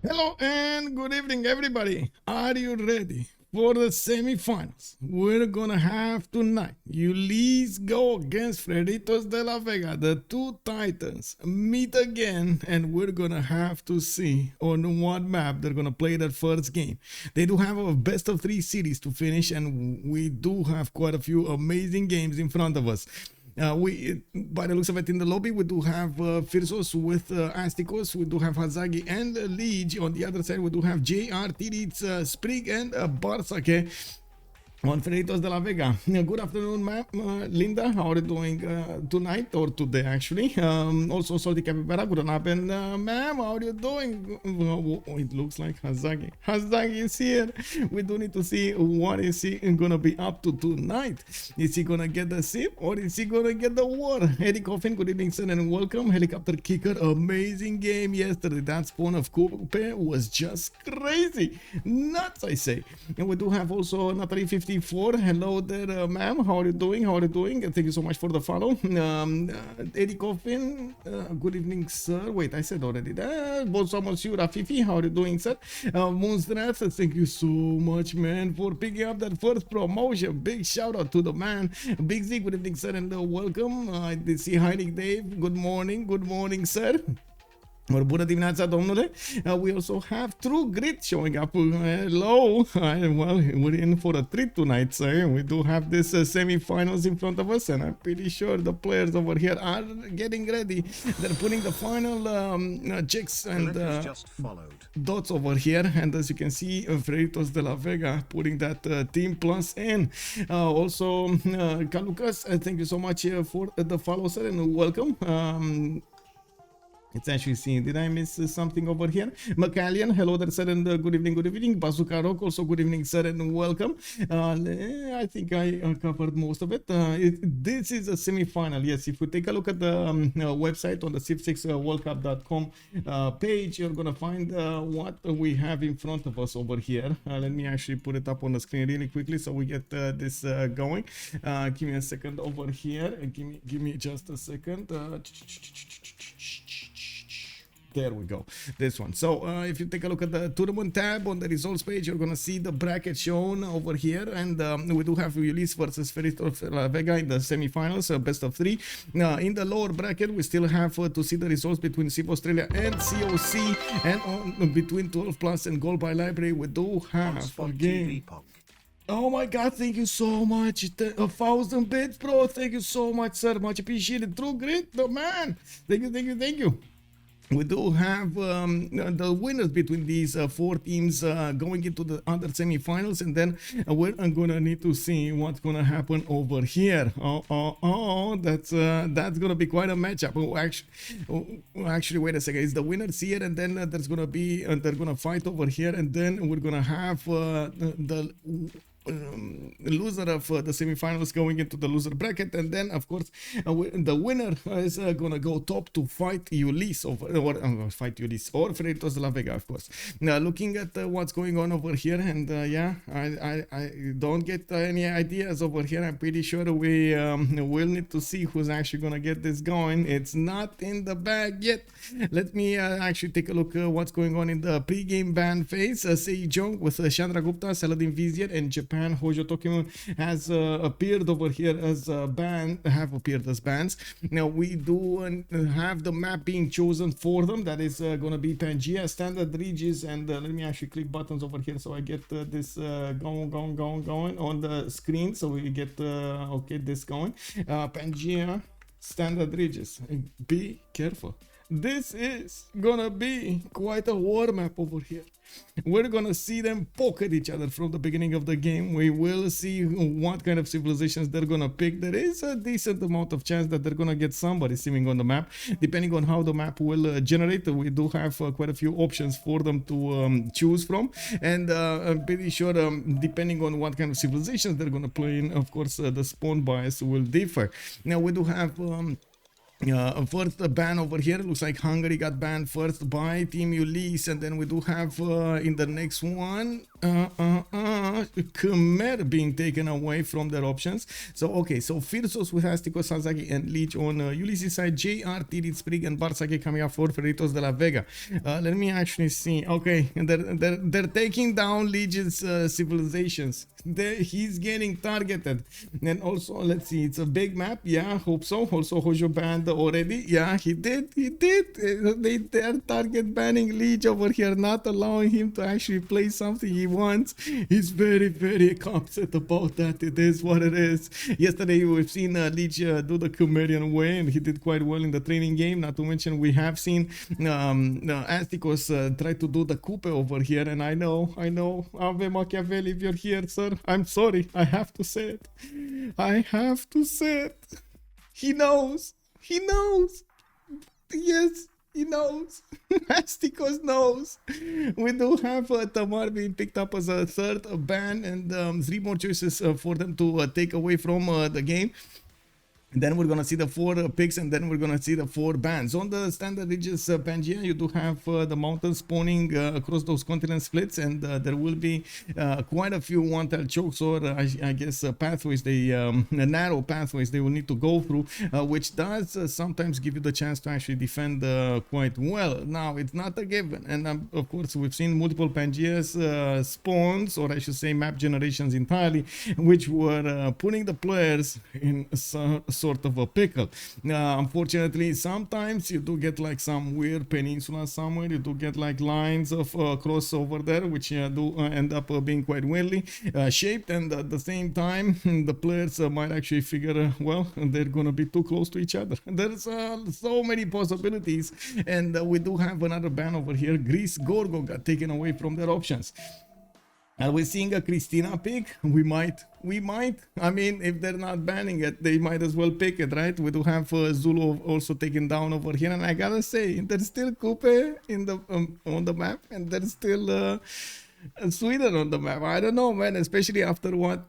Hello and good evening, everybody. Are you ready for the semifinals? We're gonna have tonight Ulyss go against Freritos de la Vega. The two titans meet again, and we're gonna have to see on what map they're gonna play that first game. They do have a best of three series to finish, and we do have quite a few amazing games in front of us. By the looks of it, in the lobby, we do have Phyrsos with Astikos, we do have Hazaggi and Lege. On the other side, we do have JR, Titiits, Sprig, and Bartsake on Freritos de la Vega. Good afternoon, ma'am. Linda, how are you doing tonight or today, actually? Also, Salty Capybara, good afternoon, ma'am. How are you doing? It looks like Hazaggi. Hazaggi is here. We do need to see what is he gonna be up to tonight. Is he gonna get the Civ or is he gonna get the war? Eddie Coffin, good evening, sir, and welcome. Helicopter Kicker, amazing game yesterday. That spawn of Coupe was just crazy. Nuts, I say. And we do have also Natalie 54. Hello there, ma'am. How are you doing? How are you doing? Thank you so much for the follow. Eddie Coffin, good evening, sir. Wait, I said already that. Bonsoir, monsieur Rafifi. How are you doing, sir? Moonstrath, thank you so much, man, for picking up that first promotion. Big shout out to the man. Big Z, good evening, sir, and welcome. I did see Hiding Dave. Good morning, sir. Bună dimineața, domnule. We also have True Grit showing up. Hello. Well, we're in for a treat tonight, sir. We do have this semi-finals in front of us, and I'm pretty sure the players over here are getting ready. They're putting the final checks and dots over here, and as you can see, Freritos de la Vega putting that team plus in. Also, Kalukas, thank you so much for the follow, sir, and welcome. It's actually seen. Did I miss something over here? Macallian, hello there, sir, and good evening, good evening. Bazooka Rock, also good evening, sir, and welcome. I think I covered most of it. This is a semi-final. Yes, if we take a look at the website on the Civ6 worldcup.com page, you're gonna find what we have in front of us over here. Let me actually put it up on the screen really quickly so we get this going. Give me a second over here. Give me just a second. There we go, this one. So if you take a look at the tournament tab on the results page, you're gonna see the bracket shown over here, and we do have Ulyss versus Freritos de la Vega in the semi-finals, best of three. In the lower bracket, we still have to see the results between Civ Australia and COC, and between 12 plus and Gold by Library, we do have a game. Oh my god, thank you so much. 1,000 bits, bro. Thank you so much, sir. Much appreciated. True Grit, the man. Thank you. We do have the winners between these four teams going into the other semi-finals, and then we're gonna need to see what's gonna happen over here. That's gonna be quite a matchup. Actually, wait a second. It's the winners here, and then there's gonna be they're gonna fight over here, and then we're gonna have the loser of the semi-finals going into the loser bracket, and then of course the winner is gonna go top to fight Ulyss or Freritos de la Vega, of course. Now looking at what's going on over here, and yeah, I don't get any ideas over here. I'm pretty sure we will need to see who's actually gonna get this going. It's not in the bag yet. Let me actually take a look what's going on in the pre-game ban phase. Sejong with Chandra Gupta, Saladin Vizier, and Japan Hojo Tokyo has appeared over here as have appeared as bans. Now we do have the map being chosen for them. That is gonna be Pangea, Standard Regis, and let me actually click buttons over here so I get this going on the screen, so we get okay, this going. Pangea, Standard Regis. Be careful. This is gonna be quite a war map over here. We're gonna see them poke at each other from the beginning of the game. We will see what kind of civilizations they're gonna pick. There is a decent amount of chance that they're gonna get somebody swimming on the map, depending on how the map will generate. We do have quite a few options for them to choose from, and I'm pretty sure depending on what kind of civilizations they're gonna play in, of course the spawn bias will differ. Now we do have First ban over here, looks like Hungary got banned first by Team Ulyss, and then we do have in the next one Khmer being taken away from their options. So okay, so Phyrsos with Astikos, Hazaggi and Lege on Ulyss' side, JR, Titiits, Sprig and Bartsake coming up for Freritos de la Vega. Let me actually see. Okay, they're taking down Lege's civilizations. He's getting targeted. And also, let's see, it's a big map. Yeah, hope so. Also, Hojo banned already. Yeah, he did. They're target banning Lege over here, not allowing him to actually play something he wants. He's very, very upset about that. It is what it is. Yesterday, we've seen Lege do the Khmerian way, and he did quite well in the training game. Not to mention, we have seen Astikos try to do the coupe over here, and I know, Ave Machiavelli, if you're here, sir, I'm sorry, I have to say it. He knows. Yes, he knows. Astikos knows. We do have Tamar being picked up as a third ban, and 3 more choices for them to take away from the game. Then we're gonna see the 4 picks, and then we're gonna see the 4 bans. On the standard Regis Pangea, you do have the mountains spawning across those continent splits, and there will be quite a few one-tail chokes, or I guess pathways, narrow pathways they will need to go through, which does sometimes give you the chance to actually defend quite well. Now, it's not a given, and of course we've seen multiple Pangeas spawns, or I should say map generations entirely, which were putting the players in sort of a pickle. Unfortunately, sometimes you do get like some weird peninsula somewhere. You do get like lines of crossover there, which do end up being quite weirdly shaped, and at the same time the players might actually figure well, they're gonna be too close to each other. There's so many possibilities, and we do have another ban over here. Greece Gorgo got taken away from their options. Are we seeing a Christina pick? We might. I mean, if they're not banning it, they might as well pick it, right? We do have Zulu also taken down over here, and I gotta say, there's still Coupe in the on the map, and there's still Sweden on the map. I don't know, man, especially after what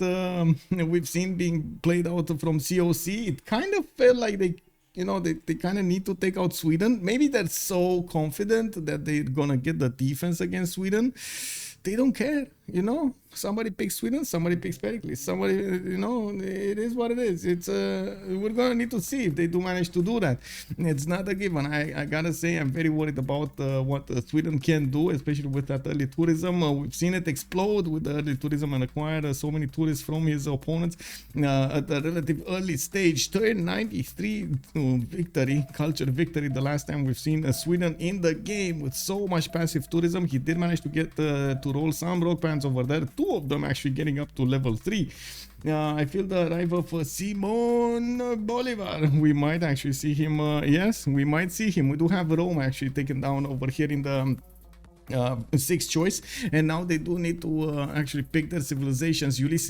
we've seen being played out from COC. It kind of felt like they kind of need to take out Sweden. Maybe they're so confident that they're gonna get the defense against Sweden. They don't care, Somebody picks Sweden, somebody picks Pericles, somebody, it is what it is. It's we're gonna need to see if they do manage to do that. It's not a given. I gotta say, I'm very worried about what Sweden can do, especially with that early tourism. We've seen it explode with the early tourism and acquire so many tourists from his opponents at a relative early stage. Turn 93 victory, culture victory. The last time we've seen Sweden in the game with so much passive tourism. He did manage to get to roll some rock bands over there. 2 of them actually getting up to level 3. I feel the arrival of Simon Bolivar. We might actually see him. Yes, we might see him. We do have Rome actually taken down over here in the 6th choice, and now they do need to actually pick their civilizations. Ulyss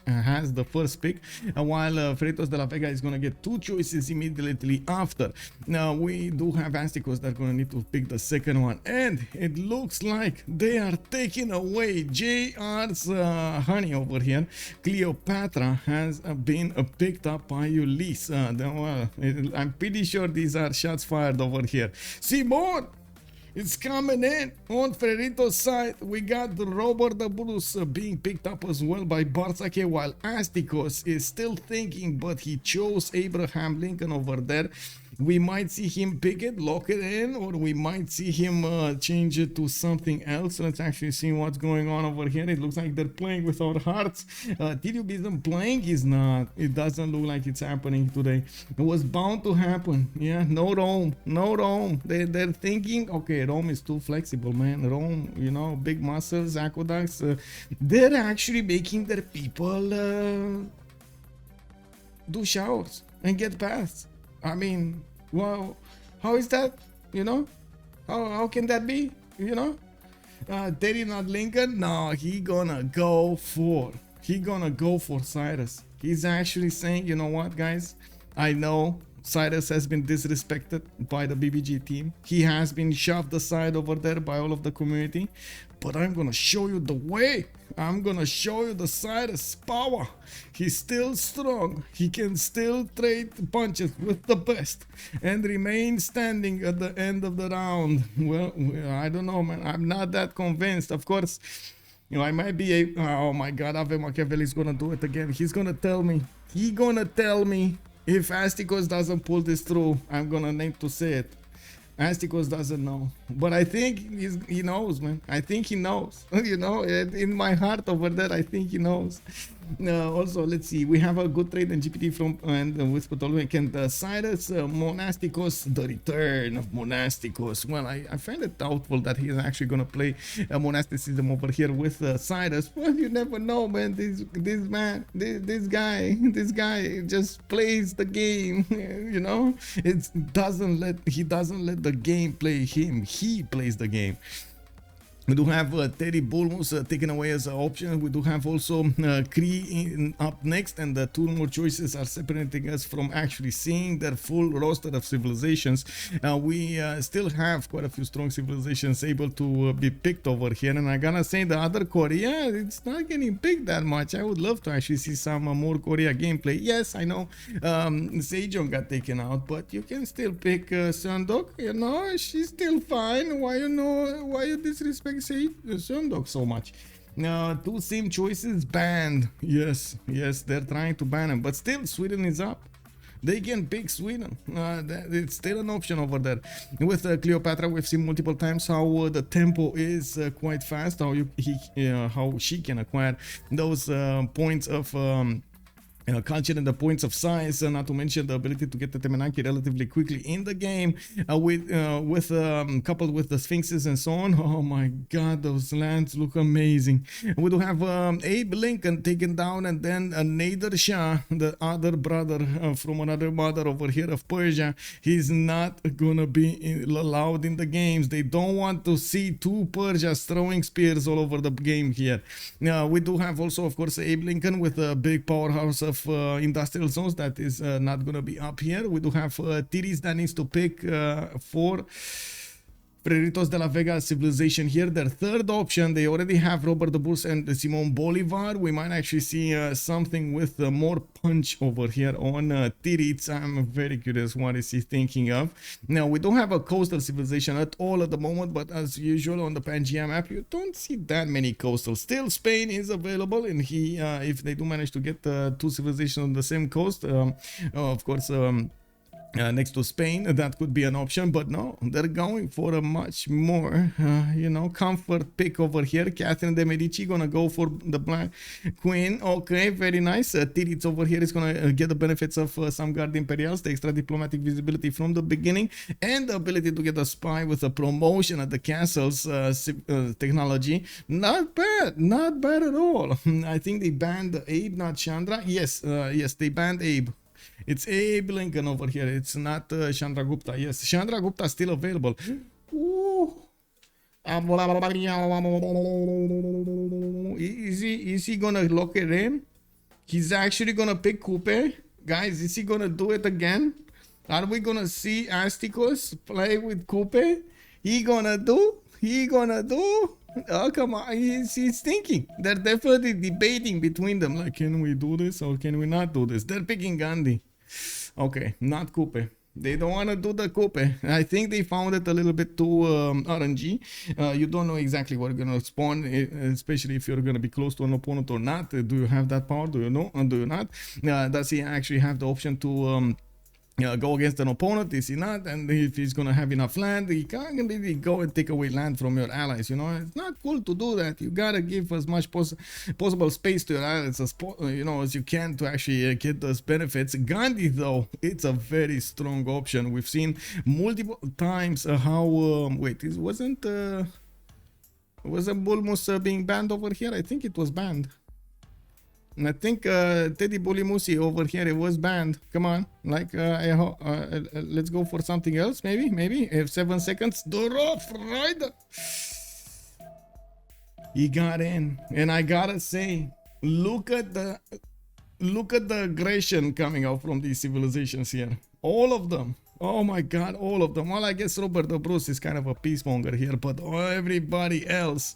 has the first pick, while Freritos de la Vega is gonna get 2 choices immediately after. Now we do have Astikos that are gonna need to pick the second one, and it looks like they are taking away JR's honey over here. Cleopatra has been picked up by Ulyss. I'm pretty sure these are shots fired over here. Simon! It's coming in on Freritos' side. We got the Robert the Bruce being picked up as well by Bartsake, while Astikos is still thinking, but he chose Abraham Lincoln over there. We might see him pick it, lock it in, or we might see him change it to something else. Let's actually see what's going on over here. It looks like they're playing with our hearts. Titiits isn't playing. He's not. It doesn't look like it's happening today. It was bound to happen. Yeah, no Rome. They're thinking, okay, Rome is too flexible, man. Rome, big muscles, aqueducts. They're actually making their people do showers and get baths. I mean, wow, how is that? How can that be? Terry not Lincoln? No, he gonna go for Cyrus. He's actually saying, you know what, guys? I know Cyrus has been disrespected by the BBG team. He has been shoved aside over there by all of the community. but I'm gonna show you the way. I'm gonna show you the Cyrus power. He's still strong. He can still trade punches with the best and remain standing at the end of the round. Well, I don't know, man. I'm not that convinced. Of course, you know, I might be a... Oh my god, Ave Machiavelli is gonna do it again. He's gonna tell me. He's gonna tell me if Astikos doesn't pull this through. I'm gonna need to say it. Astikos doesn't know, but I think he knows, man. I think he knows. You know, in my heart over there, I think he knows. Also, let's see. We have a good trade in GPT from and with Ptolmaic and Cyrus, Monasticos, the return of Monasticos. Well, I find it doubtful that he is actually gonna play monasticism over here with Cyrus. Well, you never know, man. This guy just plays the game. You know, he doesn't let the game play him. He plays the game. We do have Teddy Bulmus taken away as an option. We do have also Cree up next, and the two more choices are separating us from actually seeing their full roster of civilizations. We still have quite a few strong civilizations able to be picked over here, and I gotta say the other Korea, it's not getting picked that much. I would love to actually see some more Korea gameplay. Yes, I know Sejong got taken out, but you can still pick Sundok. You know, she's still fine. Why you disrespect Sundok so much? Two sim choices banned. Yes, they're trying to ban him, but still Sweden is up. They can pick Sweden. It's still an option over there. With Cleopatra, we've seen multiple times how the tempo is quite fast, how she can acquire those points of culture and the points of size, not to mention the ability to get the Temenaki relatively quickly in the game, coupled with the Sphinxes and so on. Oh my god, those lands look amazing. We do have Abe Lincoln taken down, and then Nader Shah, the other brother from another mother over here of Persia. He's not gonna be allowed in the games. They don't want to see two Persias throwing spears all over the game here. We do have also, of course, Abe Lincoln with a big powerhouse of industrial zones that is not gonna be up here. We do have Titiits that needs to pick for Freritos de la Vega civilization here. Their third option, they already have Robert the Bruce and Simon Bolivar. We might actually see something with more punch over here on Titiits. I'm very curious what is he thinking of. Now, we don't have a coastal civilization at all at the moment, but as usual on the Pangea map, you don't see that many coastals. Still, Spain is available, and if they do manage to get two civilizations on the same coast, of course, next to Spain, that could be an option, but no, they're going for a much more, comfort pick over here. Catherine de Medici gonna go for the Black Queen. Okay, very nice. Titiits over here is gonna get the benefits of some Guard Imperials, the extra diplomatic visibility from the beginning, and the ability to get a spy with a promotion at the castle's technology. Not bad at all. I think they banned Abe, not Chandra. Yes, they banned Abe. It's Abe Lincoln over here. It's not Chandragupta. Yes, Chandragupta is still available. Ooh. Is he gonna lock it in? He's actually gonna pick Coupe. Guys, is he gonna do it again? Are we gonna see Astikos play with Coupe? He gonna do? Oh, come on. He's thinking. They're definitely debating between them. Like, can we do this or can we not do this? They're picking Gandhi. Okay, not Coupe. They don't want to do the Coupe. I think they found it a little bit too RNG. You don't know exactly what you're going to spawn, especially if you're going to be close to an opponent or not. Do you have that power? Do you know? Or do you not? Does he actually have the option to go against an opponent? Is he not? And if he's gonna have enough land, he can't really go and take away land from your allies. It's not cool to do that. You gotta give as much possible space to your allies as as you can to actually get those benefits. Gandhi, though, it's a very strong option. We've seen multiple times how wasn't Bulmus being banned over here? I think it was banned. And I think Teddy Bulimusi over here, it was banned. Come on, let's go for something else. Maybe. 7 seconds. The Rough Rider. He got in, and I gotta say, look at the aggression coming out from these civilizations here. All of them. Oh my god, all of them. Well, I guess Robert the Bruce is kind of a peacemonger here, but everybody else.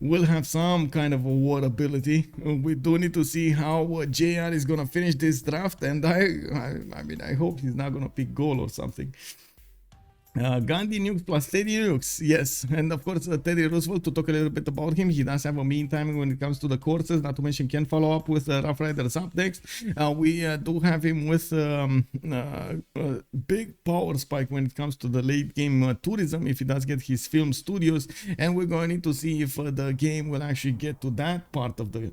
will have some kind of a war ability. We do need to see how JR is gonna finish this draft, and I mean, I hope he's not gonna pick goal or something. Gandhi nukes plus Teddy nukes, yes, and of course Teddy Roosevelt, to talk a little bit about him, he does have a mean timing when it comes to the courses, not to mention can follow up with Rough Riders up next. We do have him with big power spike when it comes to the late game tourism if he does get his film studios, and we're going to need to see if the game will actually get to that part of the...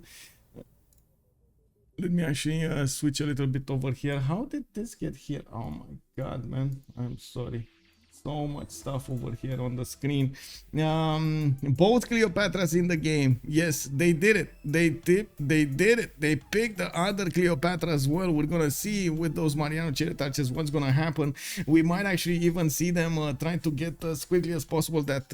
Let me actually switch a little bit over here. How did this get here? Oh my god, man, I'm sorry. So much stuff over here on the screen. Both Cleopatras in the game. Yes, they did it. They did it. They picked the other Cleopatra as well. We're gonna see with those Mariano Cheretaches what's gonna happen. We might actually even see them trying to get as quickly as possible that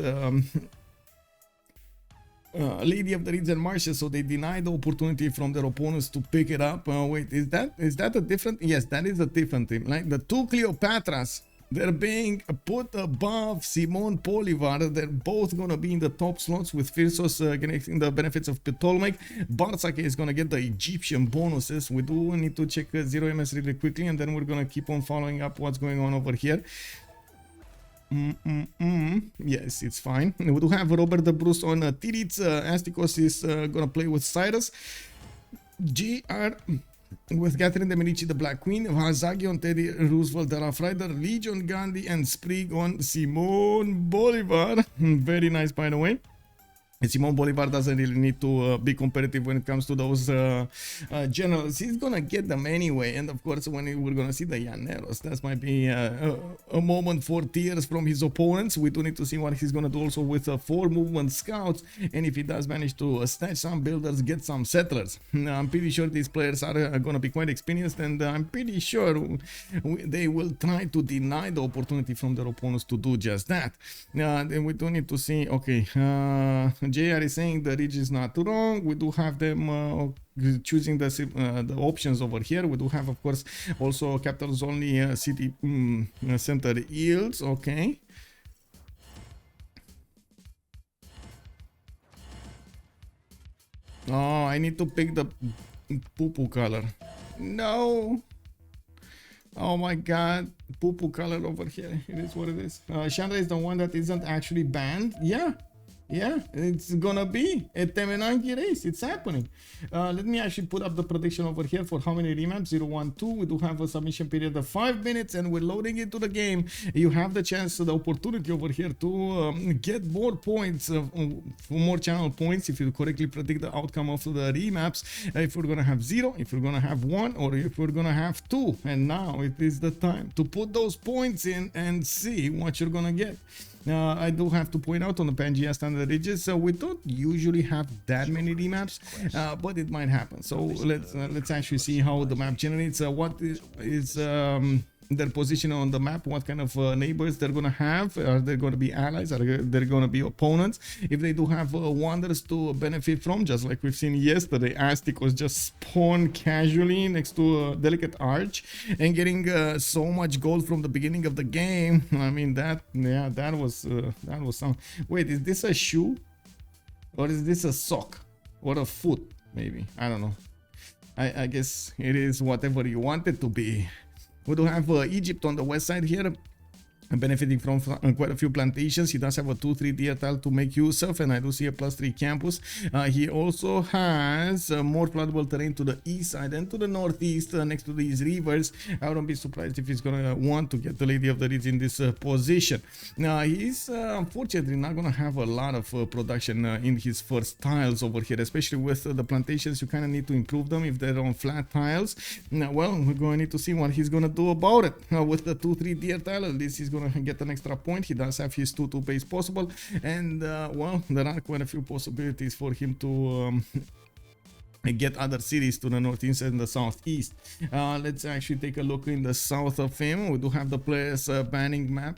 Lady of the Reeds and Marshes, so they deny the opportunity from their opponents to pick it up. Wait, is that a different? Yes, that is a different team. Like the two Cleopatras, they're being put above Simon Bolivar. They're both going to be in the top slots with Phyrsos getting the benefits of Ptolmaic. Bartsake is going to get the Egyptian bonuses. We do need to check 0MS really quickly, and then we're going to keep on following up what's going on over here. Yes, it's fine. We do have Robert the Bruce on Titiits. Astikos is going to play with Cyrus. GR with Catherine de Medici, the Black Queen, Hazaggi on Teddy Roosevelt, the Rough Rider, Lege on Gandhi, and Sprig on Simon Bolivar. Very nice, by the way. Simon Bolivar doesn't really need to be competitive when it comes to those generals. He's gonna get them anyway, and of course when we're gonna see the Llaneros, that might be a moment for tears from his opponents. We do need to see what he's gonna do also with 4 movement scouts, and if he does manage to snatch some builders, get some settlers. I'm pretty sure these players are gonna be quite experienced, and I'm pretty sure they will try to deny the opportunity from their opponents to do just that. Then we do need to see, okay, JR is saying the ridge is not wrong. We do have them choosing the options over here. We do have, of course, also capitals only city center yields. Okay. Oh, I need to pick the poo-poo color. No. Oh my god, poo-poo color over here. It is what it is. Chandra is the one that isn't actually banned. Yeah, it's gonna be a Temenanki race. It's happening. Let me actually put up the prediction over here for how many remaps. 0-1-2. We do have a submission period of 5 minutes, and we're loading into the game. You have the chance, the opportunity over here to get more points, more channel points, if you correctly predict the outcome of the remaps. If we're gonna have 0, if we're gonna have 1, or if we're gonna have 2. And now it is the time to put those points in and see what you're gonna get. I do have to point out on the Pangea standard ridges, we don't usually have that many remaps, but it might happen. So let's actually see how the map generates. What is their position on the map, what kind of neighbors they're gonna have. Are they gonna be allies? Are they gonna be opponents? If they do have wonders to benefit from, just like we've seen yesterday, Astikos just spawned casually next to a delicate arch and getting so much gold from the beginning of the game. I mean, that was some. Wait, is this a shoe or is this a sock or a foot? Maybe, I don't know. I guess it is whatever you want it to be. We do have Egypt on the west side here, benefiting from quite a few plantations. He does have a 2-3 deer tile to make use of, and I do see a +3 campus. He also has more floodable terrain to the east side and to the northeast next to these rivers. I wouldn't be surprised if he's gonna want to get the Lady of the Reeds in this position. Now he's unfortunately not gonna have a lot of production in his first tiles over here, especially with the plantations. You kind of need to improve them if they're on flat tiles. Now, well, we're going to need to see what he's gonna do about it. With the 2-3 deer tile, this is gonna get an extra point. He does have his 2-2 base possible, and well, there are quite a few possibilities for him to get other cities to the northeast and the southeast. Let's actually take a look in the south of him. We do have the players banning map.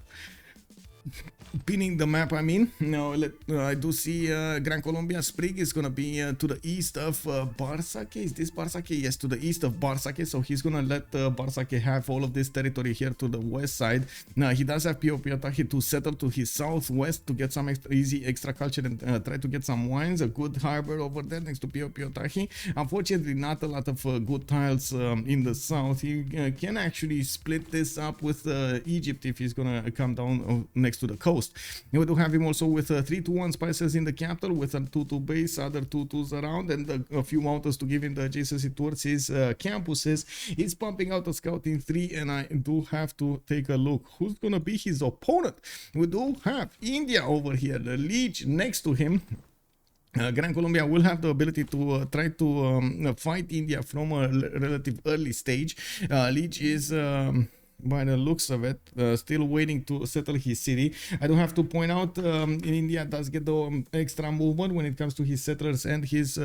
pinning the map, I mean. Now, I do see Gran Colombia Sprig is gonna be to the east of Bartsake. Is this Bartsake? Yes, to the east of Bartsake. So he's gonna let Bartsake have all of this territory here to the west side. Now, he does have Cleopatra to settle to his southwest to get some easy extra culture and try to get some wines. A good harbor over there next to Cleopatra. Unfortunately, not a lot of good tiles in the south. He can actually split this up with Egypt if he's gonna come down next to the coast. We do have him also with 3-1 spices in the capital with a 2-2 base, other 2-2s around, and a few mountains to give him the adjacency towards his campuses. He's pumping out a scouting 3, and I do have to take a look who's gonna be his opponent. We do have India over here, the Lege next to him. Gran Colombia will have the ability to try to fight India from a relative early stage. Lege is by the looks of it still waiting to settle his city. I do have to point out in India does get the extra movement when it comes to his settlers and his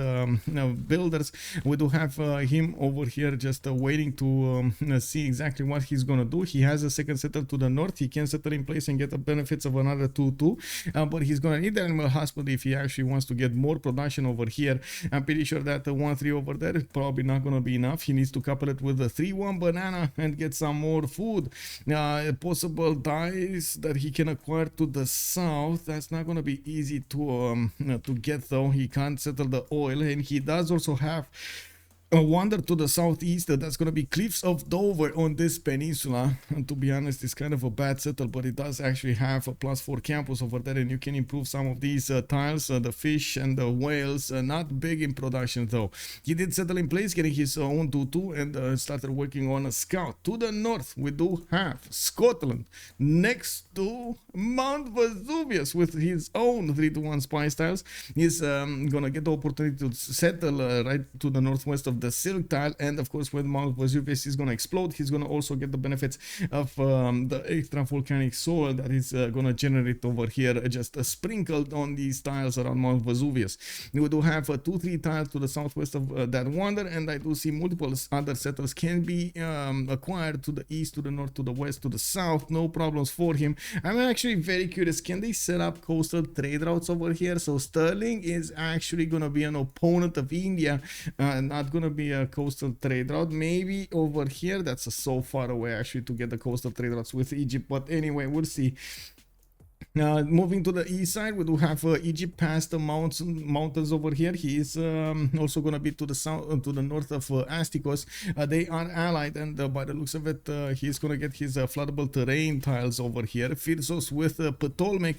builders. We do have him over here just waiting to see exactly what he's gonna do. He has a second settler to the north. He can settle in place and get the benefits of another 2-2, but he's gonna need the animal hospital if he actually wants to get more production over here. I'm pretty sure that the 1-3 over there is probably not gonna be enough. He needs to couple it with a 3-1 banana and get some more food. Possible dies that he can acquire to the south. That's not going to be easy to get, though. He can't settle the oil, and he does also have a wonder to the southeast. That's going to be Cliffs of Dover on this peninsula, and to be honest, it's kind of a bad settle, but it does actually have a +4 campus over there, and you can improve some of these tiles, the fish and the whales. Not big in production, though. He did settle in place, getting his own 2-2, and started working on a scout. To the north, we do have Scotland next to Mount Vesuvius with his own 3-1 spice tiles. He's gonna get the opportunity to settle right to the northwest of the silk tile, and of course when Mount Vesuvius is going to explode, he's going to also get the benefits of the extra volcanic soil that is going to generate over here, just sprinkled on these tiles around Mount Vesuvius. We do have a 2-3 tiles to the southwest of that wonder, and I do see multiple other settlers can be acquired to the east, to the north, to the west, to the south. No problems for him. I'm actually very curious, can they set up coastal trade routes over here? So Sterling is actually going to be an opponent of India, not going to be a coastal trade route. Maybe over here, that's so far away actually to get the coastal trade routes with Egypt, but anyway, we'll see. Moving to the east side, we do have Egypt past the mountains over here. He is also going to be to the south, to the north of Astikos. They are allied, and by the looks of it, he's going to get his floodable terrain tiles over here. Phyrsos with Ptolmaic.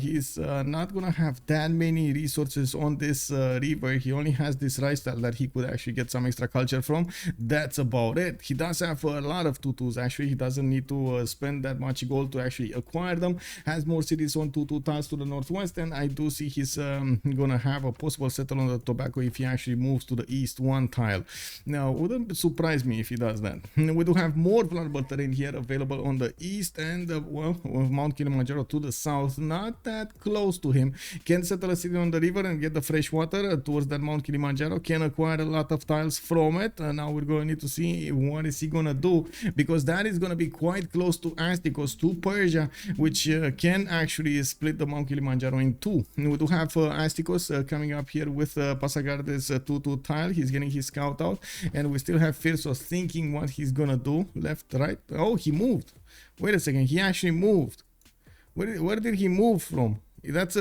He's not going to have that many resources on this river. He only has this rice tile that he could actually get some extra culture from. That's about it. He does have a lot of 2-2s actually. He doesn't need to spend that much gold to actually acquire them. Has more cities on 2-2 tiles to the northwest, and I do see he's gonna have a possible settle on the tobacco if he actually moves to the east 1 tile. Now, wouldn't surprise me if he does that. We do have more floodable terrain here available on the east, and well, Mount Kilimanjaro to the south, not that close to him. Can settle a city on the river and get the fresh water towards that Mount Kilimanjaro. Can acquire a lot of tiles from it. Now we're going to need to see what is he gonna do, because that is gonna be quite close to Astikos, to Persia, which can actually split the Mount Kilimanjaro in 2. We do have Astikos coming up here with Pasagarde's 2-2 tile. He's getting his scout out, and we still have Phyrsos thinking what he's gonna do. Left, right. Oh, he moved. Wait a second. He actually moved. Where did he move from? That's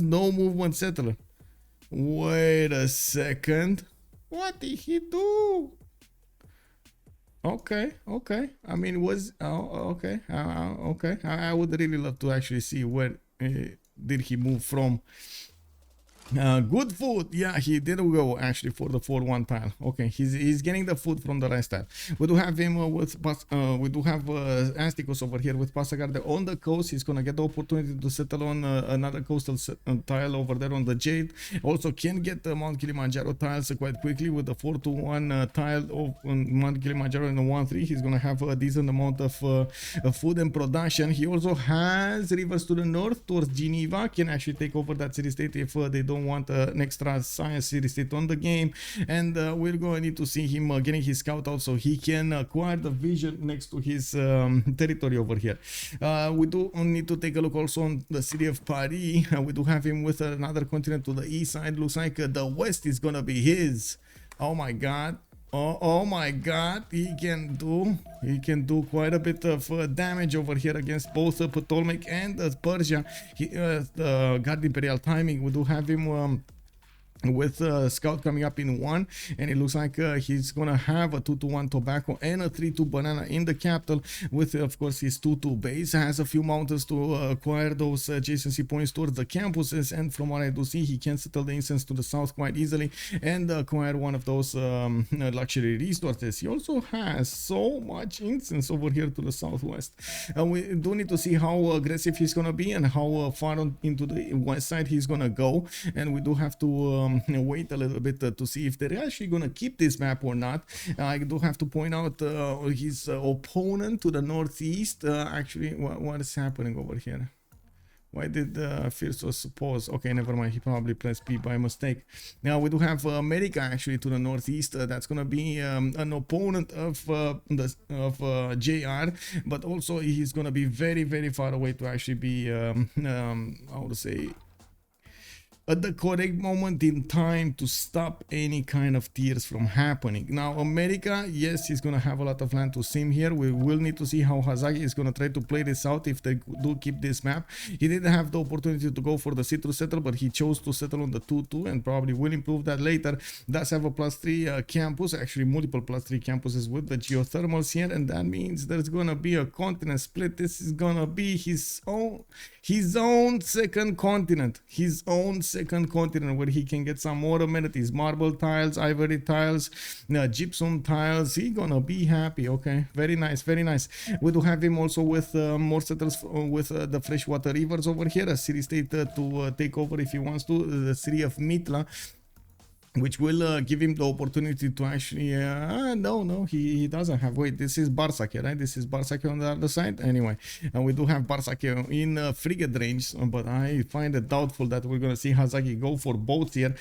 no movement settler. Wait a second. What did he do? Okay. I mean, okay. Okay. I would really love to actually see where did he move from. Good food. Yeah, he did go actually for the 4-1 tile. Okay, he's getting the food from the rest tile. We do have him we do have Astikos over here with Pasagarde on the coast. He's gonna get the opportunity to settle on another coastal tile over there on the Jade. Also can get the Mount Kilimanjaro tiles quite quickly with the 4-1 tile of Mount Kilimanjaro and the 1-3. He's gonna have a decent amount of food and production. He also has rivers to the north towards Geneva. Can actually take over that city state if they don't don't want an extra science city state on the game. And we're going to need to see him getting his scout out so he can acquire the vision next to his territory over here. We do need to take a look also on the city of Paris. We do have him with another continent to the east side. Looks like the west is gonna be his. Oh my god. Oh my god, he can do quite a bit of damage over here against both Ptolmaic and Persia. The Guard Imperial timing, we do have him with scout coming up in 1, and it looks like he's gonna have a 2-1 tobacco and a 3-2 banana in the capital, with of course his 2-2 base. Has a few mountains to acquire those adjacency points towards the campuses, and from what I do see, he can settle the instance to the south quite easily and acquire one of those luxury resources. He also has so much instance over here to the southwest. We do need to see how aggressive he's gonna be and how far into the west side he's gonna go, and we do have to wait a little bit to see if they're actually gonna keep this map or not. I do have to point out his opponent to the northeast. Actually, what is happening over here? Why did Phyrsos pause? Okay, never mind. He probably pressed P by mistake. Now we do have America actually to the northeast. That's gonna be an opponent of JR, but also he's gonna be very, very far away to actually be how to say, at the correct moment in time to stop any kind of tears from happening. Now America, yes, he's gonna have a lot of land to sim here. We will need to see how Hazaggi is gonna try to play this out if they do keep this map. He didn't have the opportunity to go for the Citrus settle, but he chose to settle on the 2-2 and probably will improve that later. Does have a +3 campus, actually multiple +3 campuses with the geothermals here, and that means there's gonna be a continent split. This is gonna be his own second continent, where he can get some more amenities, marble tiles, ivory tiles, gypsum tiles. He gonna be happy. Okay, very nice, very nice. We do have him also with more settlers with the freshwater rivers over here, a city state to take over if he wants to, the city of Mitla, which will give him the opportunity to actually no, he doesn't have. Wait, this is Bartsake, right? This is Bartsake on the other side. Anyway, we do have Bartsake in frigate range, but I find it doubtful that we're gonna see Hazaggi go for both here.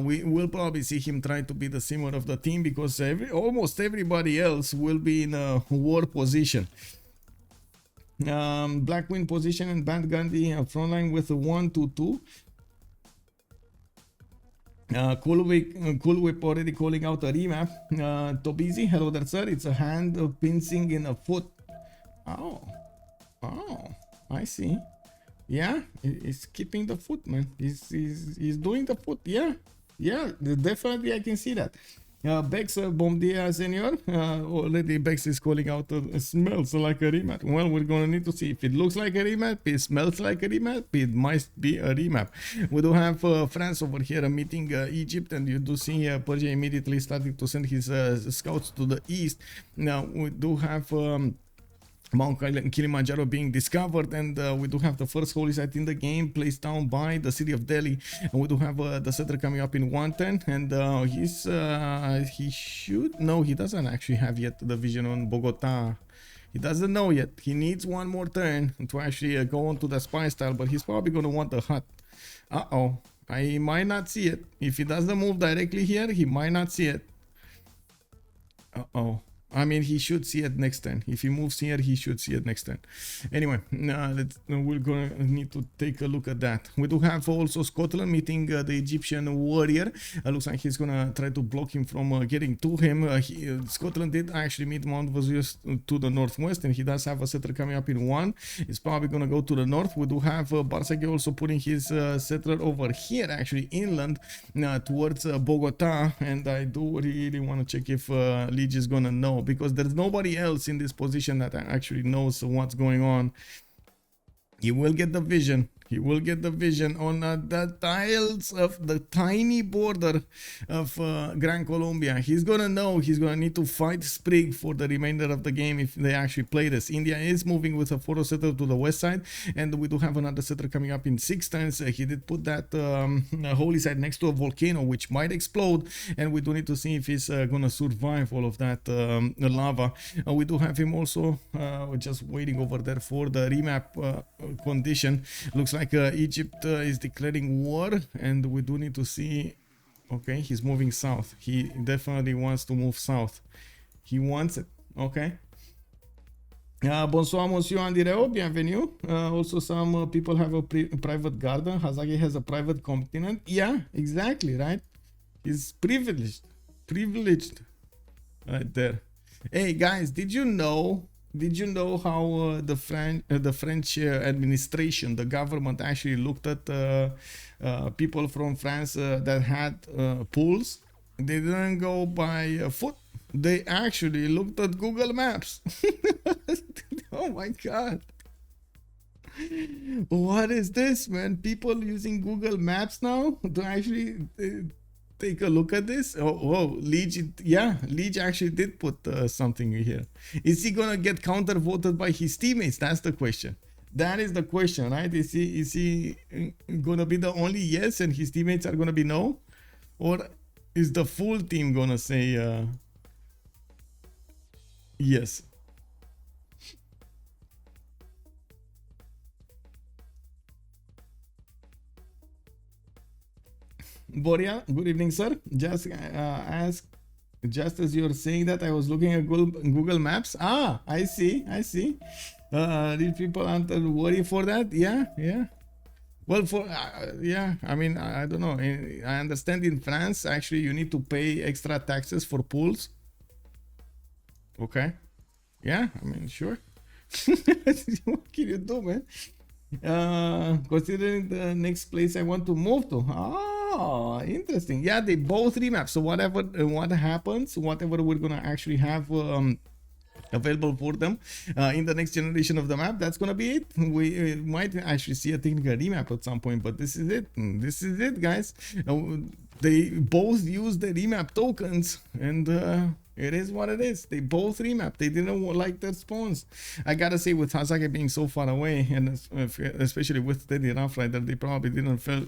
We will probably see him try to be the simmer of the team, because almost everybody else will be in a war position. Black Wind position and Band Gandhi frontline with a 1-2-2. Cool Whip already calling out a remap. Tobizi, hello there, sir. It's a hand pincing in a foot. Oh, I see. Yeah, he's keeping the foot, man. He's doing the foot. Yeah, definitely I can see that. Bex, bom dia, senor. Already Bex is calling out, smells like a remap. Well, we're gonna need to see if it looks like a remap, it smells like a remap, it might be a remap. We do have France over here meeting Egypt, and you do see Persia immediately starting to send his scouts to the east. Now, we do have Mount Kilimanjaro being discovered, and we do have the first holy site in the game placed down by the city of Delhi, and we do have the settler coming up in 110, and he should, no, he doesn't actually have yet the vision on Bogota. He doesn't know yet. He needs one more turn to actually go on to the spy style, but he's probably going to want the hut. I might not see it. If he doesn't move directly here, he might not see it. I mean, he should see it next turn. If he moves here, he should see it next turn. Anyway, we're gonna need to take a look at that. We do have also Scotland meeting the Egyptian warrior. Looks like he's gonna try to block him from getting to him. Scotland did actually meet Mount Vesuvius to the northwest, and he does have a settler coming up in 1. He's probably gonna go to the north. We do have Bartsake also putting his settler over here, actually inland, towards Bogota, and I do really want to check if Lege is gonna know, because there's nobody else in this position that actually knows what's going on. He will get the vision. He will get the vision on the tiles of the tiny border of Gran Colombia. He's gonna know he's gonna need to fight Sprig for the remainder of the game if they actually play this. India is moving with a 4 settler to the west side, and we do have another settler coming up in 6 turns. He did put that holy site next to a volcano which might explode, and we do need to see if he's gonna survive all of that lava. We do have him also just waiting over there for the remap condition. Looks like like Egypt is declaring war, and we do need to see. Okay, he's moving south. He definitely wants to move south. He wants it. Okay. Bonsoir, Monsieur Andireo. Bienvenue. Also, some people have a private garden. Hazaggi has a private continent. Yeah, exactly, right? He's privileged. Privileged. Right there. Hey, guys, did you know how the French administration, the government actually looked at people from France that had pools? They didn't go by foot. They actually looked at Google Maps. Oh my god. What is this, man? People using Google Maps now to actually take a look at this. Oh, Lege, yeah, Lege actually did put something here. Is he gonna get counter voted by his teammates? That's the question. That is the question, right? Is he gonna be the only yes and his teammates are gonna be no? Or is the full team gonna say yes? Boria, good evening, sir. Just as you're saying that, I was looking at Google Maps. Ah, I see. Did people aren't worried for that? Yeah. Well, yeah, I mean, I don't know. I understand in France, actually, you need to pay extra taxes for pools. Okay. Yeah, I mean, sure. What can you do, man? Considering the next place I want to move to. Oh, interesting. Yeah, they both remap. So what happens, whatever we're gonna actually have available for them in the next generation of the map, that's gonna be it. We might actually see a technical remap at some point, but this is it. This is it, guys. They both use the remap tokens, and it is what it is. They both remap. They didn't like their spawns. I gotta say, with Hazaggi being so far away, and especially with Teddy Rough Rider, they probably didn't feel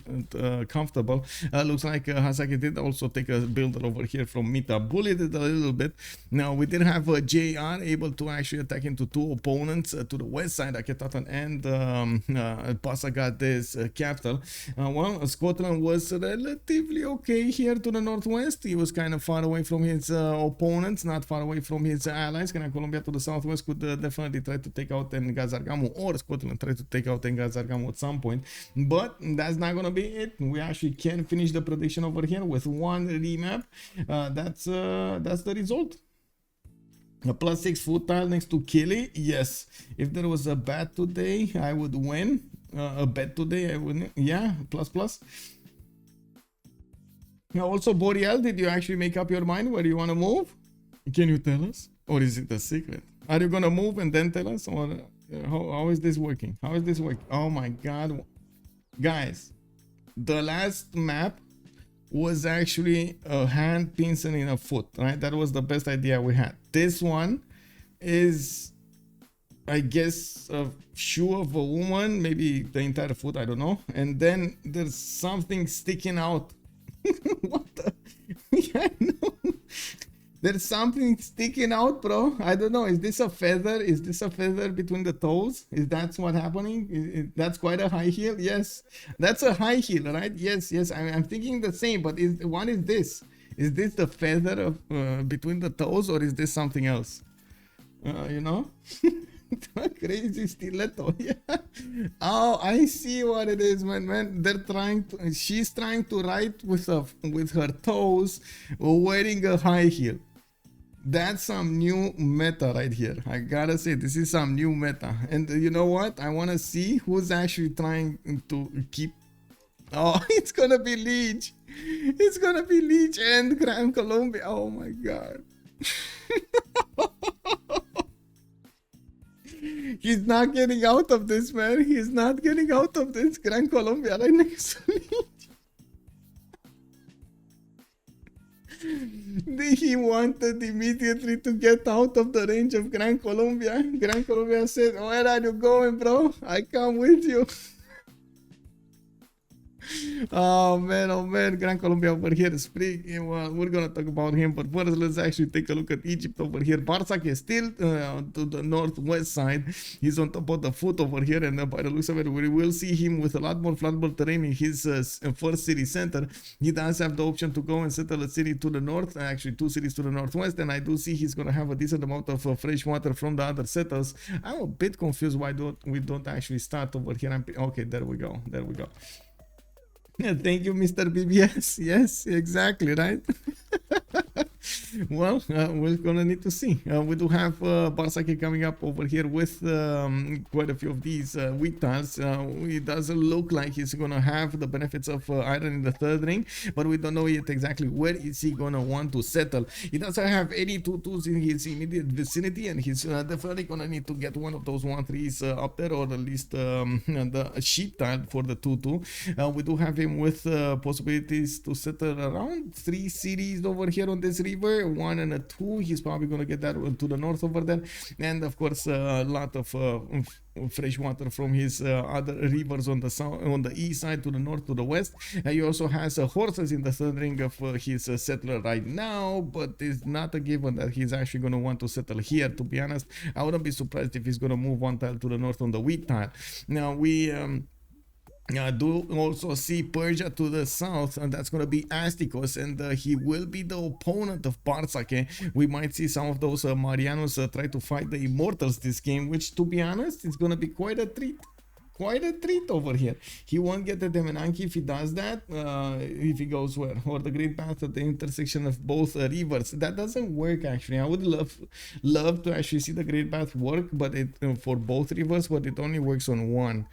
comfortable. Looks like Hazaggi did also take a builder over here from Mita, bullied it a little bit. Now, we did have JR able to actually attack into two opponents to the west side, Akhenaten and Pasa got this capital. Well, Scotland was relatively okay here to the northwest. He was kind of far away from his opponents, not far away from his allies. Colombia to the southwest could definitely try to take out Ngazargamu, or Scotland try to take out Ngazargamu at some point, but that's not gonna be it. We actually can finish the prediction over here with one remap. That's the result. A +6 foot tile next to Killy. Yes, if there was a bet today, I would win. A bet today, I would. Yeah, plus. Now, also, Boreal, did you actually make up your mind where you want to move? Can you tell us? Or is it a secret? Are you going to move and then tell us? Or how is this working? How is this working? Oh my god. Guys, the last map was actually a hand pincer in a foot, right? That was the best idea we had. This one is, I guess, a shoe of a woman, maybe the entire foot, I don't know. And then there's something sticking out. What the? Yeah, no. There's something sticking out, bro. I don't know. Is this a feather? Is this a feather between the toes? Is that what's happening? That's quite a high heel. Yes, that's a high heel, right? Yes. I'm thinking the same. But what is this? Is this the feather of between the toes, or is this something else? You know. Crazy stiletto. Yeah. Oh, I see what it is, man. They're she's trying to write with her toes, wearing a high heel. That's some new meta right here. I gotta say, this is some new meta. And you know what? I wanna see who's actually trying to keep. Oh, it's gonna be Lege. It's gonna be Lege and Gran Colombia. Oh my god. He's not getting out of this, man. He's not getting out of this. Gran Colombia right next to Lege. He wanted immediately to get out of the range of Gran Colombia. Gran Colombia said, where are you going, bro? I come with you. Oh man, Gran Colombia over here, Sprig. Well, we're gonna talk about him, but first let's actually take a look at Egypt over here. Bartsake is still to the northwest side. He's on top of the foot over here, and by the looks of it, we will see him with a lot more flatboard terrain in his first city center. He does have the option to go and settle a city to the north, actually 2 cities to the northwest, and I do see he's gonna have a decent amount of fresh water from the other settlers. I'm a bit confused why we don't actually start over here. Okay, there we go. Yeah, thank you, Mr. BBS. Yes, exactly, right? Well, we're gonna need to see. We do have Bartsake coming up over here with quite a few of these weak tiles. It doesn't look like he's gonna have the benefits of iron in the third ring, but we don't know yet exactly where is he gonna want to settle. He doesn't have any 2-2s in his immediate vicinity, and he's definitely gonna need to get one of those 1-3s up there, or at least the sheep tile for the 2-2. We do have him with possibilities to settle around 3 cities over here on this river, 1 and a 2. He's probably gonna get that to the north over there, and of course a lot of fresh water from his other rivers on the south, on the east side, to the north, to the west. He also has horses in the third ring of his settler right now, but it's not a given that he's actually going to want to settle here. To be honest, I wouldn't be surprised if he's going to move one tile to the north on the wheat tile. Now we do also see Persia to the south, and that's going to be Astikos, and he will be the opponent of Bartsake. We might see some of those Marianos try to fight the Immortals this game, which, to be honest, it's going to be quite a treat. Quite a treat over here. He won't get the Demenanki if he does that, if he goes where? Or the Great Path at the intersection of both rivers. That doesn't work, actually. I would love to actually see the Great Path work, but it for both rivers, but it only works on one.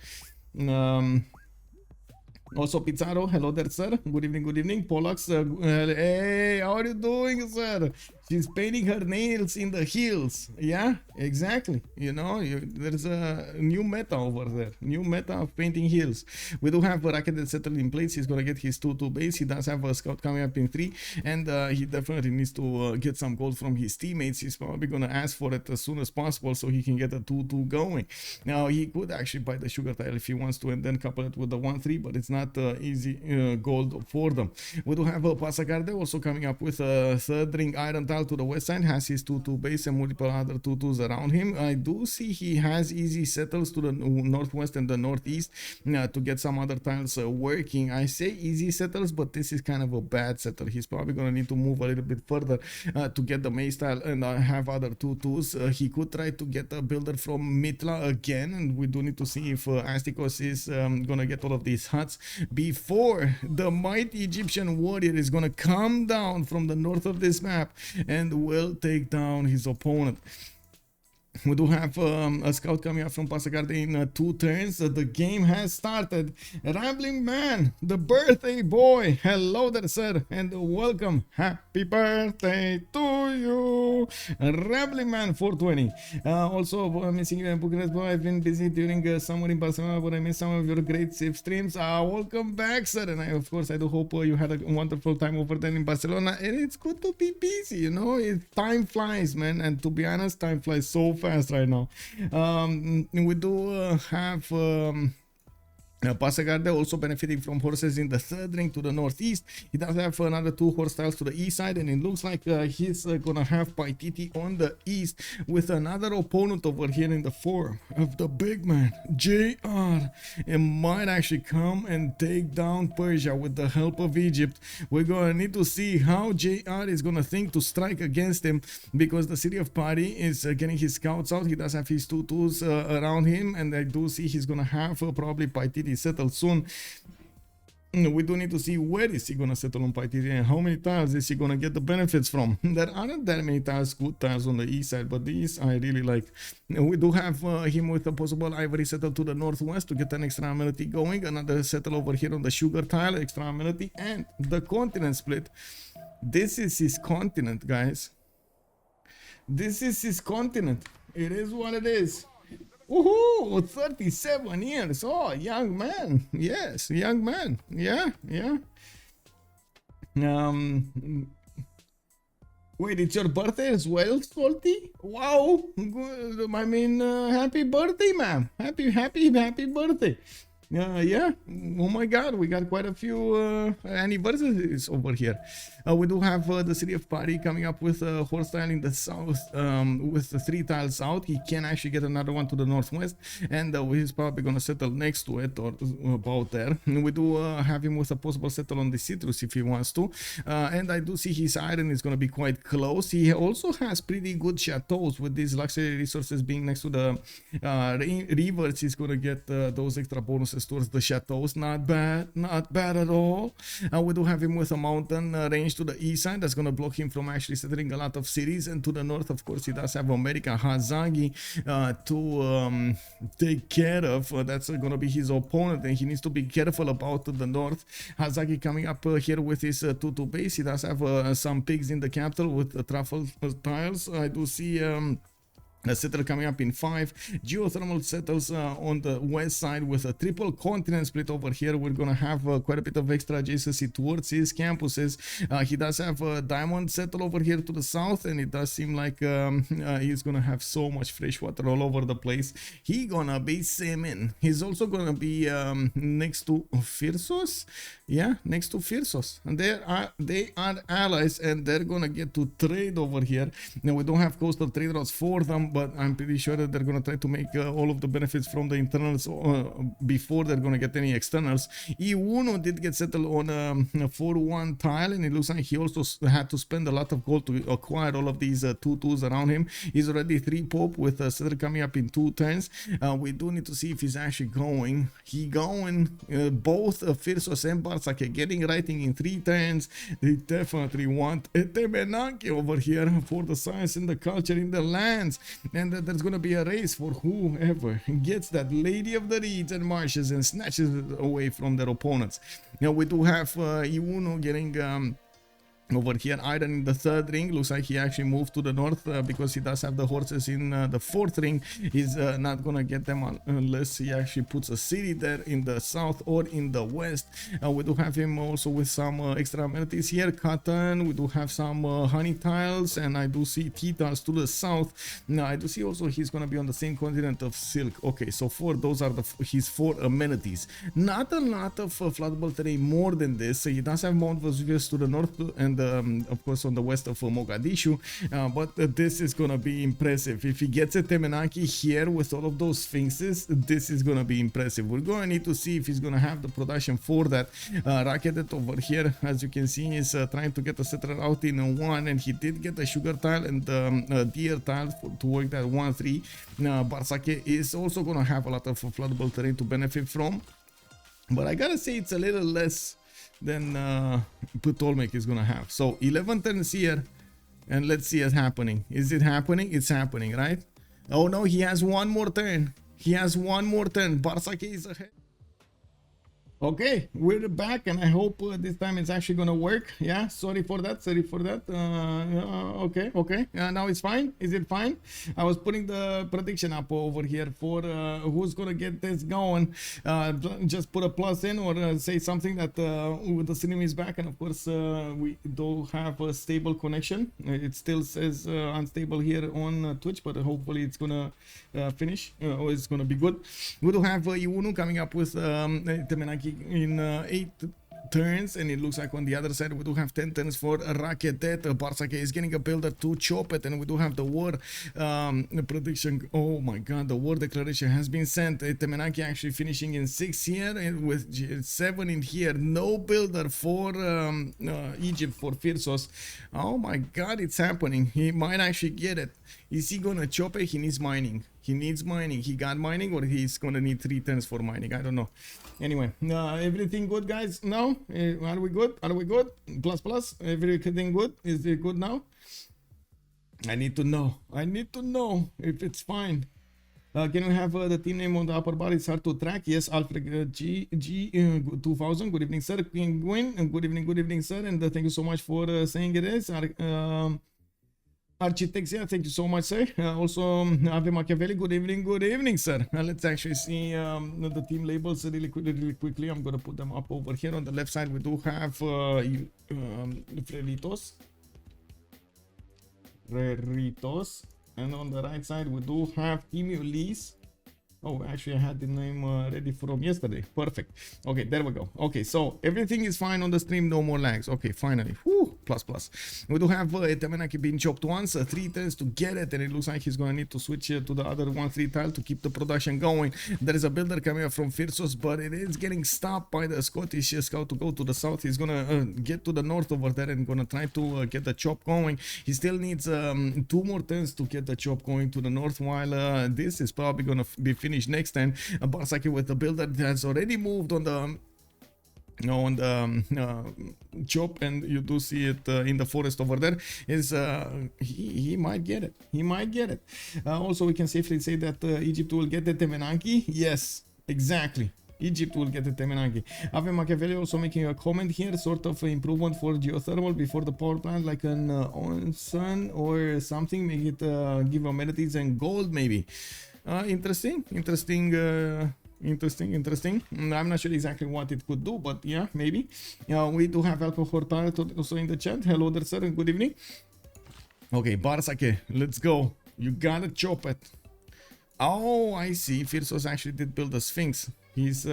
Also, Pizarro, hello there, sir. Good evening, good evening. Pollux, hey, how are you doing, sir? She's painting her nails in the hills. Yeah, exactly. You know, there's a new meta over there. New meta of painting hills. We do have a racket that's settled in place. He's going to get his 2-2 base. He does have a scout coming up in 3. And he definitely needs to get some gold from his teammates. He's probably going to ask for it as soon as possible so he can get a 2-2 going. Now, he could actually buy the sugar tile if he wants to and then couple it with the 1-3, but it's not easy gold for them. We do have a Passagarde also coming up with a third ring iron tile to the west side, has his 2-2 base and multiple other 2-2s around him. I do see he has easy settles to the northwest and the northeast to get some other tiles working. I say easy settles, but this is kind of a bad settle. He's probably going to need to move a little bit further to get the maze tile and have other 2-2s. He could try to get a builder from Mitla again, and we do need to see if Astikos is going to get all of these huts before the mighty Egyptian warrior is going to come down from the north of this map and will take down his opponent. We do have a scout coming up from Passagarde in 2 turns. The game has started. Rambling Man, the birthday boy. Hello there, sir, and welcome. Happy birthday to you, Rambling Man 420. Also, missing you in Bucharest, but I've been busy during summer in Barcelona, but I missed some of your great Civ streams. Welcome back, sir, and of course, I do hope you had a wonderful time over there in Barcelona. And it's good to be busy, you know. Time flies, man, and to be honest, time flies so fast right now. We do have Passagarde also benefiting from horses in the third ring to the northeast. He does have another 2 horse tiles to the east side, and it looks like he's gonna have Titiits on the east with another opponent over here in the form of the big man JR. It might actually come and take down Persia with the help of Egypt. We're gonna need to see how JR is gonna think to strike against him, because the city of Pari is getting his scouts out. He does have his 2-2s around him, and I do see he's gonna have probably Titiits settled soon. We do need to see where is he gonna settle on Titiits and how many tiles is he gonna get the benefits from. There aren't that many tiles, good tiles on the east side, but these I really like. We do have him with a possible ivory settle to the northwest to get an extra amenity going, another settle over here on the sugar tile, extra amenity, and the continent split. This is his continent, guys. This is his continent. It is what it is. Woohoo! 37 years. Oh, young man. Yes, young man. Yeah. Wait, it's your birthday as well, Salty? Wow. Good. I mean, happy birthday, ma'am. Happy birthday. Yeah, oh my god, we got quite a few anniversaries over here. We do have the city of Paris coming up with a horse tile in the south, with the 3 tiles south. He can actually get another one to the northwest, and he's probably gonna settle next to it or about there. We do have him with a possible settle on the Citrus if he wants to, and I do see his iron is gonna be quite close. He also has pretty good chateaus with these luxury resources being next to the rivers. He's gonna get those extra bonuses towards the chateaus. Not bad at all. We do have him with a mountain range to the east side that's gonna block him from actually settling a lot of cities, and to the north, of course, he does have America Hazaggi to take care of. That's gonna be his opponent, and he needs to be careful about the north. Hazaggi coming up here with his 2-2 base. He does have some pigs in the capital with truffle tiles. I do see a settle coming up in 5 geothermal settles on the west side with a triple continent split over here. We're gonna have quite a bit of extra adjacency towards his campuses. He does have a diamond settle over here to the south, and it does seem like he's gonna have so much fresh water all over the place. He gonna be salmon. He's also gonna be next to Phyrsos. Yeah, next to Phyrsos, and they are allies, and they're gonna get to trade over here. Now we don't have coastal trade routes for them, but I'm pretty sure that they're gonna try to make all of the benefits from the internals before they're gonna get any externals. E1 did get settled on a 4-1 tile, and it looks like he also had to spend a lot of gold to acquire all of these 2-2s around him. He's already 3 Pope with a settler coming up in 2 turns. We do need to see if he's actually going. He going. Both Phyrsos and Bartsake getting writing in 3 turns. They definitely want a Temenaki over here for the science and the culture in the lands. And there's gonna be a race for whoever gets that Lady of the Reeds and Marshes and snatches it away from their opponents. Now we do have Iuno getting over here iron in the 3rd ring. Looks like he actually moved to the north because he does have the horses in the 4th ring. He's not gonna get them unless he actually puts a city there in the south or in the west. We do have him also with some extra amenities here. Cotton, we do have some honey tiles, and I do see tea tiles to the south. Now I do see also he's gonna be on the same continent of silk. Okay, so those are his 4 amenities. Not a lot of floodable terrain more than this. He does have Mount Vesuvius to the north, and of course on the west of Mogadishu, but this is gonna be impressive. If he gets a Temenaki here with all of those sphinxes, this is gonna be impressive. We're gonna need to see if he's gonna have the production for that. Racketed over here, as you can see, is trying to get a settler out in 1, and he did get a sugar tile and deer tile to work that 1-3. Bartsake is also gonna have a lot of floodable terrain to benefit from, but I gotta say it's a little less than Ptolmaic is gonna have. So 11 turns here, and let's see it happening. Is it happening? It's happening, right? Oh no, he has one more turn. He has one more turn. Bartsake is ahead. Okay, we're back, and I hope this time it's actually gonna work. Yeah, sorry for that. Okay. Now it's fine. Is it fine? I was putting the prediction up over here for who's gonna get this going. Just put a plus in, or say something that the stream is back, and of course we don't have a stable connection. It still says unstable here on Twitch, but hopefully it's gonna finish, or it's gonna be good. We do have Iunu coming up with Temenaki in 8 turns, and it looks like on the other side we do have 10 turns for Racketet. Bartsake is getting a builder to chop it, and we do have the war prediction. Oh my god, the war declaration has been sent. Temenaki actually finishing in 6 here, and with 7 in here. No builder for Egypt, for Phyrsos. Oh my god, it's happening. He might actually get it. Is he gonna chop it? He needs mining. He needs mining. He got mining, or he's gonna need 3 turns for mining. I don't know. Anyway, everything good, guys? No? Are we good? Are we good? Plus? Everything good? Is it good now? I need to know. I need to know if it's fine. Can we have the team name on the upper bar? It's hard to track. Yes, Alfred G 2000. Good evening, sir. Penguin. Good evening, sir. And thank you so much for saying it is. Architects, yeah, thank you so much, sir. Also, Ave Machiavelli, good evening, sir. Let's actually see the team labels really quickly. I'm going to put them up over here. On the left side, we do have Freritos. And on the right side, we do have Team Ulyss. Oh, actually, I had the name ready from yesterday. Perfect. Okay, there we go. Okay, so everything is fine on the stream. No more lags. Okay, finally. Whew, plus. We do have Temenaki being chopped once, 3 turns to get it, and it looks like he's going to need to switch to the other 1-3 tile to keep the production going. There is a builder coming up from Phyrsos, but it is getting stopped by the Scottish scout to go to the south. He's going to get to the north over there and going to try to get the chop going. He still needs 2 more turns to get the chop going to the north, while this is probably going to be finished next time. Bartsake with the builder that has already moved on the chop, and you do see it in the forest over there. Is he might get it. He might get it. Also, we can safely say that Egypt will get the Temenaki. Yes, exactly. Egypt will get the Temenaki. Ave Machiavelli also making a comment here, sort of improvement for geothermal before the power plant, like an onsen or something. Make it give amenities and gold, maybe. Interesting. I'm not sure exactly what it could do, but yeah, maybe. We do have alcohol also in the chat. Hello there, sir, and good evening. Okay, Bartsake, let's go. You gotta chop it. Oh, I see. Phyrsos actually did build a Sphinx. He's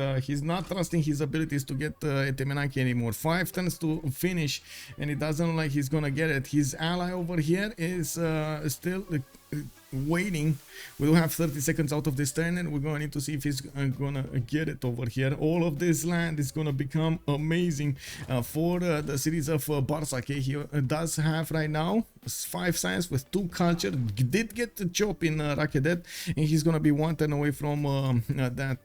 not trusting his abilities to get Temenaki anymore. 5 turns to finish, and it doesn't look like he's gonna get it. His ally over here is still waiting. We do have 30 seconds out of this turn, and we're gonna need to see if he's gonna get it over here. All of this land is gonna become amazing for the series of Bartsake. He does have right now 5 science with 2 culture. Did get the chop in Rakedet, and he's gonna be 1 turn away from that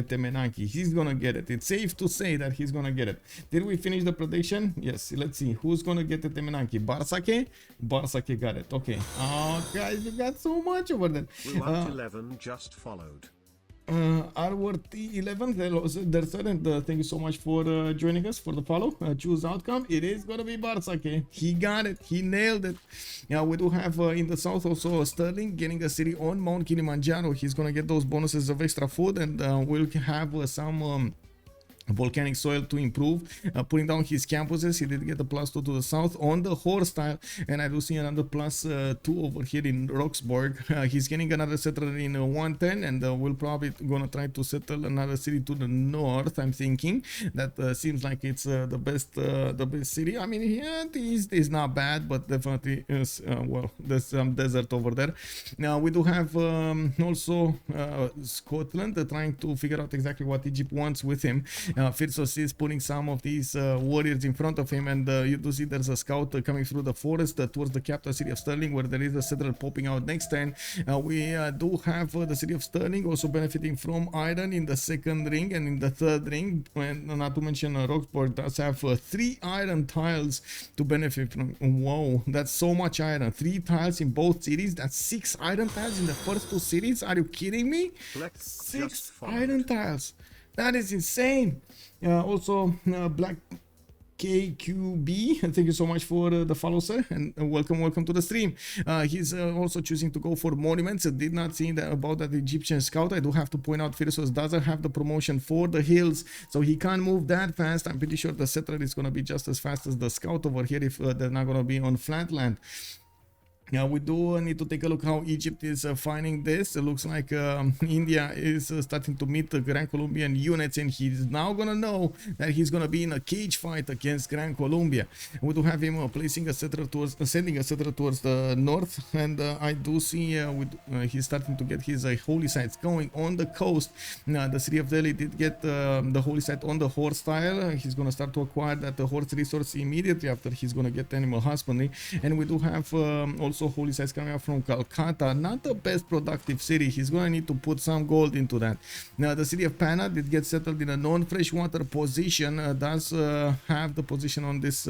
Temenaki. He's gonna get it. It's safe to say that he's gonna get it. Did we finish the prediction? Yes. Let's see who's gonna get the Temenaki. Bartsake. Bartsake got it. Okay. Oh, guys, you got so much over there. 11 just followed. RWT11, hello there, sir, and thank you so much for joining us for the follow. Choose outcome. It is gonna be Bartsake. He got it. He nailed it. Yeah, we do have in the south also Sterling getting a city on Mount Kilimanjaro. He's gonna get those bonuses of extra food, and we'll have some volcanic soil to improve, putting down his campuses. He did get a +2 to the south on the horse tile, and I do see another +2 over here in Roxburgh. He's getting another settler in 110, and we'll probably gonna try to settle another city to the north. I'm thinking that seems like it's the best city. I mean, yeah, it's not bad, but definitely is well, there's some desert over there. Now we do have also Scotland trying to figure out exactly what Egypt wants with him. Phyrsos is putting some of these warriors in front of him, and you do see there's a scout coming through the forest towards the capital city of Sterling, where there is a settler popping out next turn. We do have the city of Sterling also benefiting from iron in the 2nd ring and in the 3rd ring, and not to mention Roxburgh does have 3 iron tiles to benefit from. Whoa, that's so much iron. 3 tiles in both cities. That's 6 iron tiles in the first 2 cities. Are you kidding me? 6 iron tiles. That is insane. Also, Black KQB, thank you so much for the follow, sir, and welcome to the stream. He's also choosing to go for monuments. I did not see about that Egyptian scout. I do have to point out Phyrsos doesn't have the promotion for the hills, so he can't move that fast. I'm pretty sure the settler is going to be just as fast as the scout over here if they're not going to be on flat land. Yeah, we do need to take a look how Egypt is finding this. It looks like India is starting to meet the Gran Colombian units, and he's now gonna know that he's gonna be in a cage fight against Gran Colombia. We do have him placing a settler towards, sending a settler towards the north, and I do see he's starting to get his holy sites going on the coast. The city of Delhi did get the holy site on the horse tile. He's gonna start to acquire that horse resource immediately after he's gonna get animal husbandry, and we do have also holy sites coming up from Calcutta. Not the best productive city. He's going to need to put some gold into that. Now the city of Panna did get settled in a non-freshwater position. Does have the position on this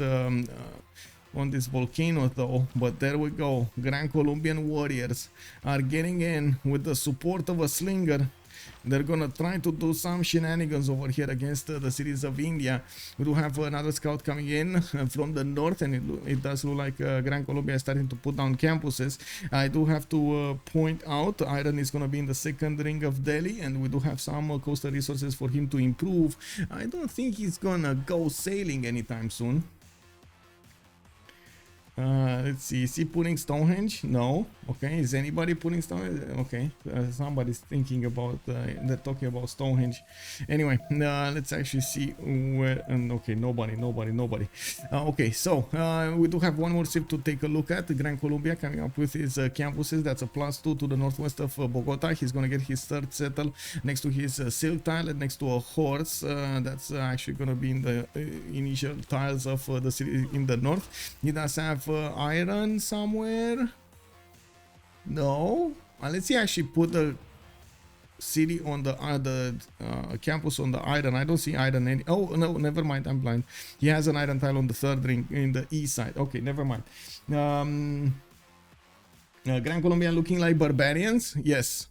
volcano though, but there we go. Gran Colombian warriors are getting in with the support of a slinger. They're gonna try to do some shenanigans over here against the cities of India. We do have another scout coming in from the north, and it does look like Gran Colombia is starting to put down campuses. I do have to point out iron is gonna be in the 2nd ring of Delhi, and we do have some coastal resources for him to improve. I don't think he's gonna go sailing anytime soon. Let's see. Is he putting Stonehenge? No. Okay. Is anybody putting Stonehenge? Okay. Somebody's thinking about. They're talking about Stonehenge. Anyway, let's actually see where. Okay. Nobody. Okay. So we do have one more ship to take a look at. Gran Colombia coming up with his campuses. That's a +2 to the northwest of Bogota. He's gonna get his third settle next to his silk tile and next to a horse. That's actually gonna be in the initial tiles of the city in the north. He does have iron somewhere. No, let's see. Actually, put the city on the campus on the iron. I don't see iron. Oh no, never mind. I'm blind. He has an iron tile on the third ring in the east side. Okay, never mind. Gran Colombia looking like barbarians. Yes.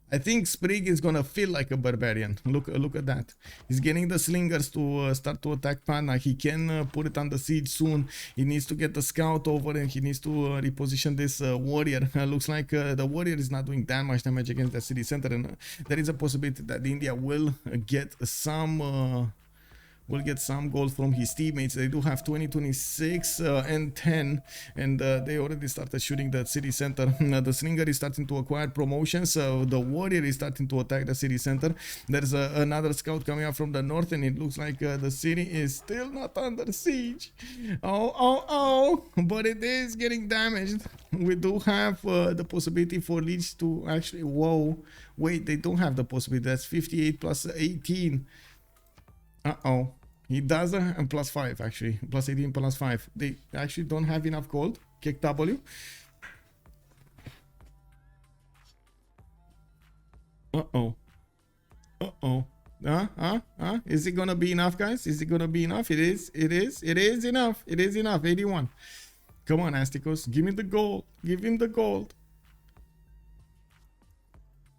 I think Sprig is gonna feel like a barbarian. Look at that. He's getting the slingers to start to attack Pana. He can put it under siege soon. He needs to get the scout over and he needs to reposition this warrior. Looks like the warrior is not doing that much damage against the city center, and there is a possibility that India will get some. Will get some gold from his teammates. They do have 20, 26, and 10, and they already started shooting the city center. The slinger is starting to acquire promotions. The warrior is starting to attack the city center. There's another scout coming up from the north, and it looks like the city is still not under siege. Oh, but it is getting damaged. We do have the possibility for Lege to actually. Whoa, wait, they don't have the possibility. That's 58 plus 18. He does and +5 actually. Plus 18 plus 5. They actually don't have enough gold. Kick W. Is it gonna be enough, guys? Is it gonna be enough? It is enough. It is enough. 81. Come on, Astikos. Give me the gold. Give him the gold.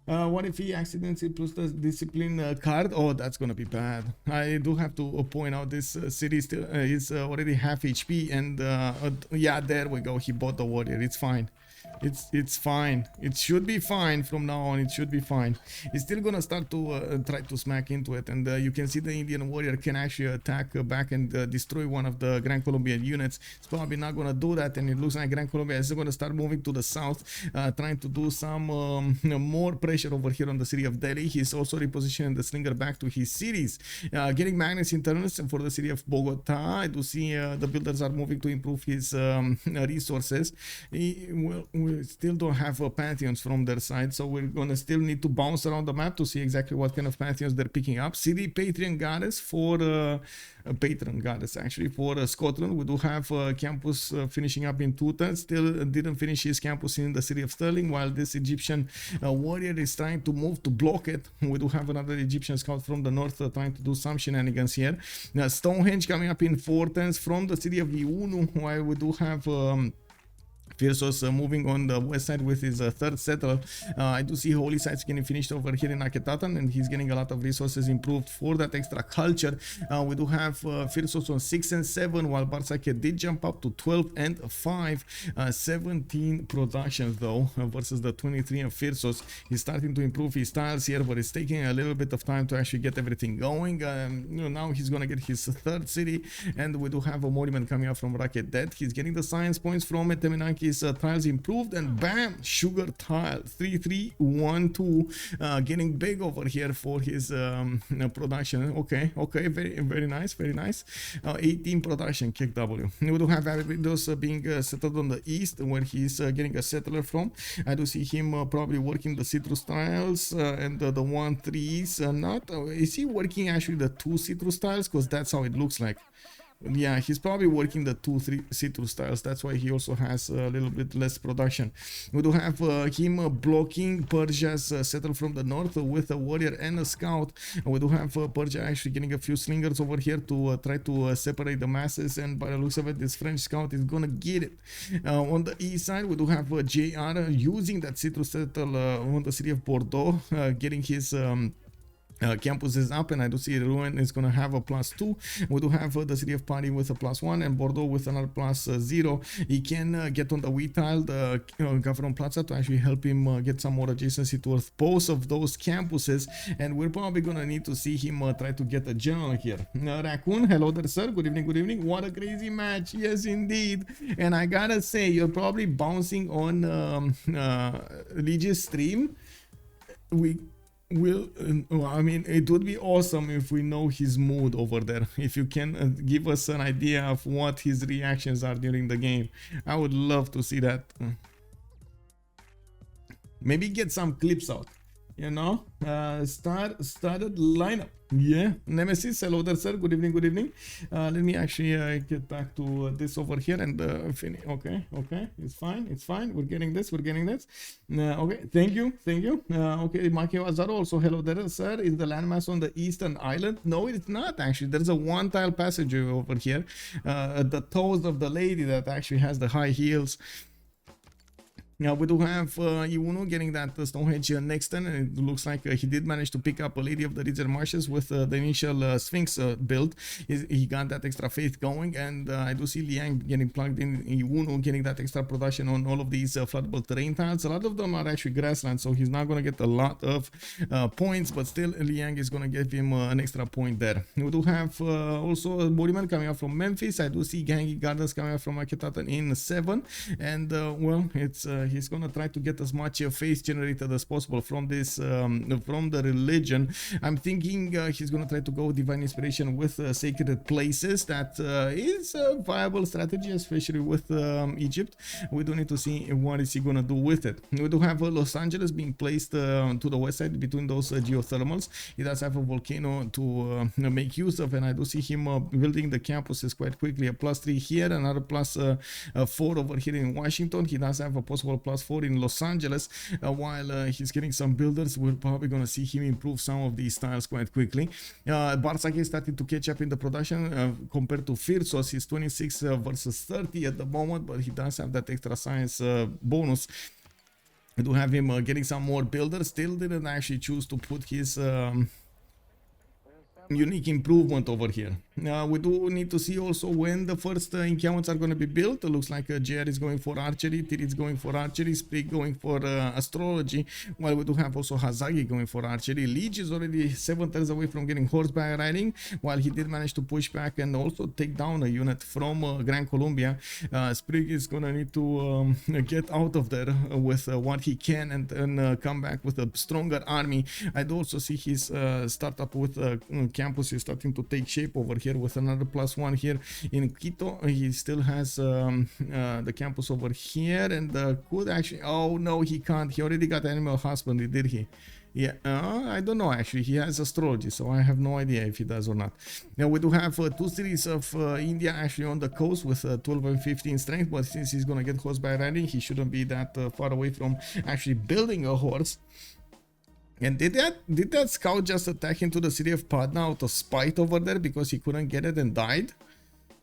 What if he accidentally puts the discipline card? Oh, that's gonna be bad. I do have to point out this city still is already half HP, and yeah, there we go. He bought the warrior. It's fine. It's fine. It should be fine from now on. It should be fine. He's still gonna start to try to smack into it, and you can see the Indian warrior can actually attack back and destroy one of the Gran Colombian units. It's probably not gonna do that, and it looks like Gran Colombia is gonna start moving to the south, trying to do some more pressure over here on the city of Delhi. He's also repositioning the slinger back to his cities, getting magnets internals for the city of Bogota. I do see the builders are moving to improve his resources. We still don't have pantheons from their side, so we're gonna still need to bounce around the map to see exactly what kind of pantheons they're picking up. City patron goddess for for Scotland. We do have campus finishing up in Titiits. Still didn't finish his campus in the city of Stirling, while this Egyptian warrior is trying to move to block it. We do have another Egyptian scout from the north trying to do some shenanigans here. Stonehenge coming up in 410s from the city of Iunu, while we do have Phyrsos moving on the west side with his third settler. I do see holy sites getting finished over here in Aketatan, and he's getting a lot of resources improved for that extra culture. We do have Phyrsos on 6 and 7, while Bartsake did jump up to 12 and 5. 17 productions though versus the 23 of Phyrsos. He's starting to improve his tiles here, but it's taking a little bit of time to actually get everything going. Now he's gonna get his third city, and we do have a monument coming up from Racket Dead. He's getting the science points from it. Teminanki's tiles improved, and bam, sugar tile 3312, getting big over here for his production. Okay, very nice. 18 production. Kick W. We do have Freritos being settled on the east, where he's getting a settler from. I do see him probably working the citrus tiles and the 1-3s. Is he working actually the 2 citrus tiles? Because that's how it looks like. Yeah, he's probably working the 2-3 citrus tiles. That's why he also has a little bit less production. We do have him blocking Persia's settle from the north with a warrior and a scout. We do have Persia actually getting a few slingers over here to try to separate the masses, and by the looks of it, this French scout is gonna get it. On the east side, we do have JR using that citrus settle on the city of Bordeaux, getting his campus is up, and I do see Rouen is going to have a +2. We do have the city of Paris with a +1 and Bordeaux with another +0. He can get on the wheat tile, the Gavron Plaza, to actually help him get some more adjacency towards both of those campuses, and we're probably going to need to see him try to get a general here. Raccoon, hello there, sir. Good evening, good evening. What a crazy match. Yes, indeed. And I gotta say, you're probably bouncing on Lege's stream. I mean, it would be awesome if we know his mood over there. If you can give us an idea of what his reactions are during the game, I would love to see that. Maybe get some clips out, you know. Started lineup. Yeah, Nemesis, hello there, sir. Good evening, good evening. Let me actually get back to this over here and finish. Okay, it's fine. We're getting this. Okay, thank you. Okay, Makeo Azaro also, hello there, sir. Is the landmass on the eastern island? No, it's not actually. There's a one tile passageway over here at the toes of the lady that actually has the high heels. Now we do have Iuno getting that Stonehenge next turn, and it looks like he did manage to pick up a Lady of the Richer Marshes with the initial Sphinx build. He got that extra faith going, and I do see Liang getting plugged in. Iuno getting that extra production on all of these floodable terrain tiles. A lot of them are actually grassland, so he's not going to get a lot of points, but still Liang is going to give him an extra point there. We do have also a Bodyman coming up from Memphis. I do see Gangi Gardens coming up from Akhenaten in 7, and well, it's he's gonna try to get as much face generated as possible from this from the religion. I'm thinking he's gonna try to go divine inspiration with sacred places. That is a viable strategy, especially with Egypt. We do need to see what is he gonna do with it. We do have Los Angeles being placed to the west side between those geothermals. He does have a volcano to make use of, and I do see him building the campuses quite quickly. A +3 here, another +4 over here in Washington. He does have a possible +4 in Los Angeles. While he's getting some builders, we're probably going to see him improve some of these tiles quite quickly. Bartsake is starting to catch up in the production compared to Phyrsos. He's 26 versus 30 at the moment, but he does have that extra science bonus. We do have him getting some more builders. Still didn't actually choose to put his unique improvement over here. We do need to see also when the first encampments are going to be built. It looks like JR is going for archery, Titiits going for archery, Sprig going for astrology, while we do have also Hazaggi going for archery. Lege is already 7 turns away from getting horseback riding, while he did manage to push back and also take down a unit from Gran Colombia. Sprig is going to need to get out of there with what he can and come back with a stronger army. I do also see his startup with campus is starting to take shape over here with another +1 here in Quito. He still has the campus over here, and could actually, oh no, he can't. He already got animal husbandry, did he? Yeah, I don't know actually. He has astrology, so I have no idea if he does or not. Now we do have 2 cities of India actually on the coast with 12 and 15 strength, but since he's gonna get horseback riding, he shouldn't be that far away from actually building a horse. And did that scout just attack into the city of Patna out of spite over there because he couldn't get it and died?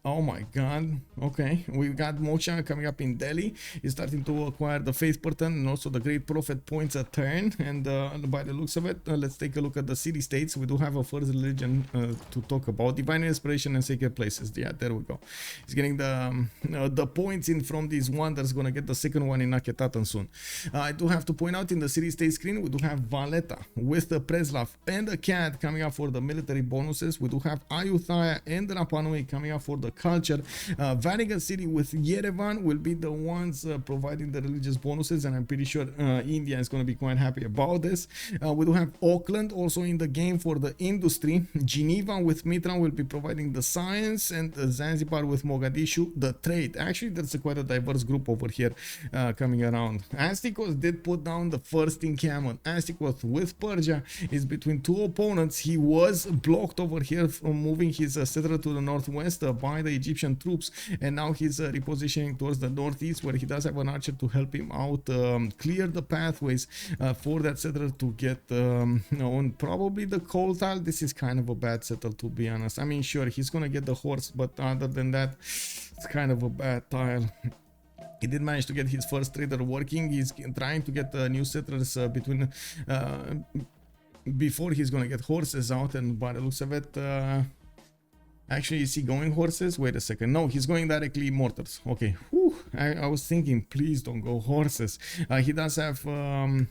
Oh my god. Okay, we got Moksha coming up in Delhi. He's starting to acquire the Faith Pattern and also the Great Prophet points a turn. And by the looks of it, let's take a look at the city-states. We do have a first religion to talk about. Divine Inspiration and Sacred Places. Yeah, there we go. He's getting the points in from these wonders. Gonna get the second one in Akhenaten soon. I do have to point out in the city-state screen, we do have Valletta with the Preslav and the Cat coming up for the military bonuses. We do have Ayutthaya and Rapa Nui coming up for the culture. Vatican City with Yerevan will be the ones providing the religious bonuses, and I'm pretty sure India is going to be quite happy about this. We do have Auckland also in the game for the industry. Geneva with Mitra will be providing the science, and Zanzibar with Mogadishu the trade. Actually, there's quite a diverse group over here coming around. Astikos did put down the first encampment. Astikos with Persia is between 2 opponents. He was blocked over here from moving his settler to the northwest by the Egyptian troops, and now he's repositioning towards the northeast, where he does have an archer to help him out clear the pathways for that settler to get on probably the coal tile. This is kind of a bad settle, to be honest. I mean, sure, he's gonna get the horse, but other than that, it's kind of a bad tile. He did manage to get his first trader working. He's trying to get new settlers between before he's gonna get horses out, and by the looks of it, actually, is he going horses? Wait a second. No, he's going directly mortars. Okay. Whew. I was thinking, please don't go horses. He does have an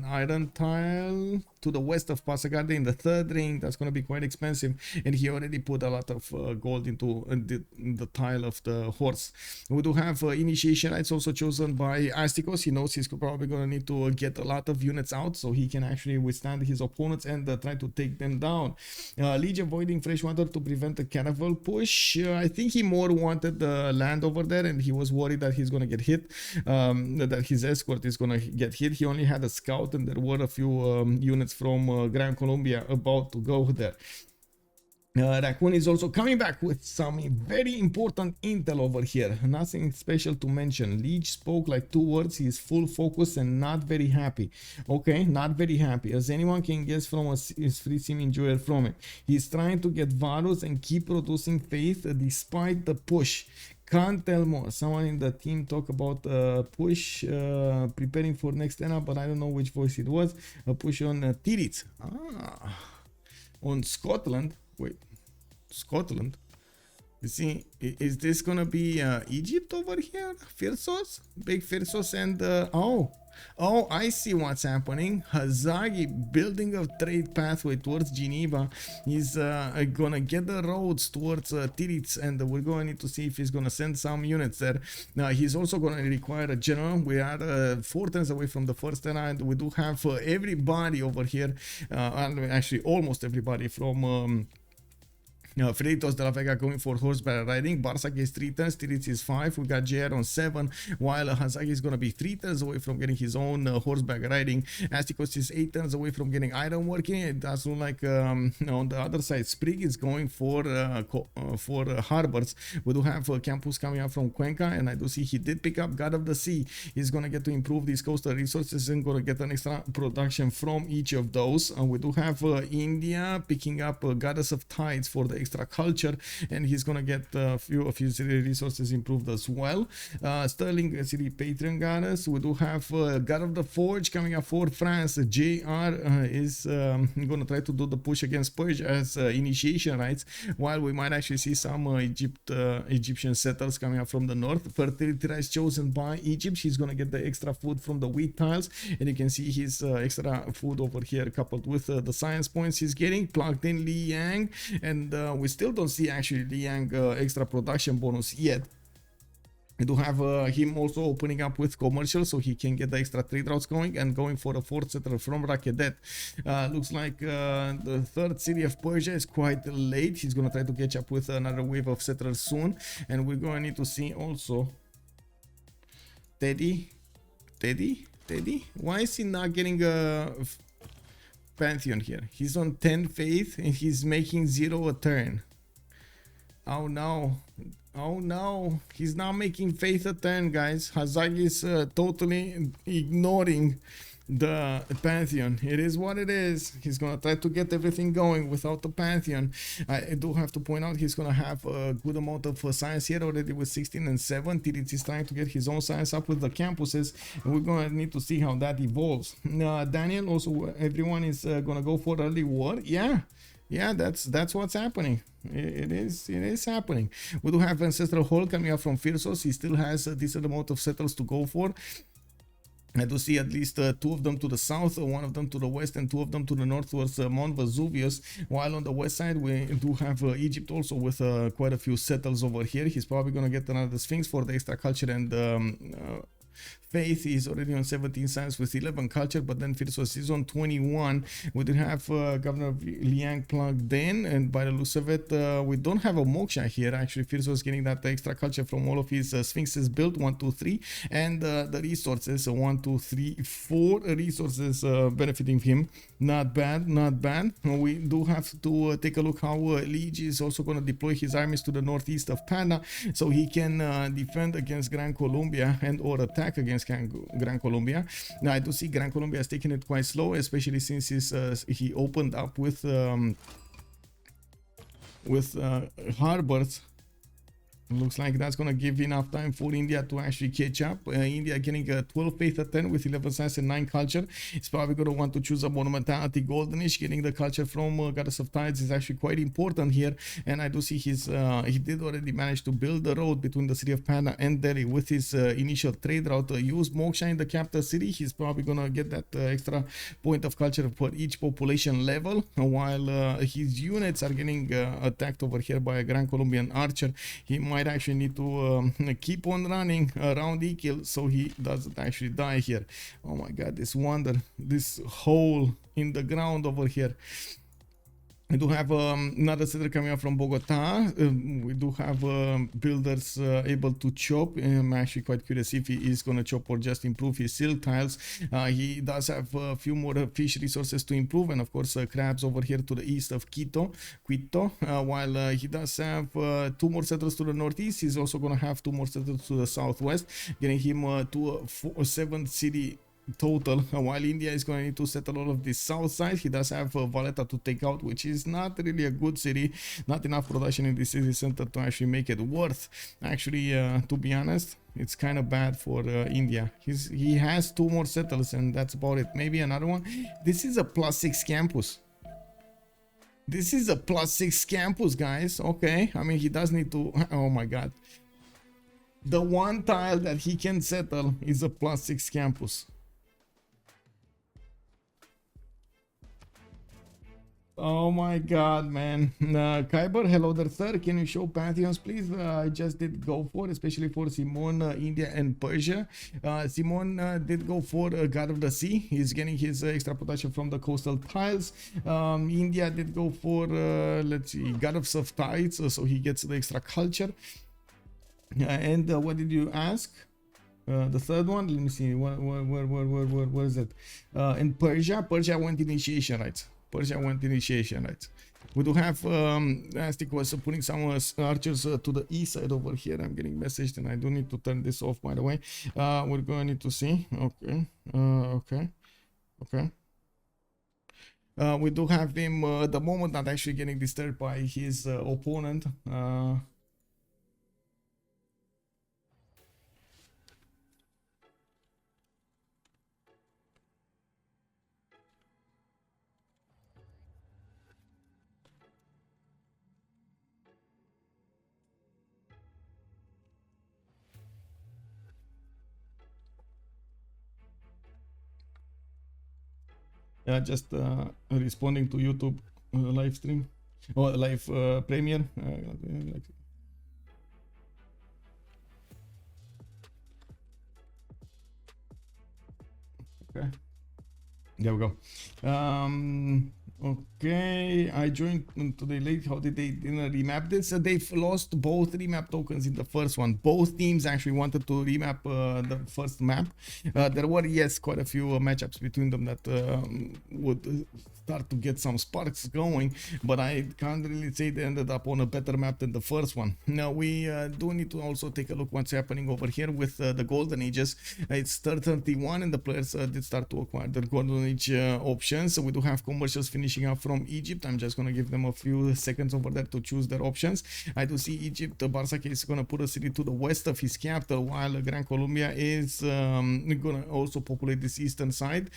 iron tile to the west of Hazaggi in the third ring. That's going to be quite expensive. And he already put a lot of gold into the tile of the horse. We do have initiation rights also chosen by Astikos. He knows he's probably going to need to get a lot of units out so he can actually withstand his opponents and try to take them down. Lege avoiding freshwater to prevent the caravel push. I think he more wanted the land over there, and he was worried that he's going to get hit, that his escort is going to get hit. He only had a scout, and there were a few units from Gran Colombia about to go there. Raccoon is also coming back with some very important intel over here. Nothing special to mention. Lege spoke like 2 words. He is full focus and not very happy. Okay, not very happy. As anyone can guess from his free sim enjoyer from it. He's trying to get Varus and keep producing faith despite the push. Can't tell more. Someone in the team talk about push, preparing for next era, but I don't know which voice it was. A push on Titiits. On Scotland. Wait, Scotland? You see, is this gonna be Egypt over here? Phyrsos? Big Phyrsos and oh, I see what's happening. Hazaggi building a trade pathway towards Geneva. He's gonna get the roads towards Titiits, and we're going to need to see if he's gonna send some units there. Now he's also gonna require a general. We are 4 turns away from the first era, and we do have everybody over here, actually almost everybody from Freritos de la Vega going for horseback riding. Bartsake is 3 turns, Titiits is 5. We got JR on 7, while Hazaggi is going to be 3 turns away from getting his own horseback riding. Astikos is 8 turns away from getting iron working. It does look like on the other side, Sprig is going for harbors. We do have campus coming up from Cuenca, and I do see he did pick up God of the Sea. He's going to get to improve these coastal resources and going to get an extra production from each of those. We do have India picking up Goddess of Tides for the extra culture, and he's gonna get a few of his resources improved as well. Sterling City Patreon goddess. We do have God of the Forge coming up for France. JR is gonna try to do the push against Persia as initiation rights, while we might actually see some Egyptian settlers coming up from the north. Fertility rights chosen by Egypt. He's gonna get the extra food from the wheat tiles, and you can see his extra food over here coupled with the science points he's getting. Plugged in Li Yang, and we still don't see actually Li Yang extra production bonus yet. We do have him also opening up with commercial, so he can get the extra trade routes going, and going for a 4th settler from Rakedet. Looks like the 3rd city of Persia is quite late. He's gonna try to catch up with another wave of settlers soon, and we're gonna need to see also Teddy. Why is he not getting a Pantheon here? He's on 10 faith and he's making 0 a turn. Oh no, he's not making faith a turn, guys. Hazaggi is totally ignoring the Pantheon. It is what it is. He's gonna try to get everything going without the Pantheon. I do have to point out he's gonna have a good amount of science here already with 16 and 7. Titiits is trying to get his own science up with the campuses, and we're gonna need to see how that evolves. Daniel, also everyone is gonna go for early war. Yeah, that's what's happening. It is happening. We do have Ancestral Hall coming up from Phyrsos. He still has a decent amount of settlers to go for. I do see at least 2 of them to the south, 1 of them to the west, and 2 of them to the north towards Mount Vesuvius. While on the west side, we do have Egypt also with quite a few settles over here. He's probably going to get another Sphinx for the extra culture and faith. Is already on 17 science with 11 culture, but then Phyrsos is on 21. We did have Governor Liang plugged in, and by the looks of it, we don't have a moksha here. Actually, Phyrsos getting that extra culture from all of his Sphinxes built, 1, 2, 3, and the resources, 1, 2, 3, 4 resources benefiting him. Not bad. We do have to take a look how Lege is also going to deploy his armies to the northeast of Panda, so he can defend against Gran Colombia and or attack against Gran Colombia. Now I do see Gran Colombia has taken it quite slow, especially since he opened up with harbors. Looks like that's going to give enough time for India to actually catch up. India getting a 12 faith at 10 with 11 science and 9 culture. It's probably going to want to choose a monumentality goldenish. Getting the culture from Goddess of Tides is actually quite important here. And I do see his he did already manage to build the road between the city of Patna and Delhi with his initial trade route. Use Moksha in the capital city. He's probably going to get that extra point of culture for each population level, while his units are getting attacked over here by a Gran Colombian archer. He might actually need to keep on running around Ikil so he doesn't actually die here. Oh my god, this wonder, this hole in the ground over here. We do have another settler coming up from Bogota. We do have builders able to chop. I'm actually quite curious if he is going to chop or just improve his silk tiles. He does have a few more fish resources to improve, and of course crabs over here to the east of Quito, while he does have 2 more settlers to the northeast. He's also going to have 2 more settlers to the southwest, getting him to a 7th city total, while India is going to need to settle all of this south side. He does have Valletta to take out, which is not really a good city. Not enough production in the city center to actually make it worth. Actually, to be honest, it's kind of bad for India. He has 2 more settlers and that's about it. Maybe another one. This is a +6 campus. This is a +6 campus, guys. Okay, I mean, he does need to... Oh my god. The one tile that he can settle is a +6 campus. Oh my god, man. Khyber, hello there, sir. Can you show pantheons, please? I just did go for, especially for Simon, India and Persia. Simon did go for God of the Sea. He's getting his extra production from the coastal tiles. India did go for, let's see, Goddess of Tides, so he gets the extra culture. And what did you ask? The third one, let me see, where is it? In Persia went initiation rights. Persia went initiation rights. We do have Astikos putting some archers to the east side over here. I'm getting messaged and I do need to turn this off, by the way. We're going to need to see. Okay. Okay. We do have him at the moment not actually getting disturbed by his opponent. Just responding to YouTube live stream or live premiere. Okay, there we go. Okay, I joined today late. How did they remap this? They've lost both remap tokens in the first one. Both teams actually wanted to remap the first map. There were, yes, quite a few matchups between them that would start to get some sparks going, but I can't really say they ended up on a better map than the first one. Now we do need to also take a look what's happening over here with the golden ages. It's 31 and the players did start to acquire their golden age options. So we do have commercials finishing up from Egypt. I'm just going to give them a few seconds over there to choose their options. I do see Egypt, Bartsake is going to put a city to the west of his capital, while Gran Colombia is going to also populate this eastern side.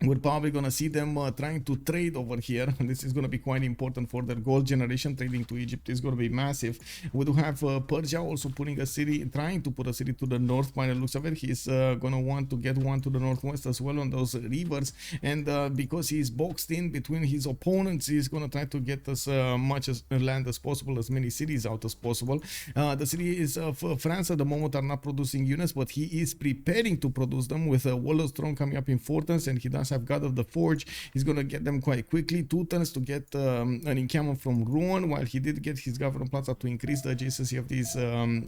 We're probably going to see them trying to trade over here. This is going to be quite important for their gold generation. Trading to Egypt is going to be massive. We do have Persia also putting a city, trying to put a city to the north by the looks of it. He's going to want to get one to the northwest as well on those rivers. And because he's boxed in between his opponents, he's going to try to get as much as land as possible, as many cities out as possible. The city is of France at the moment are not producing units, but he is preparing to produce them with Wall of Strong coming up in 4 turns, and he does have God of the Forge. He's gonna get them quite quickly. 2 turns to get an encampment from Ruan, while he did get his Governor Plaza to increase the adjacency of these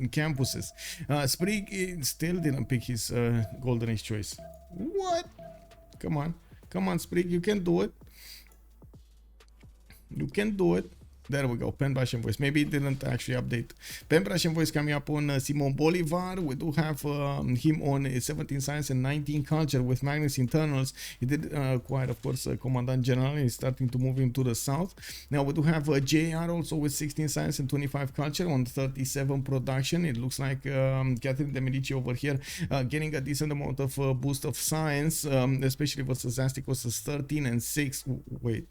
campuses. Sprig still didn't pick his golden age choice. What? Come on, Sprig, you can do it. You can do it. There we go, Penbrush Invoice. Maybe it didn't actually update. Penbrush Invoice coming up on Simon Bolivar. We do have him on 17 Science and 19 Culture with Magnus Internals. He did quite, of course, Commandant General. He's starting to move into the south. Now we do have JR also with 16 Science and 25 Culture on 37 Production. It looks like Catherine de Medici over here getting a decent amount of boost of Science, especially versus Astikos 13 and 6. Wait.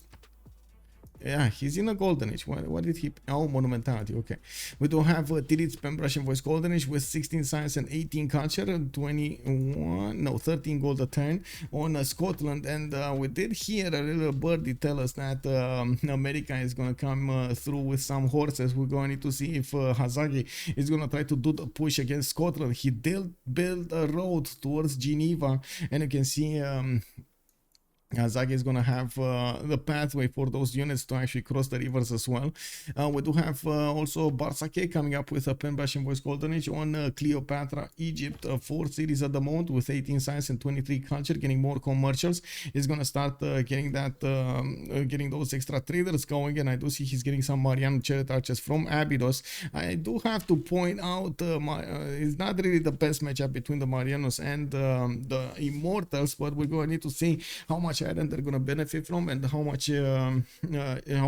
Yeah, he's in a golden age. What did he? Oh, monumentality. Okay. We do have Titiits, Penbrush Invoice golden age with 16 science and 18 culture, 13 gold a turn on Scotland. And we did hear a little birdie tell us that America is going to come through with some horses. We're going to need to see if Hazaggi is going to try to do the push against Scotland. He did build a road towards Geneva, and you can see Hazaggi is going to have the pathway for those units to actually cross the rivers as well. We do have also Bartsake coming up with a Penbrush Invoice golden age on Cleopatra, Egypt, 4 cities at the moment with 18 science and 23 culture, getting more commercials. He's going to start getting those extra traders going, and I do see he's getting some Marian chariot archers from Abydos. I do have to point out it's not really the best matchup between the Marianos and the Immortals, but we're going to need to see how much island they're gonna benefit from and how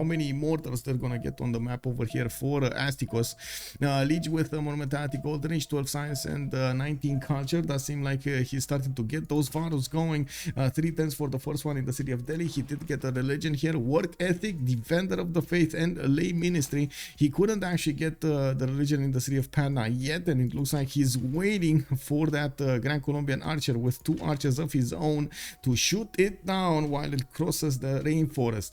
many immortals they're gonna get on the map over here for Astikos. Lege with monumentality golden age, 12 science and 19 culture. Does seem like he's starting to get those Varus going. 3 tens for the first one in the city of Delhi. He did get a religion here, work ethic, defender of the faith, and a lay ministry. He couldn't actually get the religion in the city of Panna yet, and it looks like he's waiting for that Gran Colombian archer with 2 archers of his own to shoot it down while it crosses the rainforest.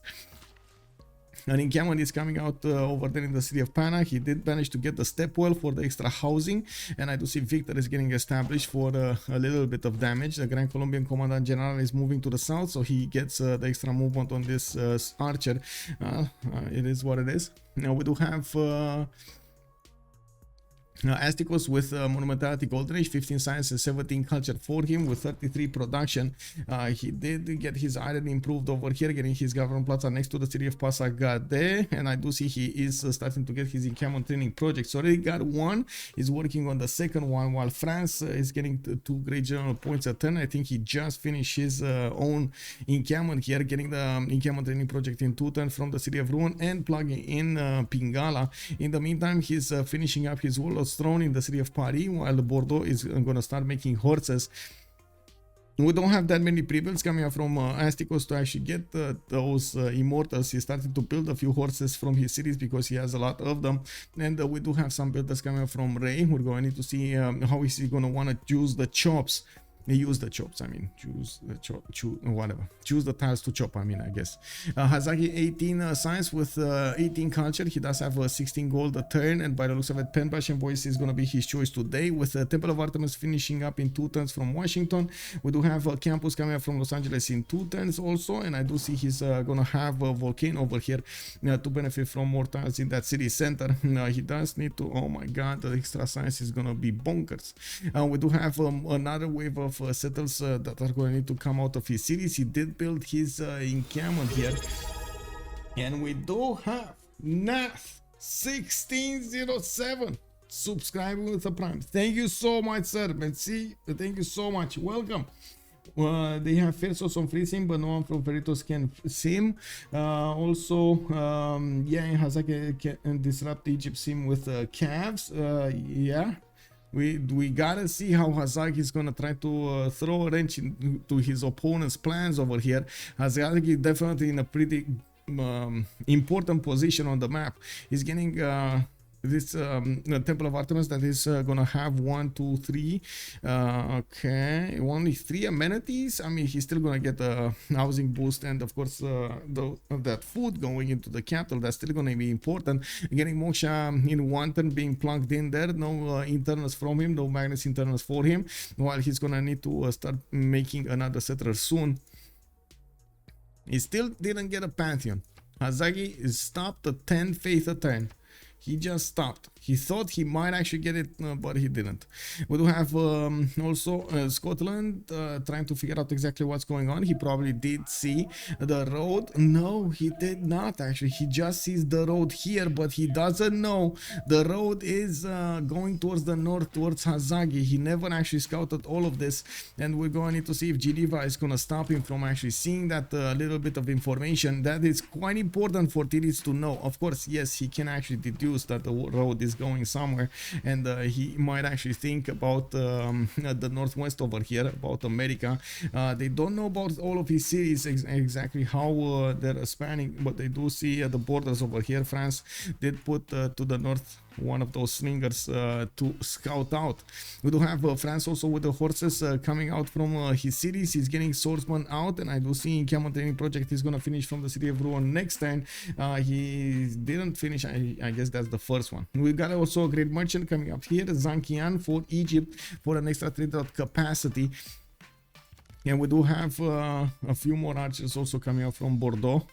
An encampment is coming out over there in the city of Panna. He did manage to get the stepwell for the extra housing, and I do see Victor is getting established for a little bit of damage. The Grand Colombian Commandant General is moving to the south, so he gets the extra movement on this archer. It is what it is. Now we do have Astikos with monumentality golden age, 15 science and 17 culture for him with 33 production. He did get his iron improved over here, getting his government plaza next to the city of Pasagade, and I do see he is starting to get his encampment training project. So already got one, he's working on the second one, while France is getting 2 great general points a turn. I think he just finished his own encampment here, getting the encampment training project in 2 turns from the city of Rouen and plugging in Pingala. In the meantime, he's finishing up his wall of throne in the city of Paris, while Bordeaux is going to start making horses. We don't have that many pre-builds coming up from Astikos to actually get those immortals. He's starting to build a few horses from his cities because he has a lot of them, and we do have some builders coming up from Ray. We're going to need to see how is he going to want to use the chops. Use the chops, I mean, choose the chop, whatever. Choose the tiles to chop, I mean, I guess. Hazaggi 18 science with 18 culture. He does have 16 gold a turn, and by the looks of it, Penbrush Invoice is going to be his choice today, with Temple of Artemis finishing up in 2 turns from Washington. We do have Campus coming up from Los Angeles in 2 turns also, and I do see he's going to have a volcano over here to benefit from more tiles in that city center. He does need to, oh my god, the extra science is going to be bonkers. We do have another wave of settles that are going to need to come out of his cities. He did build his encampment here, and we do have Nath 1607 subscribing with a prime. Thank you so much, sir. Merci. Thank you so much. Welcome. They have Phyrsos on freezing, but no one from Freritos can sim. Also, yeah, Hazaggi can disrupt Egypt sim with calves. Yeah. We gotta see how Hazaggi is gonna try to throw a wrench into his opponent's plans over here. Hazaggi definitely in a pretty important position on the map. He's getting this Temple of Artemis that is gonna have 1, 2, 3. Okay, only 3 amenities. I mean, he's still gonna get a housing boost, and of course that food going into the capital, that's still gonna be important. Getting Moksha in 1 turn being plugged in there, no internals from him, no Magnus internals for him, while he's gonna need to start making another settler soon. He still didn't get a Pantheon. Hazaggi is stopped at 10 faith a turn. He just stopped. He thought he might actually get it, but he didn't. We do have also Scotland trying to figure out exactly what's going on. He probably did see the road. No, he did not actually. He just sees the road here, but he doesn't know the road is going towards the north, towards Hazaggi. He never actually scouted all of this, and we're going to need to see if Geneva is going to stop him from actually seeing that little bit of information. That is quite important for Titiits to know. Of course, yes, he can actually deduce that the road is going somewhere, and he might actually think about the northwest over here, about America. They don't know about all of his cities exactly how they're spanning, but they do see the borders over here. France did put to the north one of those slingers to scout out. We do have France also with the horses coming out from his cities. He's getting swordsman out, and I do see in Camel Training Project he's gonna finish from the city of Rouen next turn. He didn't finish. I guess that's the first one. We got also a great merchant coming up here, Zankian for Egypt for an extra 3 capacity. And we do have a few more archers also coming out from Bordeaux.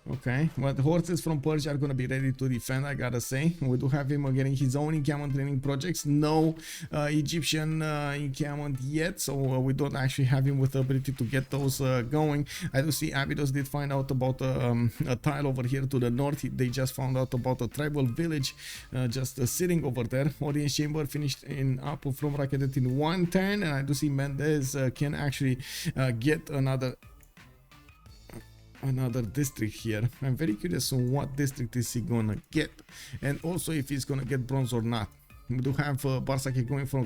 Okay, but the horses from Persia are going to be ready to defend, I gotta say. We do have him getting his own encampment training projects. No Egyptian encampment yet, so we don't actually have him with the ability to get those going. I do see Abydos did find out about a tile over here to the north. They just found out about a tribal village just sitting over there. Audience chamber finished in up from Rakedet in 1 turn, and I do see Mendez can actually get another district here. I'm very curious on what district is he gonna get, and also if he's gonna get bronze or not. We do have Bartsake going from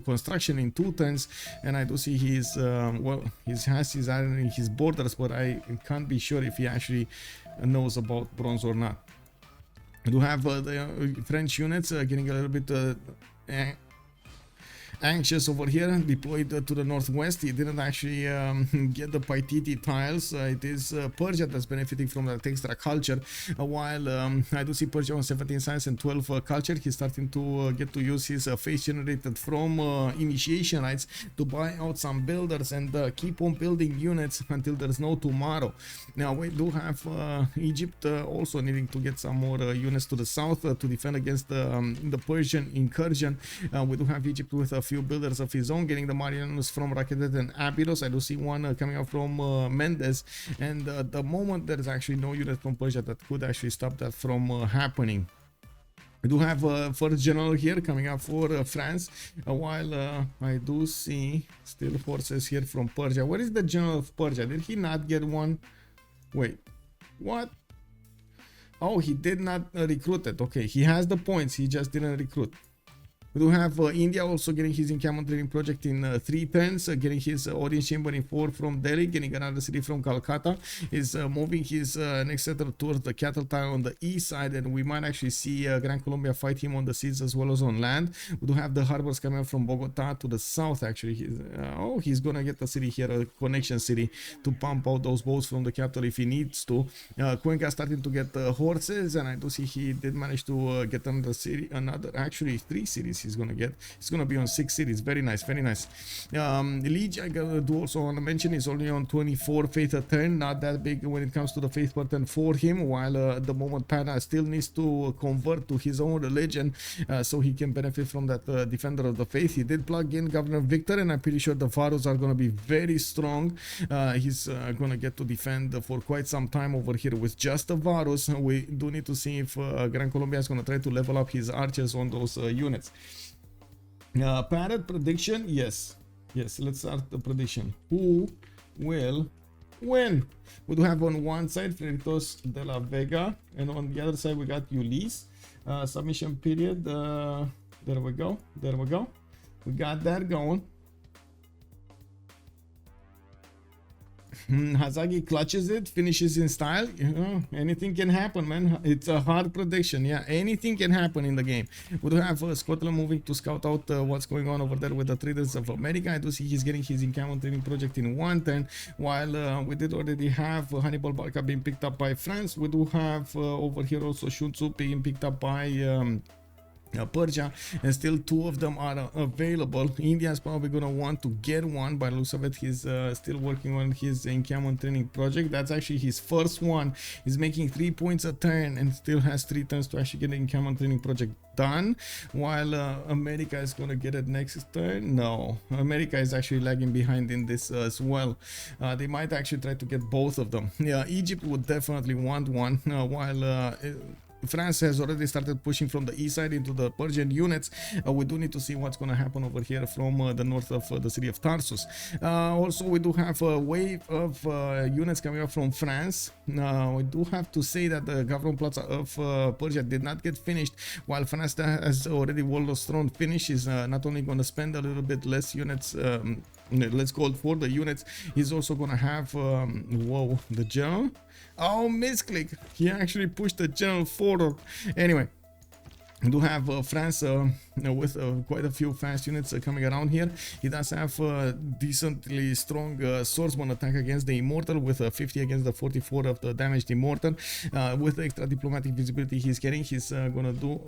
construction in 2 turns, and I do see he's well, he has his iron in his borders, but I can't be sure if he actually knows about bronze or not. We do have the French units getting a little bit anxious over here, deployed to the northwest. He didn't actually get the Ptolmaic tiles. It is Persia that's benefiting from that extra culture, while I do see Persia on 17 science and 12 culture. He's starting to get to use his face generated from initiation rights to buy out some builders and keep on building units until there's no tomorrow. Now we do have Egypt also needing to get some more units to the south to defend against the Persian incursion. We do have Egypt with a few builders of his own, getting the Marianos from Rakedet and Abydos. I do see one coming out from Mendez, and the moment there is actually no unit from Persia that could actually stop that from happening. We do have first general here coming up for France, while I do see still forces here from Persia. Where is the general of Persia? Did he not get one? Wait, what? Oh, he did not recruit it. Okay, he has the points, he just didn't recruit. We do have India also getting his encampment training project in 3 turns, getting his audience chamber in 4 from Delhi, getting another city from Calcutta. Is moving his next settler towards the cattle town on the east side, and we might actually see Gran Colombia fight him on the seas as well as on land. We do have the harbors coming from Bogota to the south. Actually, he's gonna get a city here, a connection city, to pump out those boats from the capital if he needs to. Cuenca starting to get horses, and I do see he did manage to get another city, actually 3 cities. He's gonna get. He's gonna be on 6 cities. Very nice, very nice. Lege, I do also want to mention, is only on 24 faith a turn. Not that big when it comes to the faith per turn for him. While at the moment Pana still needs to convert to his own religion, so he can benefit from that defender of the faith. He did plug in Governor Victor, and I'm pretty sure the Pharaohs are gonna be very strong. He's gonna get to defend for quite some time over here with just the Varus. We do need to see if Gran Colombia is gonna try to level up his archers on those units. Parrot prediction, yes, let's start the prediction. Who will win? We do have on one side Freritos de la Vega, and on the other side we got Ulyss. Submission period, there we go, we got that going. Hazaggi clutches it, finishes in style. Anything can happen, man. It's a hard prediction. Yeah, anything can happen in the game. We do have Scotland moving to scout out what's going on over there with the Traders of America. I do see he's getting his encampment training project in 1 turn, while we did already have Hannibal Barca being picked up by France. We do have over here also Shunzu being picked up by Persia, and still 2 of them are available. India is probably gonna want to get one. By the looks of it, he's still working on his encampment training project. That's actually his first one. He's making 3 points a turn and still has 3 turns to actually get the encampment training project done, while America is gonna get it next turn. No, America is actually lagging behind in this as well. They might actually try to get both of them. Yeah, Egypt would definitely want one, while France has already started pushing from the east side into the Persian units. We do need to see what's going to happen over here from the north of the city of Tarsus. Also, we do have a wave of units coming up from France. We do have to say that the government plaza of Persia did not get finished, while France has already Wall of Throne finished. Is not only going to spend a little bit less units, let's call it for the units, he's also going to have, whoa, the general. Oh, misclick. He actually pushed the general forward. Anyway, we do have France with quite a few fast units coming around here. He does have a decently strong swordsman attack against the Immortal with 50 against the 44 of the damaged Immortal. With the extra diplomatic visibility he's getting, he's gonna do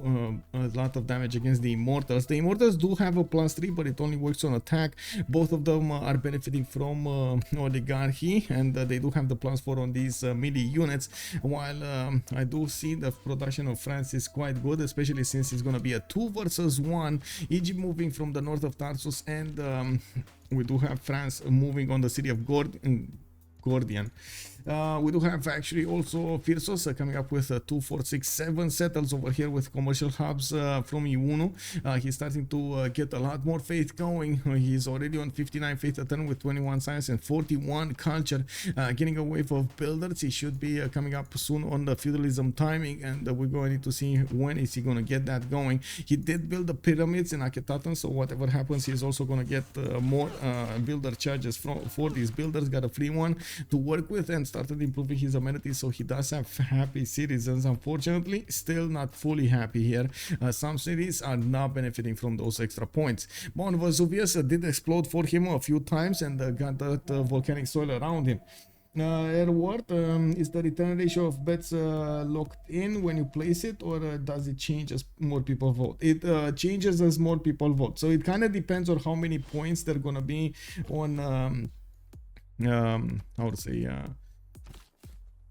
a lot of damage against the Immortals. The Immortals do have a +3, but it only works on attack. Both of them are benefiting from oligarchy, and they do have the +4 on these melee units, while I do see the production of France is quite good, especially since it's gonna be a 2 versus 1. Egypt moving from the north of Tarsus, and we do have France moving on the city of Gordian. We do have actually also Phyrsos coming up with 2, 4, 6, 7 settles over here with commercial hubs from Iunu. He's starting to get a lot more faith going. He's already on 59 faith a turn with 21 science and 41 culture. Getting a wave of builders. He should be coming up soon on the feudalism timing, and we're going to see when is he going to get that going. He did build the pyramids in Akhetaten, so whatever happens, he's also going to get more builder charges for these builders. Got a free one to work with and started improving his amenities, so he does have happy citizens. Unfortunately, still not fully happy here. Some cities are not benefiting from those extra points. Mount Vesuvius did explode for him a few times and got that volcanic soil around him. Airward, is the return ratio of bets locked in when you place it, or does it change as more people vote? It changes as more people vote, so it kind of depends on how many points they're gonna be on how to say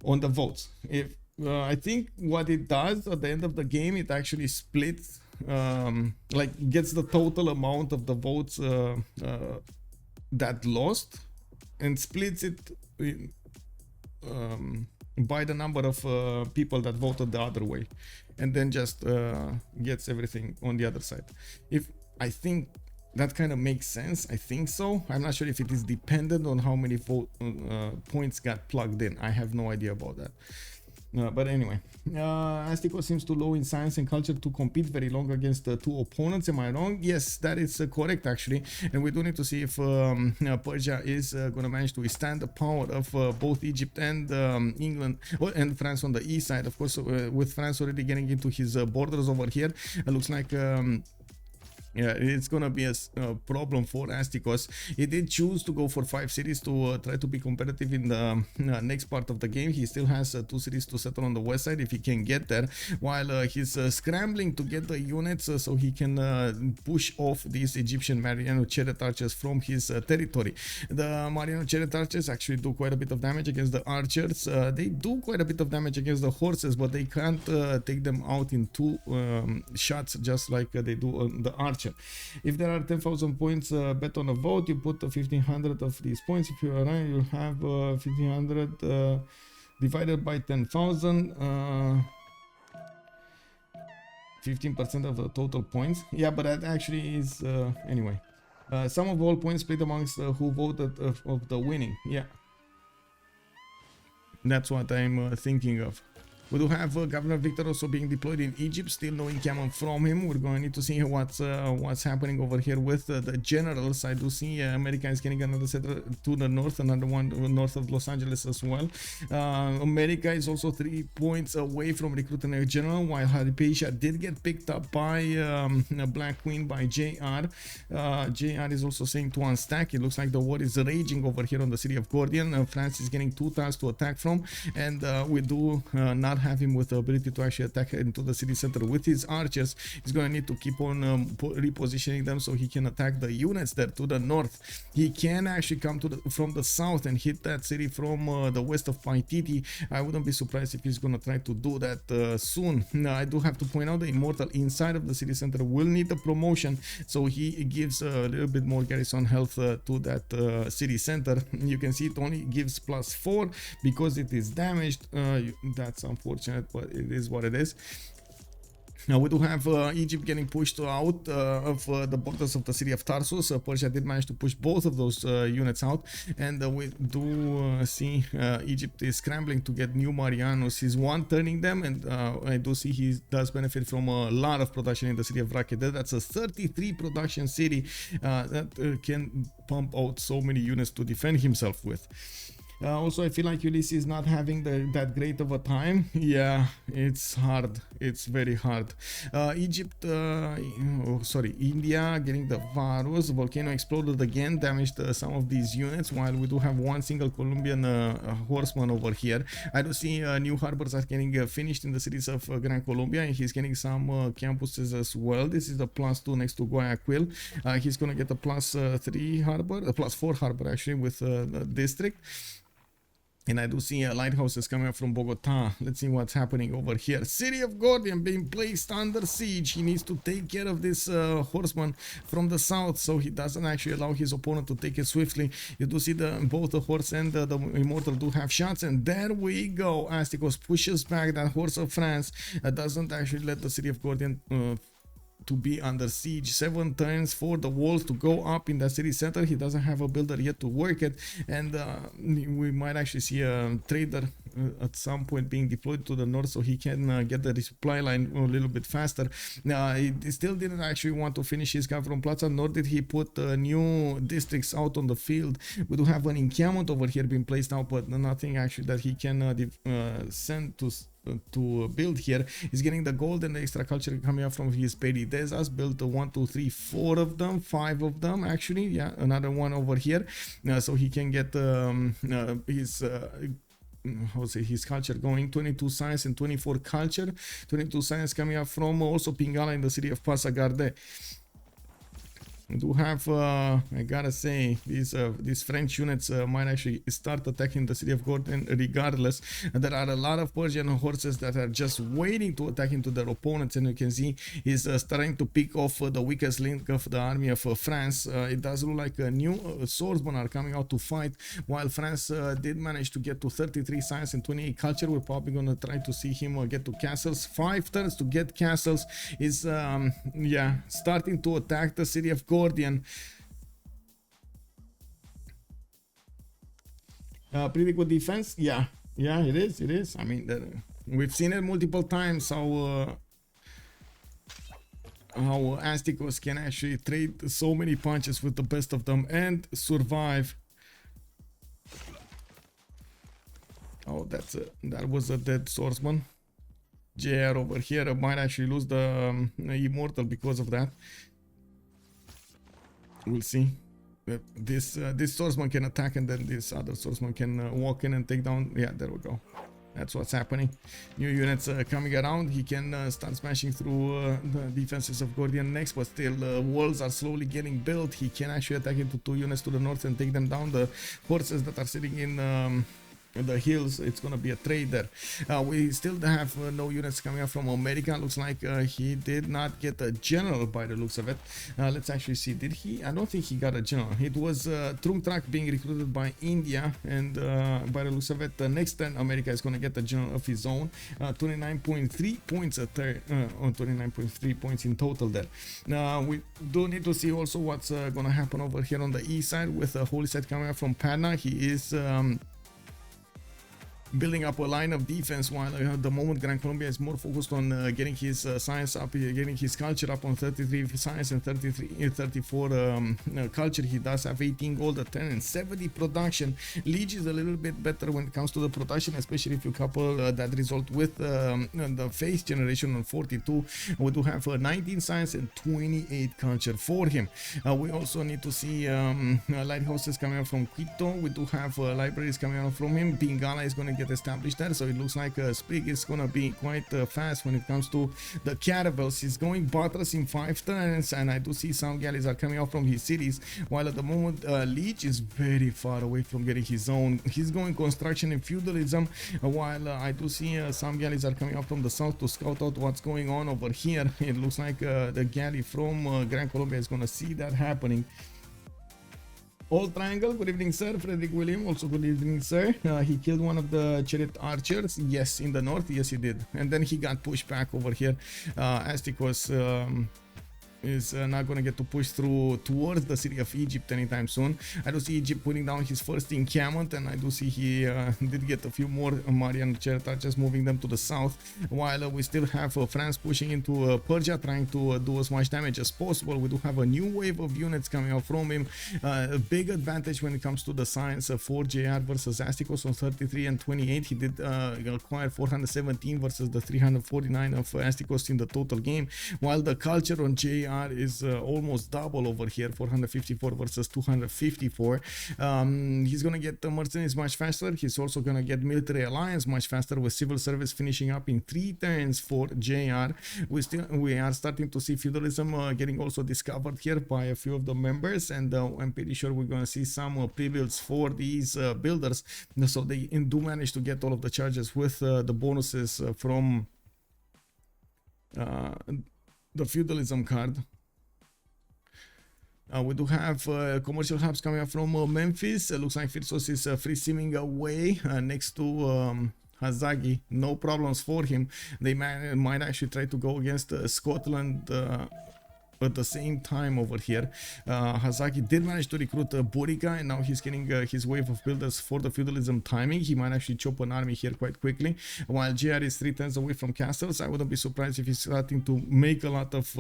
on the votes. If I think what it does at the end of the game, it actually splits, like gets the total amount of the votes that lost and splits it by the number of people that voted the other way, and then just gets everything on the other side. If I think that kind of makes sense. I think so. I'm not sure if it is dependent on how many points got plugged in. I have no idea about that. But anyway, Astikos seems too low in science and culture to compete very long against the 2 opponents. Am I wrong? Yes, that is correct actually. And we do need to see if Persia is going to manage to withstand the power of both Egypt and England and France on the east side. Of course, with France already getting into his borders over here, it looks like yeah, it's gonna be a problem for Astikos. He did choose to go for 5 cities to try to be competitive in the next part of the game. He still has 2 cities to settle on the west side if he can get there, while he's scrambling to get the units so he can push off these Egyptian Mariano chariot archers from his territory. The Mariano chariot archers actually do quite a bit of damage against the archers. They do quite a bit of damage against the horses, but they can't take them out in 2 shots just like they do on the archer. If there are 10,000 points bet on a vote, you put 1,500 of these points. If you are right, you'll have 1,500 divided by 10,000, 15% of the total points. Yeah, but that actually is anyway. Sum of all points split amongst who voted of the winning. Yeah, that's what I'm thinking of. We do have Governor Victor also being deployed in Egypt, still no encampment from him. We're going to need to see what's happening over here with the generals. I do see America is getting another set to the north, another one north of Los Angeles as well. America is also 3 points away from recruiting a general, while Hypatia did get picked up by Black Queen by JR. JR is also saying to unstack. It looks like the war is raging over here on the city of Gordian. France is getting 2 tiles to attack from, and we do not have him with the ability to actually attack into the city center with his archers. He's going to need to keep on repositioning them so he can attack the units there to the north. He can actually come from the south and hit that city from the west of Paititi. I wouldn't be surprised if he's going to try to do that soon. Now, I do have to point out the Immortal inside of the city center will need a promotion, so he gives a little bit more garrison health to that city center. You can see it only gives +4 because it is damaged. That's unfortunate, but it is what it is. Now we do have Egypt getting pushed out of the borders of the city of Tarsus. Persia did manage to push both of those units out, and we do see Egypt is scrambling to get new Marianos. He's one turning them, and I do see he does benefit from a lot of production in the city of Rakete. That's a 33 production city that can pump out so many units to defend himself with. Also, I feel like Ulyss is not having that great of a time. Yeah, it's hard. It's very hard. India getting the Varus. Volcano exploded again, damaged some of these units, while we do have one single Colombian horseman over here. I do see new harbors are getting finished in the cities of Gran Colombia, and he's getting some campuses as well. This is the +2 next to Guayaquil. He's going to get a +3 harbor, a +4 harbor actually with the district. And I do see lighthouses coming up from Bogota. Let's see what's happening over here. City of Gordian being placed under siege. He needs to take care of this horseman from the south, so he doesn't actually allow his opponent to take it swiftly. You do see both the horse and the Immortal do have shots, and there we go. Astikos pushes back that horse of France. Doesn't actually let the city of Gordian to be under siege. 7 turns for the walls to go up in the city center. He doesn't have a builder yet to work it, and we might actually see a trader at some point being deployed to the north so he can get the resupply line a little bit faster. He still didn't actually want to finish his guy from Plaza, nor did he put new districts out on the field. We do have an encampment over here being placed out, but nothing actually that he can send to build here. He's getting the gold and the extra culture coming up from his Peri Desas. Built 1, 2, 3, 4 of them, 5 of them actually. Yeah, another one over here, so he can get his culture going. 22 science and 24 culture. 22 science coming up from also Pingala in the city of Pasagarde. We do have, I gotta say, these French units might actually start attacking the city of Gordon regardless. There are a lot of Persian horses that are just waiting to attack into their opponents, and you can see he's starting to pick off the weakest link of the army of France. It does look like new swordsmen are coming out to fight, while France did manage to get to 33 science and 28 culture. We're probably gonna try to see him get to castles. 5 turns to get castles. Is starting to attack the city of Gordian. Pretty good defense. Yeah, it is. I mean, we've seen it multiple times how Astikos can actually trade so many punches with the best of them and survive. Oh, that was a dead swordsman. JR over here might actually lose the Immortal because of that. We'll see. This swordsman can attack, and then this other swordsman can walk in and take down. Yeah, there we go. That's what's happening. New units coming around. He can start smashing through the defenses of Gordian next, but still walls are slowly getting built. He can actually attack into 2 units to the north and take them down. The horses that are sitting in the hills, it's gonna be a trade there. We still have no units coming up from America. Looks like he did not get a general by the looks of it. Let's actually see, did he? I don't think he got a general. It was Trungtrak being recruited by India, and by the looks of it, the next turn America is gonna get a general of his own. 29.3 points a turn, on 29.3 points in total there. We do need to see also what's gonna happen over here on the east side with Holy Side coming up from Padna. He is building up a line of defense, while at the moment Gran Colombia is more focused on getting his science up, getting his culture up on 33 science and 34 culture. He does have 18 gold, a 10 and 70 production. Lege is a little bit better when it comes to the production, especially if you couple that result with the face generation on 42. We do have 19 science and 28 culture for him. We also need to see lighthouses coming up from Quito. We do have libraries coming out from him. Bingala is going to get established there. So it looks like Sprig is gonna be quite fast when it comes to the caravels. He's going Bartsake in 5 turns, and I do see some galleys are coming out from his cities, while at the moment Lege is very far away from getting his own. He's going construction and feudalism, while I do see some galleys are coming out from the south to scout out what's going on over here. It looks like the galley from Gran Colombia is gonna see that happening. Old Triangle, good evening, sir. Frederick William, also good evening, sir. He killed one of the chariot archers. Yes, in the north. Yes, he did. And then he got pushed back over here. Astikos is not going to get to push through towards the city of Egypt anytime soon. I do see Egypt putting down his first encampment, and I do see he did get a few more Marian chariot archers, moving them to the south, while we still have France pushing into Persia, trying to do as much damage as possible. We do have a new wave of units coming out from him. A big advantage when it comes to the science for JR versus Astikos on 33 and 28. He did acquire 417 versus the 349 of Astikos in the total game, while the culture on JR is almost double over here, 454 versus 254. He's gonna get the mercenaries much faster. He's also gonna get military alliance much faster, with civil service finishing up in 3 turns for JR. We are starting to see feudalism getting also discovered here by a few of the members, and I'm pretty sure we're gonna see some pre-builds for these builders, so they do manage to get all of the charges with the bonuses from the feudalism card. We do have commercial hubs coming up from Memphis. Looks like Phyrsos is free simming away next to Hazaggi. No problems for him. They might actually try to go against Scotland at the same time over here. Hazaggi did manage to recruit Borica, and now he's getting his wave of builders for the feudalism timing. He might actually chop an army here quite quickly, while JR is 3 turns away from castles. I wouldn't be surprised if he's starting to make a lot of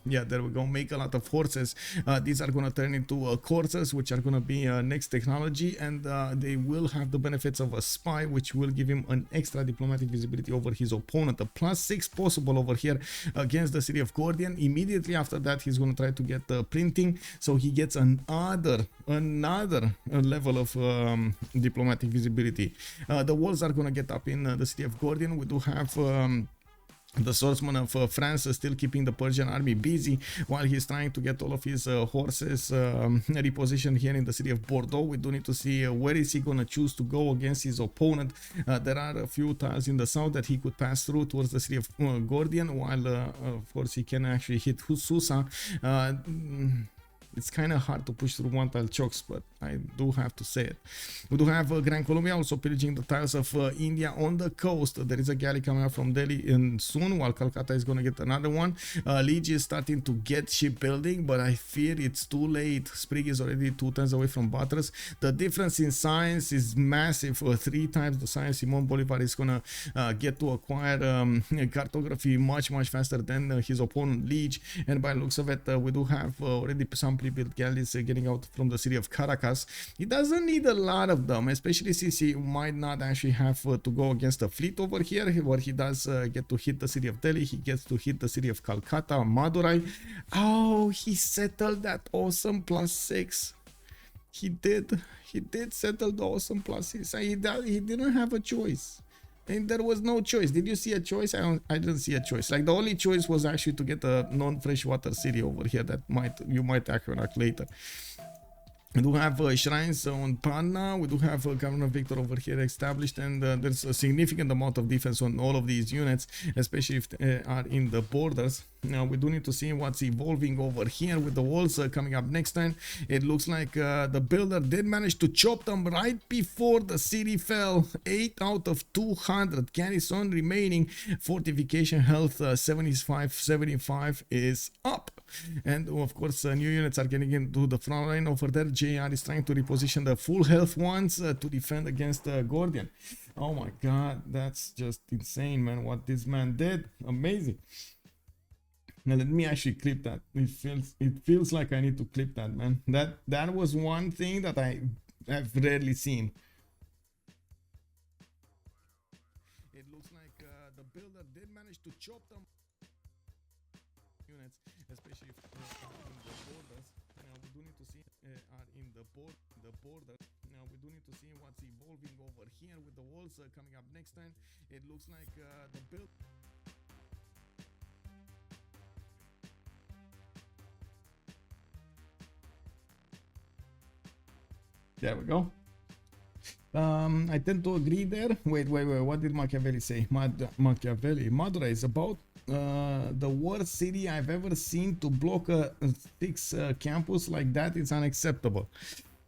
yeah, there we go, make a lot of horses. These are going to turn into coursers, which are going to be next technology, and they will have the benefits of a spy, which will give him an extra diplomatic visibility over his opponent. A +6 possible over here against the city of Gordian. Immediately after that, he's going to try to get printing, so he gets another level of diplomatic visibility. The walls are going to get up in the city of Gordian. We do have the swordsman of France is still keeping the Persian army busy while he's trying to get all of his horses repositioned here in the city of Bordeaux. We do need to see where is he going to choose to go against his opponent. There are a few tiles in the south that he could pass through towards the city of Gordian, while of course he can actually hit Susa. It's kind of hard to push through one tile chokes, but I do have to say it. We do have Gran Colombia also pillaging the tiles of India on the coast. There is a galley coming out from Delhi soon, while Calcutta is going to get another one. Lege is starting to get shipbuilding, but I fear it's too late. Sprig is already 2 turns away from Bartsake. The difference in science is massive. 3 times the science Simon Bolivar is going to get to acquire cartography much faster than his opponent Lege. And by the looks of it, we do have already some pre-built galleys getting out from the city of Caracas. He doesn't need a lot of them, especially since he might not actually have to go against a fleet over here, where he does get to hit the city of Delhi. He gets to hit the city of Calcutta, Madurai. Oh, he settled that awesome +6. He did settle the awesome +6. He didn't have a choice. And there was no choice. Did you see a choice? I didn't see a choice. Like, the only choice was actually to get a non-freshwater city over here that you might accurate later. We do have shrines on Panna. We do have Governor Victor over here established, and there's a significant amount of defense on all of these units, especially if they are in the borders. Now we do need to see what's evolving over here with the walls coming up next time. It looks like the builder did manage to chop them right before the city fell. 8 out of 200 garrison remaining. Fortification health 75 is up. And of course new units are getting into the front line over there. JR is trying to reposition the full health ones to defend against Gordian. Oh my god, that's just insane, man, what this man did. Amazing. Now let me actually clip that. It feels like I need to clip that, man. That was one thing that I have rarely seen. It looks like the builder did manage to chop them. units, especially if, in the borders. We do need to see are in the border. Now we do need to see what's evolving over here with the walls coming up next turn. It looks like the build. There we go. I tend to agree there. Wait. What did Machiavelli say? Machiavelli. Madura is about the worst city I've ever seen. To block a 6 campus like that, it's unacceptable.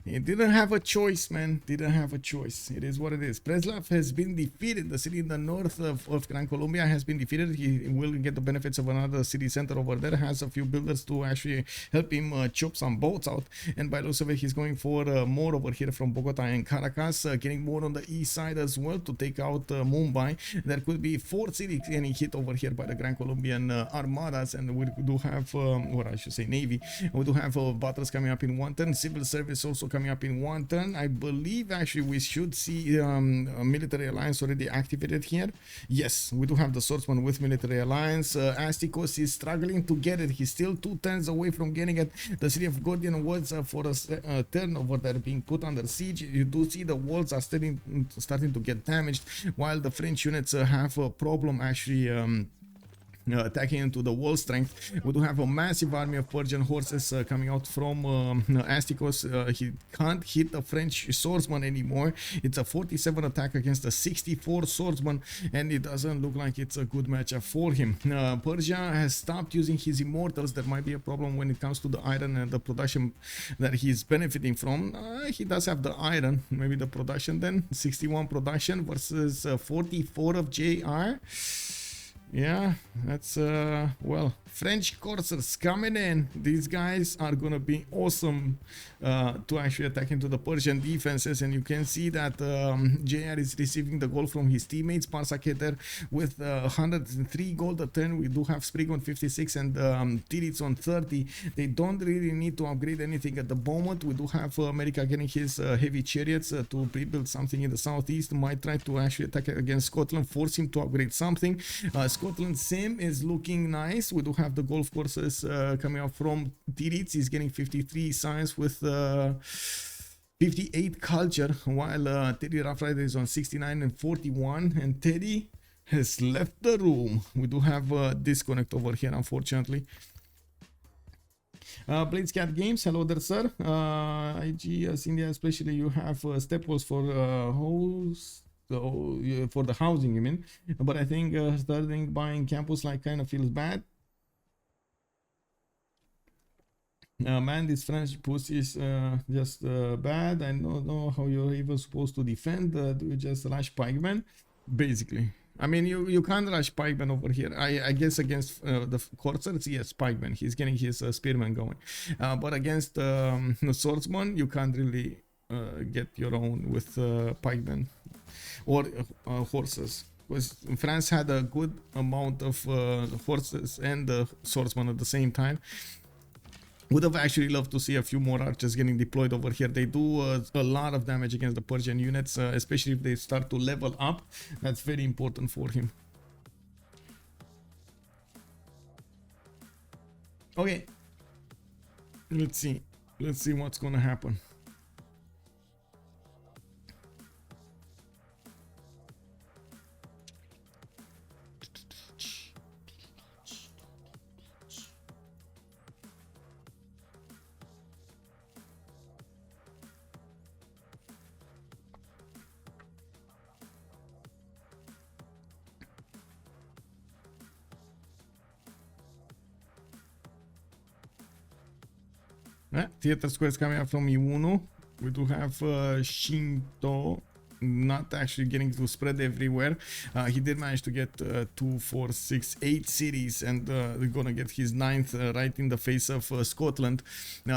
It didn't have a choice, man. Didn't have a choice. It is what it is. Preslav has been defeated. The city in the north of Gran Colombia has been defeated. He will get the benefits of another city center over there. Has a few builders to actually help him chop some boats out. And by looks of it, he's going for more over here from Bogota and Caracas. Getting more on the east side as well to take out Mumbai. There could be 4 cities getting hit over here by the Gran Colombian armadas. And we do have, or I should say Navy. We do have battles coming up in one turn. Civil service also coming up in one turn. I believe actually we should see a military alliance already activated here. Yes, we do have the swordsman with military alliance. Astikos is struggling to get it. He's still 2 turns away from getting it. The city of Gordian was for a turn over there being put under siege. You do see the walls are starting to get damaged, while the French units have a problem actually attacking into the wall strength. We do have a massive army of Persian horses coming out from Astikos. He can't hit the French swordsman anymore. It's a 47 attack against a 64 swordsman, and it doesn't look like it's a good matchup for him. Persia has stopped using his immortals. There might be a problem when it comes to the iron and the production that he's benefiting from. He does have the iron, maybe the production then. 61 production versus 44 of JR. Yeah, that's well, French coursers coming in. These guys are gonna be awesome to actually attack into the Persian defenses, and you can see that JR is receiving the gold from his teammates. Bartsake there with 103 gold a turn. We do have Sprig on 56 and Titiits on 30. They don't really need to upgrade anything at the moment. We do have America getting his heavy chariots to rebuild something in the southeast. Might try to actually attack against Scotland, force him to upgrade something. Scotland sim is looking nice. We do have the golf courses coming up from Titiits. He's getting 53 science with 58 culture, while Teddy Rough Rider is on 69 and 41, and Teddy has left the room. We do have a disconnect over here, unfortunately. Bladescat Games, hello there, sir. IG India, especially you have step walls for hosts. So for the housing, you mean? But I think starting buying campus like kind of feels bad. Man, this French pussy is just bad. I don't know how you're even supposed to defend. Do you just rush pikemen? Basically. I mean, you can't rush pikemen over here. I guess against the coursers, yes, pikemen. He's getting his spearmen going. But against the swordsman, you can't really get your own with pikemen or horses. Because France had a good amount of horses and swordsmen at the same time. Would have actually loved to see a few more archers getting deployed over here. They do a lot of damage against the Persian units, especially if they start to level up. That's very important for him. Okay, let's see what's gonna happen. Theater squares coming up from E1. We do have Shinto not actually getting to spread everywhere. He did manage to get 2, 4, 6, 8 cities, and we're gonna get his 9th right in the face of Scotland.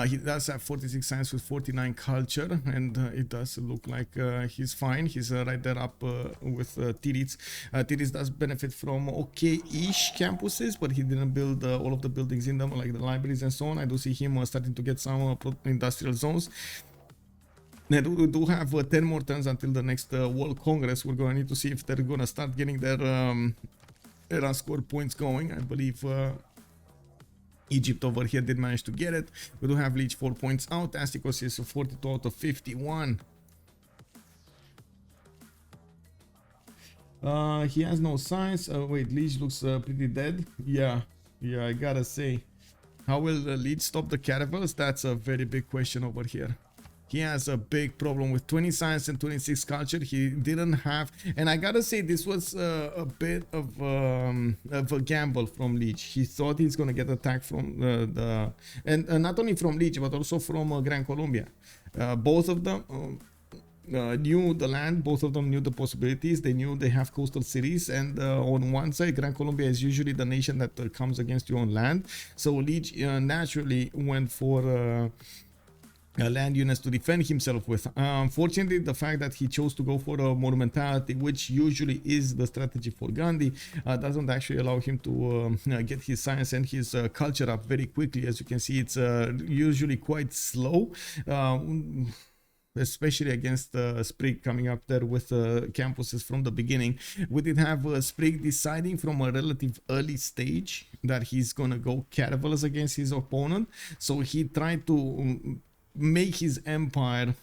He does have 46 science with 49 culture, and it does look like he's fine. He's right there up with Titiits. Titiits does benefit from okay-ish campuses, but he didn't build all of the buildings in them, like the libraries and so on. I do see him starting to get some industrial zones. We do have 10 more turns until the next World Congress. We're going to need to see if they're going to start getting their era score points going. I believe Egypt over here did manage to get it. We do have Lege 4 points out. Astikos is 42 out of 51. He has no signs. Wait, Lege looks pretty dead. Yeah, I gotta say. How will Lege stop the caravels? That's a very big question over here. He has a big problem with 20 science and 26 culture. He didn't have, and I gotta say this was a bit of a gamble from Lege. He thought he's gonna get attacked from not only from Lege but also from Gran Colombia. Both of them knew the land. Both of them knew the possibilities. They knew they have coastal cities, and on one side, Gran Colombia is usually the nation that comes against you on land. So Lege naturally went for land units to defend himself with. Unfortunately, the fact that he chose to go for a monumentality, which usually is the strategy for Gandhi, doesn't actually allow him to get his science and his culture up very quickly. As you can see, it's usually quite slow, especially against Sprig coming up there with campuses from the beginning. We did have Sprig deciding from a relative early stage that he's gonna go caravels against his opponent, so he tried to make his empire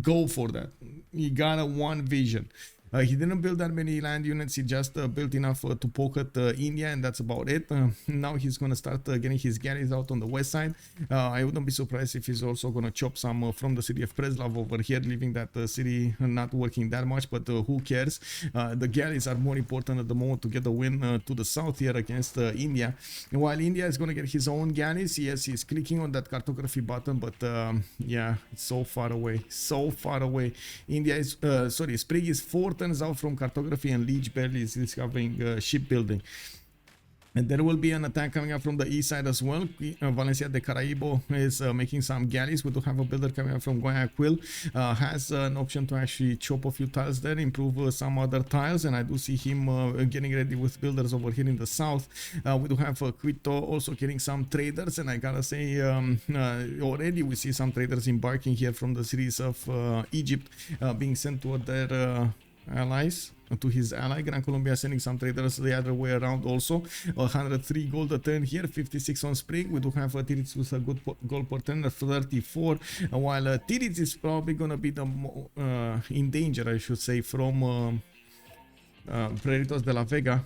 go for that. He got one vision. He didn't build that many land units. He just built enough to poke at India, and that's about it. Now he's gonna start getting his galleys out on the west side. I wouldn't be surprised if he's also gonna chop some from the city of Preslav over here, leaving that city not working that much, but who cares? The galleys are more important at the moment to get the win to the south here against India. And while India is gonna get his own galleys, yes, he's clicking on that cartography button, but yeah, it's so far away, so far away. India is Sprig is 4 turns out from cartography, and Lege barely is discovering shipbuilding. And there will be an attack coming up from the east side as well. Valencia de Caraibo is making some galleys. We do have a builder coming up from Guayaquil. Has an option to actually chop a few tiles there, improve some other tiles. And I do see him getting ready with builders over here in the south. We do have Quito also getting some traders. And I gotta say, already we see some traders embarking here from the cities of Egypt, being sent to their allies, to his ally. Gran Colombia sending some traders the other way around also. 103 gold a turn here, 56 on Sprig. We do have Titiits with a good gold per turn, 34, while Titiits is probably gonna be the in danger, I should say, from Freritos de la Vega.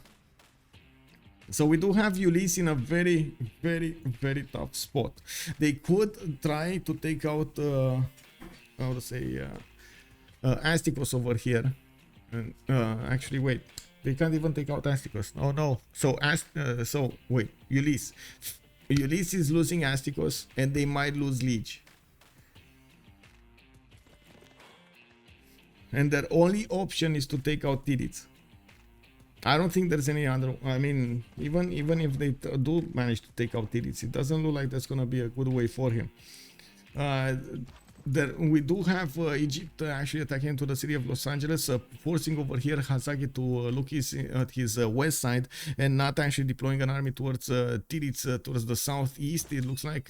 So we do have Ulyss in a very, very, very tough spot. They could try to take out how to say Astikos over here. And actually, wait, they can't even take out Astikos. Oh no! So wait, Ulyss is losing Astikos, and they might lose Lege. And their only option is to take out Titiits. I don't think there's any other. I mean, even if they do manage to take out Titiits, it doesn't look like that's gonna be a good way for him. We do have Egypt actually attacking to the city of Los Angeles, forcing over here Hazaggi to look at his west side and not actually deploying an army towards Titiits towards the southeast. It looks like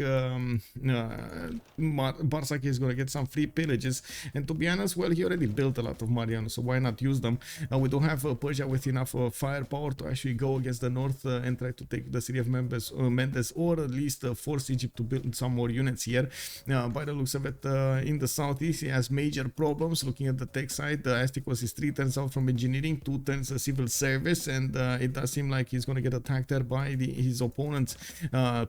Bartsake is going to get some free pillages, and to be honest, well, he already built a lot of Mariano, so why not use them? We do have Persia with enough firepower to actually go against the north and try to take the city of Mendes, or at least force Egypt to build some more units here. By the looks of it, in the southeast, he has major problems. Looking at the tech side, Astikos is 3 turns out from engineering, 2 turns civil service, and it does seem like he's going to get attacked there by his opponent's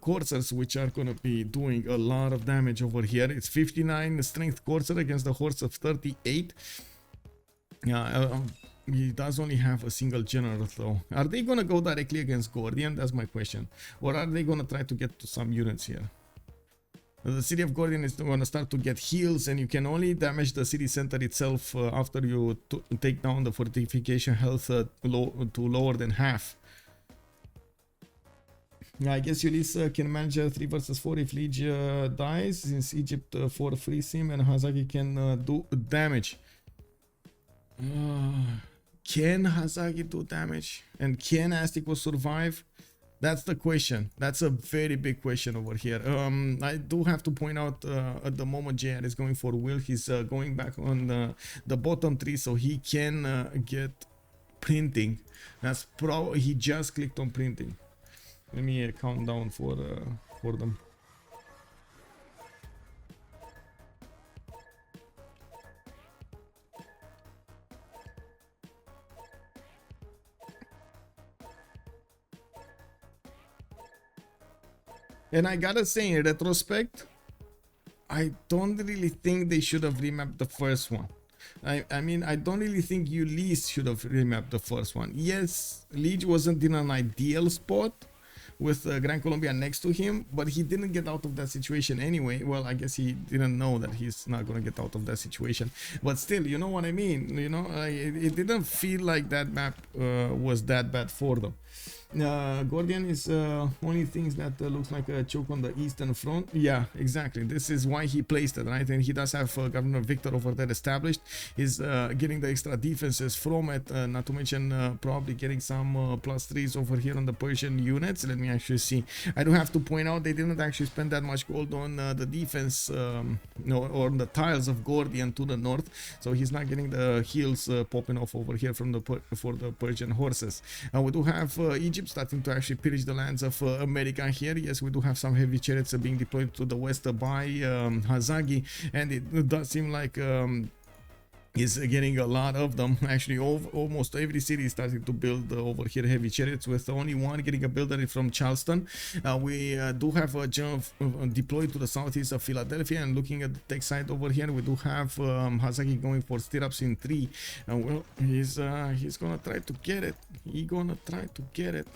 coursers, which are going to be doing a lot of damage over here. It's 59 strength courser against the horse of 38. He does only have a single general though. Are they going to go directly against Gordian? That's my question. Or are they going to try to get to some units here? The city of Gordian is going to start to get heals, and you can only damage the city center itself after you take down the fortification health to lower than half. I guess Ulyss can manage 3 versus 4 if Lege dies, since Egypt for free sim and Hazaggi can do damage. Can Hazaggi do damage? And can Astikos survive? That's the question. That's a very big question over here. I do have to point out at the moment JR is going for Will. He's going back on the bottom 3 so he can get printing. That's probably, he just clicked on printing. Let me count down for them. And I gotta say, in retrospect, I don't really think they should have remapped the first one. I mean, I don't really think Ulyss should have remapped the first one. Yes, Lege wasn't in an ideal spot with Gran Colombia next to him, but he didn't get out of that situation anyway. Well, I guess he didn't know that he's not gonna get out of that situation, but still, you know what I mean, you know, it didn't feel like that map was that bad for them. Gordian is only things that looks like a choke on the eastern front. Yeah, exactly. This is why he placed it, right? And he does have Governor Victor over there established. He's getting the extra defenses from it, not to mention probably getting some +3s over here on the Persian units. Let me actually see. I do have to point out they didn't actually spend that much gold on the defense or on the tiles of Gordian to the north, so he's not getting the heals popping off over here from the for the Persian horses. We do have Egypt starting to actually pillage the lands of America here. Yes, we do have some heavy chariots being deployed to the west by Hazaggi, and it does seem like is getting a lot of them. Actually, almost every city is starting to build over here heavy chariots, with only one getting a builder from Charleston. We do have a general deployed to the southeast of Philadelphia, and looking at the tech side over here, we do have Hazaggi going for stirrups in 3. Well, he's gonna try to get it.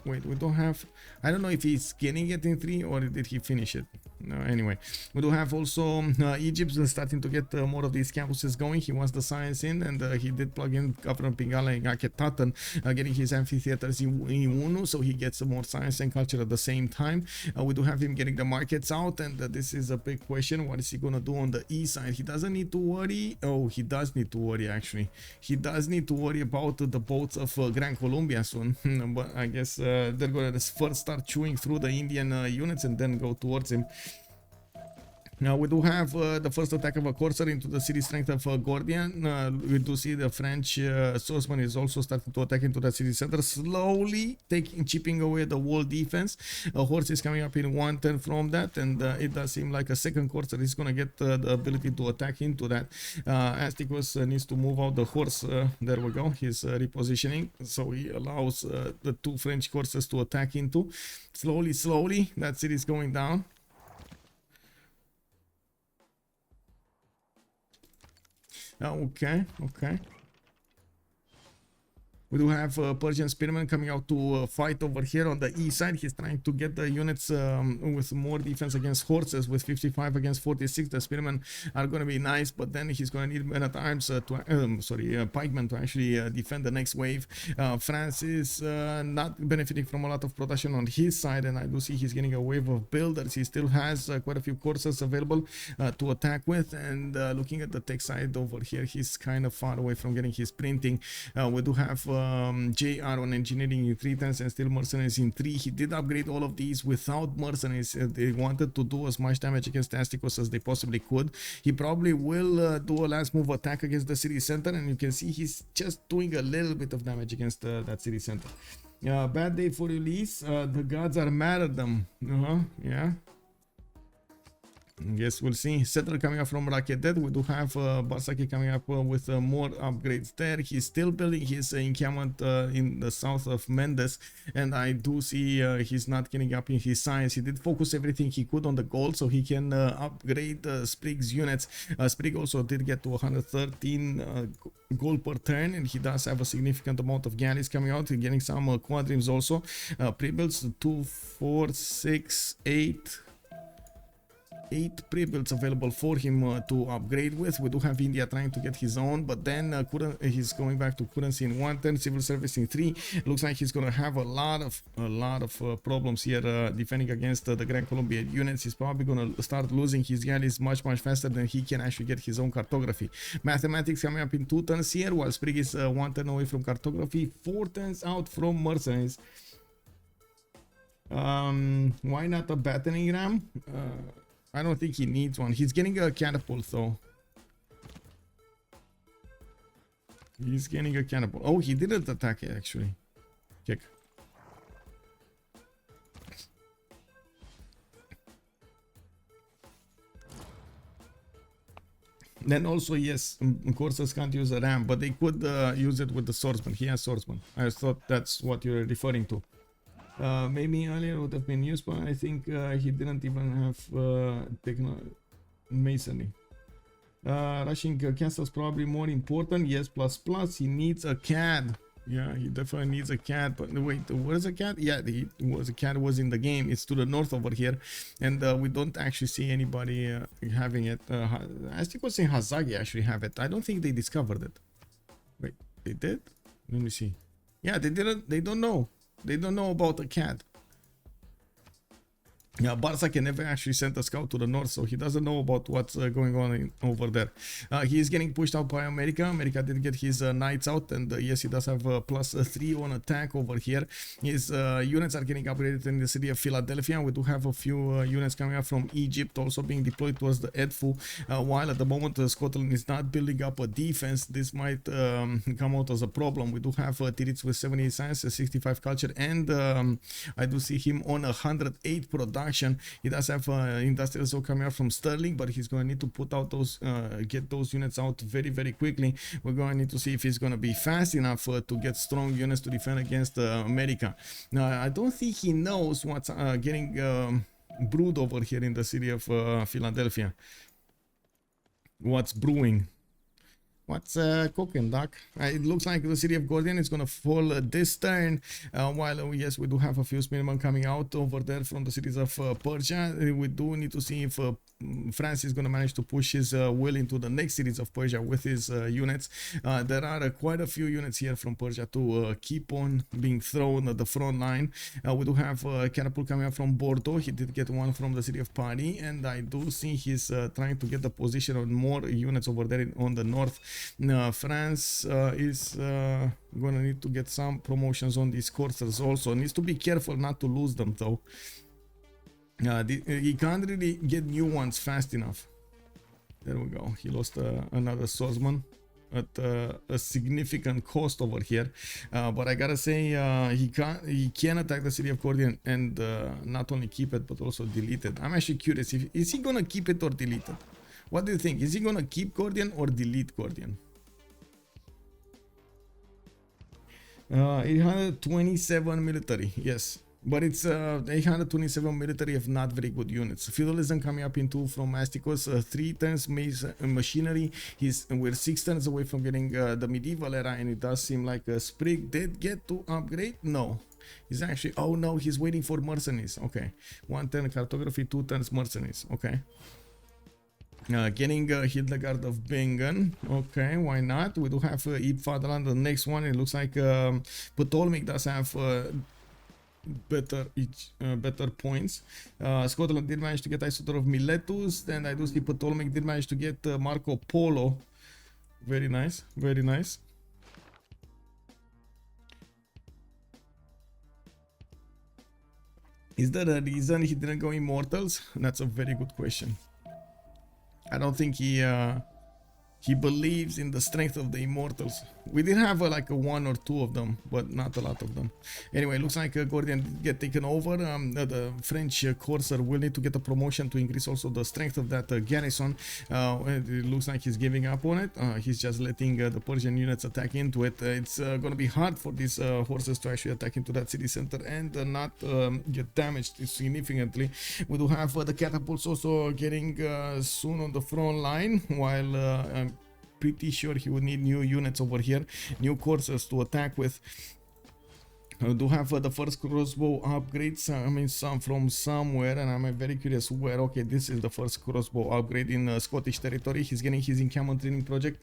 Wait, we don't have, I don't know if he's getting it in 3 or did he finish it. No, anyway, we do have also Egypt starting to get more of these campuses going. He wants the science in, and he did plug in Governor Pingala and Akhenaten, getting his amphitheaters in Unu, so he gets more science and culture at the same time. We do have him getting the markets out, and this is a big question. What is he gonna do on the east side? He doesn't need to worry. Oh, he does need to worry, actually. He does need to worry about the boats of Gran Colombia soon. But I guess they're gonna first start chewing through the Indian units and then go towards him. Now we do have the first attack of a courser into the city strength of Gordian. We do see the French swordsman is also starting to attack into the city center, slowly chipping away the wall defense. A horse is coming up in 110 from that, and it does seem like a second courser is going to get the ability to attack into that. Astikos needs to move out the horse. There we go. He's repositioning, so he allows the 2 French coursers to attack into. Slowly, that city is going down. Okay. We do have Persian Spearman coming out to fight over here on the east side. He's trying to get the units with more defense against horses. With 55 against 46, the Spearmen are going to be nice, but then he's going to need men-at-arms pikemen to actually defend the next wave. France is not benefiting from a lot of production on his side, and I do see he's getting a wave of builders. He still has quite a few courses available to attack with, and looking at the tech side over here, he's kind of far away from getting his printing. We do have JR on engineering in 3 times and still mercenaries in 3. He did upgrade all of these without mercenaries. They wanted to do as much damage against Astikos as they possibly could. He probably will do a last move attack against the city center, and you can see he's just doing a little bit of damage against that city center. Bad day for Ulyss. The gods are mad at them. Yeah. Yes, we'll see. Settler coming up from Raketet. We do have Bartsake coming up with more upgrades there. He's still building his encampment in the south of Mendes, and I do see he's not getting up in his science. He did focus everything he could on the gold so he can upgrade Sprig's units. Sprig also did get to 113 gold per turn, and he does have a significant amount of galleys coming out. He's getting some quadrims also. Pre-builds 2, 4, 6, 8 pre-builds available for him to upgrade with. We do have India trying to get his own, but then he's going back to currency in 110, civil service in 3. Looks like he's gonna have a lot of problems here defending against the Gran Colombia units. He's probably gonna start losing his galleys much faster than he can actually get his own cartography. Mathematics coming up in 2 turns here, while Sprig is 1 turn away from cartography, 4 turns out from mercenaries. Why not a battering ram? I don't think he needs one. He's getting a catapult though. He's getting a catapult. Oh, he didn't attack it actually. Check. Then also, yes, coursers can't use a ram, but they could use it with the swordsman. He has swordsman. I thought that's what you're referring to. Maybe earlier would have been used, but I think he didn't even have masonry. Rushing castles probably more important. Yes, plus he needs a CAD. Yeah, he definitely needs a CAD. But wait, where is a CAD? Yeah, the CAD was in the game. It's to the north over here, and we don't actually see anybody having it. Astikos and Hazaggi actually have it. I don't think they discovered it. Wait, they did? Let me see. Yeah, they didn't. They don't know. They don't know about the CAD. Yeah, Bartsake never actually sent a scout to the north, so he doesn't know about what's going on over there. He is getting pushed out by America. America did get his knights out, and yes, he does have +3 on attack over here. His units are getting upgraded in the city of Philadelphia. We do have a few units coming up from Egypt, also being deployed towards the Edfu. While at the moment Scotland is not building up a defense, this might come out as a problem. We do have Titiits with 78 science, 65 culture, and I do see him on 108 production. He does have industrial zone coming out from Sterling, but he's going to need to put out those, get those units out very quickly. We're going to need to see if he's going to be fast enough to get strong units to defend against America. Now, I don't think he knows what's getting brewed over here in the city of Philadelphia. What's brewing? What's cooking, Doc? It looks like the city of Gordian is going to fall this turn. While, yes, we do have a few spearmen coming out over there from the cities of Persia. We do need to see if France is going to manage to push his will into the next cities of Persia with his units. There are quite a few units here from Persia to keep on being thrown at the front line. We do have catapult coming up from Bordeaux. He did get one from the city of Paris, and I do see he's trying to get the position of more units over there on the north. France is going to need to get some promotions on these coursers also. Needs to be careful not to lose them though. He can't really get new ones fast enough. There we go. He lost another swordsman at a significant cost over here. But I gotta say, he can attack the city of Gordian and not only keep it but also delete it. I'm actually curious, is he gonna keep it or delete it? What do you think? Is he gonna keep Gordian or delete Gordian? 827 military, yes. But it's 827 military of not very good units. Feudalism coming up into from Astikos, 3 turns machinery. We're 6 turns away from getting the medieval era, and it does seem like Sprig did get to upgrade. No, he's actually, oh no, he's waiting for mercenaries. Okay, 1 turn cartography, 2 turns mercenaries. Okay. Getting Hildegard of Bingen. Okay, why not? We do have Fatherland, the next one. It looks like Ptolmaic does have better points. Scotland did manage to get Isotor of Miletus. Then I do see Ptolmaic did manage to get Marco Polo. Very nice, very nice. Is there a reason he didn't go Immortals? That's a very good question. I don't think he believes in the strength of the Immortals. We did have like 1 or 2 of them, but not a lot of them. Anyway, looks like Gordian did get taken over. The French Corsair will need to get a promotion to increase also the strength of that garrison. It looks like he's giving up on it. He's just letting the Persian units attack into it. It's going to be hard for these horses to actually attack into that city center and not get damaged significantly. We do have the catapults also getting soon on the front line, while I'm pretty sure he would need new units over here, new coursers to attack with. I do have the first crossbow upgrades. I mean, some from somewhere, and I'm very curious where. Okay, this is the first crossbow upgrade in Scottish territory. He's getting his encampment training project.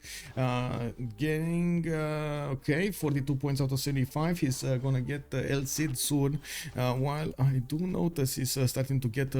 Okay, 42 points out of 75. He's gonna get El Cid soon. While I do notice he's starting to get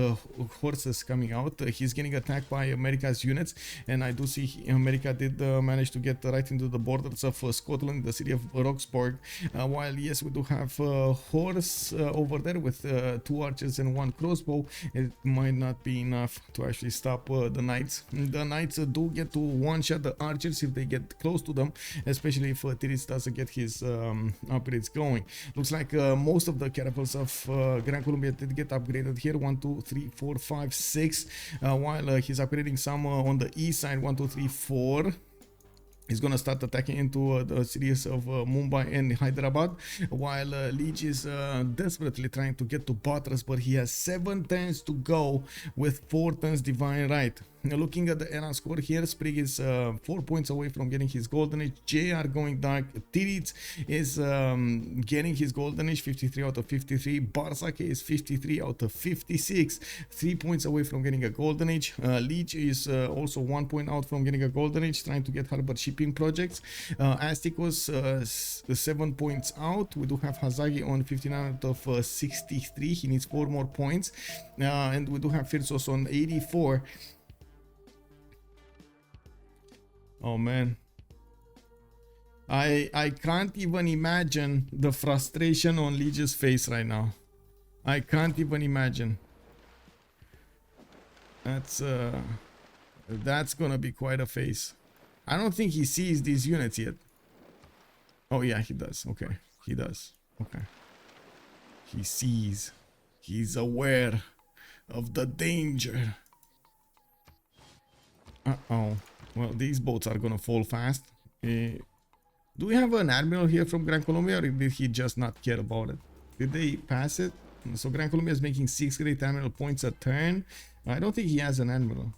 horses coming out. He's getting attacked by America's units, and I do see America did manage to get right into the borders of Scotland, the city of Roxburgh. While yes, we do have have a horse over there with 2 archers and 1 crossbow. It might not be enough to actually stop the knights. The knights do get to one-shot the archers if they get close to them, especially if Titiits doesn't get his upgrades going. Looks like most of the caravels of Gran Colombia did get upgraded here. 1, 2, 3, 4, 5, 6. While he's upgrading some on the east side. 1, 2, 3, 4. He's gonna start attacking into the cities of Mumbai and Hyderabad, while Lege is desperately trying to get to Patras, but he has 7 turns to go with 4 turns divine right. Now, looking at the era score here, Sprig is 4 points away from getting his golden age. JR going dark. Titiits is getting his golden age, 53 out of 53. Bartsake is 53 out of 56, 3 points away from getting a golden age. Lege is also 1 point out from getting a golden age, trying to get harbor shipping projects. Astikos 7 points out. We do have Hazaggi on 59 out of 63. He needs 4 more points. And we do have Phyrsos on 84. Oh man, I can't even imagine the frustration on Lege's face right now. I can't even imagine. That's gonna be quite a face. I don't think he sees these units yet. Oh yeah, he does. Okay, he does. Okay, he sees. He's aware of the danger. Uh-oh. Well, these boats are gonna fall fast. Do we have an admiral here from Gran Colombia, or did he just not care about it? Did they pass it? So Gran Colombia is making 6 great admiral points a turn. I don't think he has an admiral.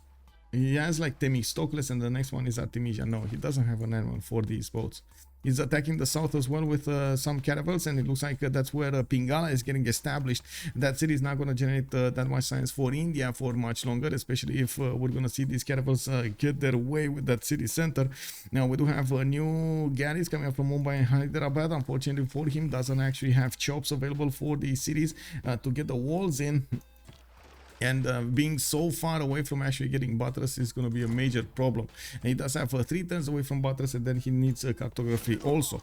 He has like Themistocles, and the next one is Artemisia. No, he doesn't have an admiral for these boats. He's attacking the south as well with some caravels, and it looks like that's where Pingala is getting established. That city is not going to generate that much science for India for much longer, especially if we're going to see these caravels get their way with that city center. Now, we do have new galleys coming up from Mumbai and Hyderabad. Unfortunately for him, doesn't actually have chops available for these cities to get the walls in. And being so far away from actually getting Patras is going to be a major problem. And he does have 3 turns away from Patras, and then he needs cartography also.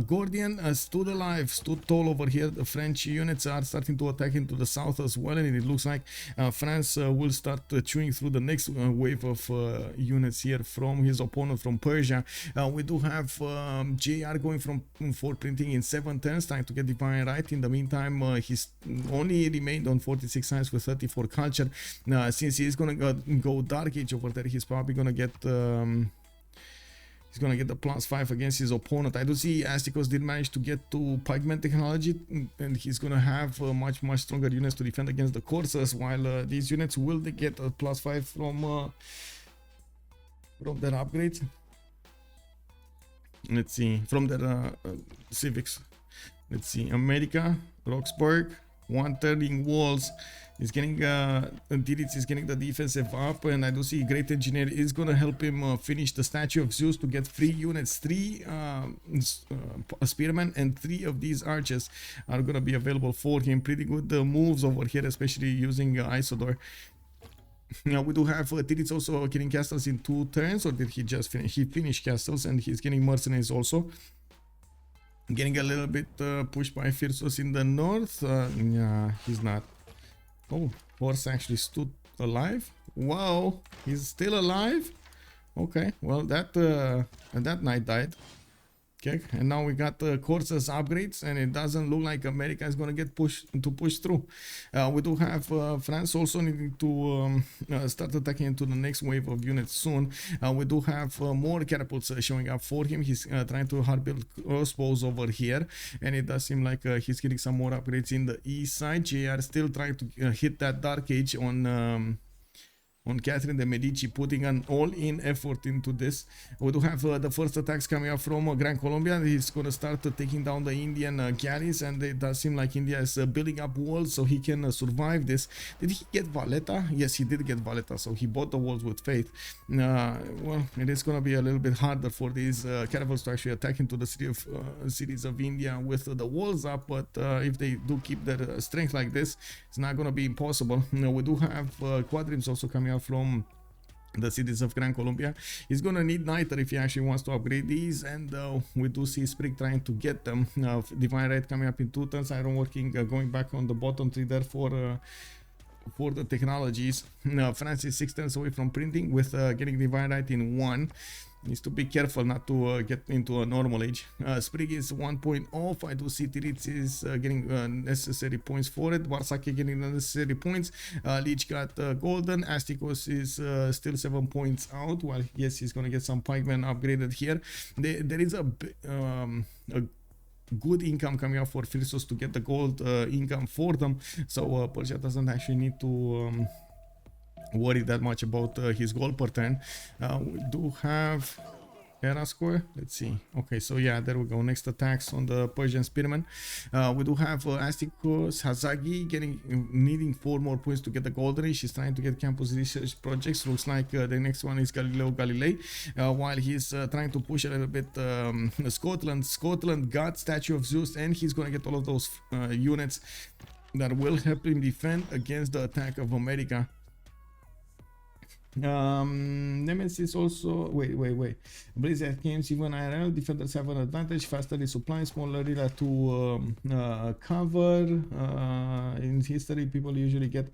Gordian stood alive, stood tall over here. The French units are starting to attack into the south as well, and it looks like France will start chewing through the next wave of units here from his opponent from Persia. We do have JR going for printing in 7 turns, trying to get divine right. In the meantime, he's only remained on 46 science with 34 culture. Since he's gonna go dark age over there, he's probably gonna get the +5 against his opponent. I do see Astikos did manage to get to pigment technology, and he's gonna have much stronger units to defend against the coursers, while these units will get a +5 from their upgrades. Let's see, from their Civ6. Let's see, America, Roxburgh, 1 turning walls. He's getting Titiits is getting the defensive up, and I do see Great Engineer is gonna help him finish the statue of Zeus to get 3 units. 3 spearmen and 3 of these archers are gonna be available for him. Pretty good moves over here, especially using Isodor. Now we do have Titiits also getting castles in 2 turns, or did he just finish? He finished castles, and he's getting mercenaries also. Getting a little bit pushed by Phyrsos in the north. Yeah, he's not. Oh, horse actually stood alive. Wow, he's still alive. Okay, well that knight died. Okay, and now we got the coursers upgrades, and it doesn't look like America is gonna get push through. We do have France also needing to start attacking into the next wave of units soon. We do have more catapults showing up for him. He's trying to hard build crossbows over here, and it does seem like he's getting some more upgrades in the east side. JR still trying to hit that dark age on Catherine de Medici, putting an all-in effort into this. We do have the first attacks coming up from Gran Colombia. He's going to start taking down the Indian galleys, and it does seem like India is building up walls so he can survive this. Did he get Valletta? Yes, he did get Valletta, so he bought the walls with faith. Well, it is going to be a little bit harder for these caravels to actually attack into the cities of India with the walls up, but if they do keep their strength like this, it's not going to be impossible. We do have quadrims also coming out from the cities of Gran Colombia. He's gonna need Niter if he actually wants to upgrade these, and we do see Sprig trying to get them. Divine Right coming up in 2 turns, Iron working, going back on the bottom 3 there for the technologies. France is 6 turns away from printing with getting Divine Right in 1. Needs to be careful not to get into a normal age. Sprig is 1 point off. I do see Titiits is getting necessary points for it. Bartsake getting the necessary points. Lege got golden. Astikos is still 7 points out. Well, yes, he's going to get some pikemen upgraded here. There is a good income coming up for Phyrsos to get the gold income for them. So Persia doesn't actually need to worry that much about his gold per turn. We do have era score. Let's see. Okay, so yeah, there we go. Next attacks on the Persian spearmen. We do have Astikos, Hazaggi needing 4 more points to get the golden age. She's trying to get campus research projects. Looks like the next one is Galileo Galilei. While he's trying to push a little bit Scotland got Statue of Zeus, and he's gonna get all of those units that will help him defend against the attack of America. Nemesis also wait Blizzard games, even IRL defenders have an advantage, faster resupply, smaller area to cover. In history, people usually get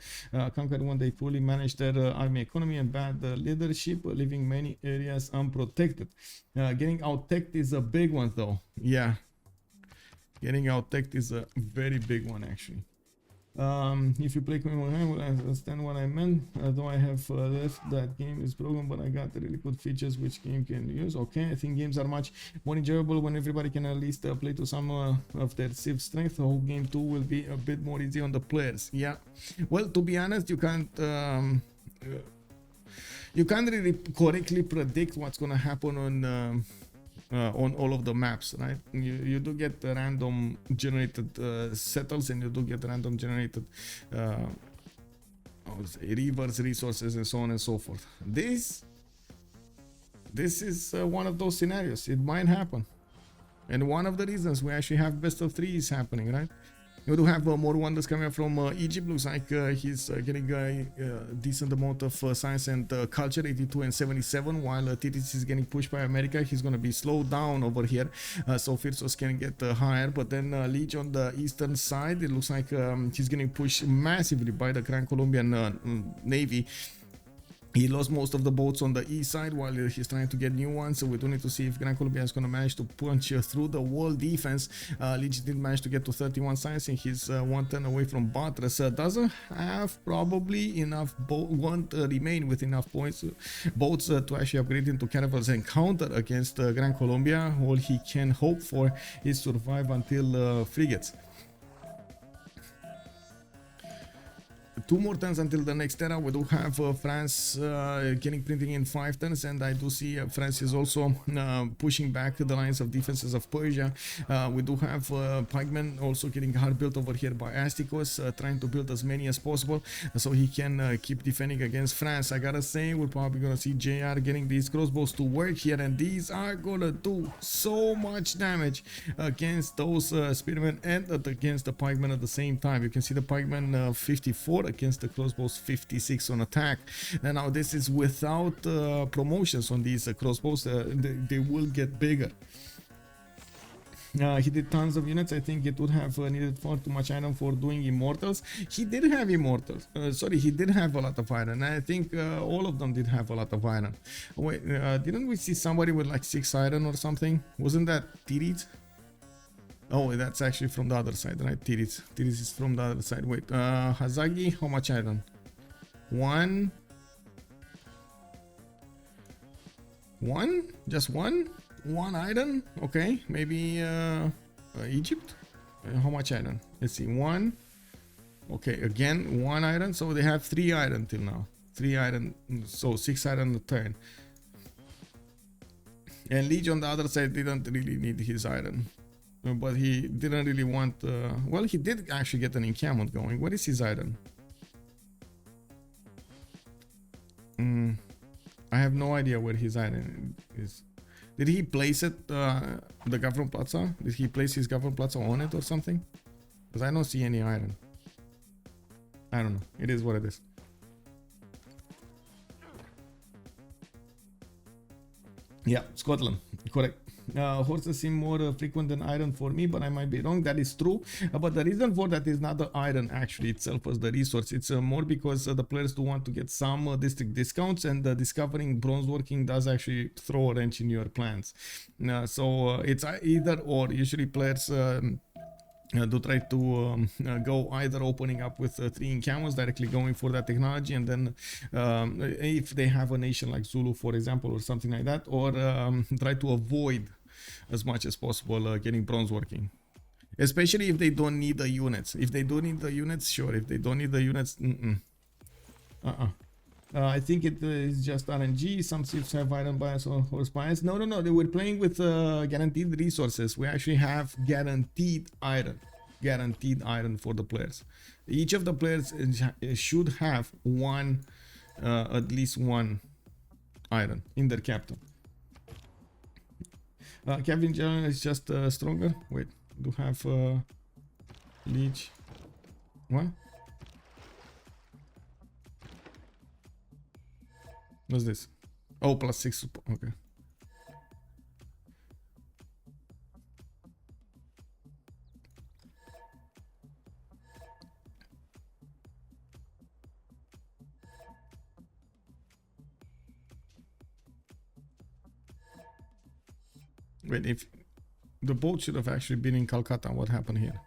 conquered when they fully manage their army economy and bad leadership, leaving many areas unprotected. Getting out-teched is a big one though. Yeah, getting out-teched is a very big one actually. If you play Queen will understand what I meant. Though I have left that game is broken, but I got really good features which game can use. Okay, I think games are much more enjoyable when everybody can at least play to some of their Civ strength. The whole game 2 will be a bit more easy on the players. Yeah, well, to be honest, you can't really correctly predict what's gonna happen on all of the maps, right? You do get random generated settles, and you do get random generated rivers, resources, and so on and so forth. This is one of those scenarios. It might happen, and one of the reasons we actually have best of 3 is happening, right? You do have more wonders coming up from Egypt. Looks like he's getting a decent amount of science and culture, 82 and 77, while Titiits is getting pushed by America. He's going to be slowed down over here, so Phyrsos can get higher. But then Lege on the eastern side, it looks like he's getting pushed massively by the Gran Colombian Navy. He lost most of the boats on the east side while he's trying to get new ones, so we do need to see if Gran Colombia is going to manage to punch through the wall defense. Lege did manage to get to 31 science, and he's 1 turn away from Buttress. Doesn't have probably enough won't remain with enough boats to actually upgrade into caravels and counter against Gran Colombia. All he can hope for is survive until frigates. 2 more turns until the next era. We do have France getting printing in 5 turns, and I do see France is also pushing back the lines of defenses of Persia. We do have pikemen also getting hard built over here by Astikos, trying to build as many as possible so he can keep defending against France. I gotta say, we're probably gonna see JR getting these crossbows to work here, and these are gonna do so much damage against those spearmen and against the pikemen at the same time. You can see the pikemen 54 against the crossbows 56 on attack. And now this is without promotions on these crossbows. They will get bigger. He did tons of units. I think it would have needed far too much iron for doing immortals. He did have immortals. Sorry, he did have a lot of iron. I think all of them did have a lot of iron. Wait, didn't we see somebody with like 6 iron or something? Wasn't that Titiits? Oh, that's actually from the other side, right? Titiits is from the other side. Wait, Hazaggi, how much iron? 1? Just one? 1 iron? Okay, maybe Egypt? How much iron? Let's see, 1. Okay, again, 1 iron. So they have 3 iron till now. 3 iron, so 6 iron a turn. And Lege on the other side didn't really need his iron. But he didn't really want... well, he did actually get an encampment going. What is his iron? I have no idea where his iron is. Did he place it, the Government Plaza? Did he place his Government Plaza on it or something? Because I don't see any iron. I don't know. It is what it is. Yeah, Scotland, correct. Horses seem more frequent than iron for me, but I might be wrong. That is true. But the reason for that is not the iron actually itself as the resource. It's more because the players do want to get some district discounts, and discovering bronze working does actually throw a wrench in your plans. So it's either or. Usually players do try to go either opening up with 3 encampments, directly going for that technology, and then if they have a nation like Zulu, for example, or something like that, or try to avoid as much as possible getting bronze working. Especially if they don't need the units. If they don't need the units, sure. If they don't need the units, I think it is just RNG. Some Civ6 have iron bias or horse bias. No. They were playing with guaranteed resources. We actually have guaranteed iron for the players. Each of the players should have one, at least one iron in their capital. Kevin General is just stronger. Wait, do have Lege? What? What's this? Oh, +6. Okay. Wait, if the boat should have actually been in Calcutta, what happened here?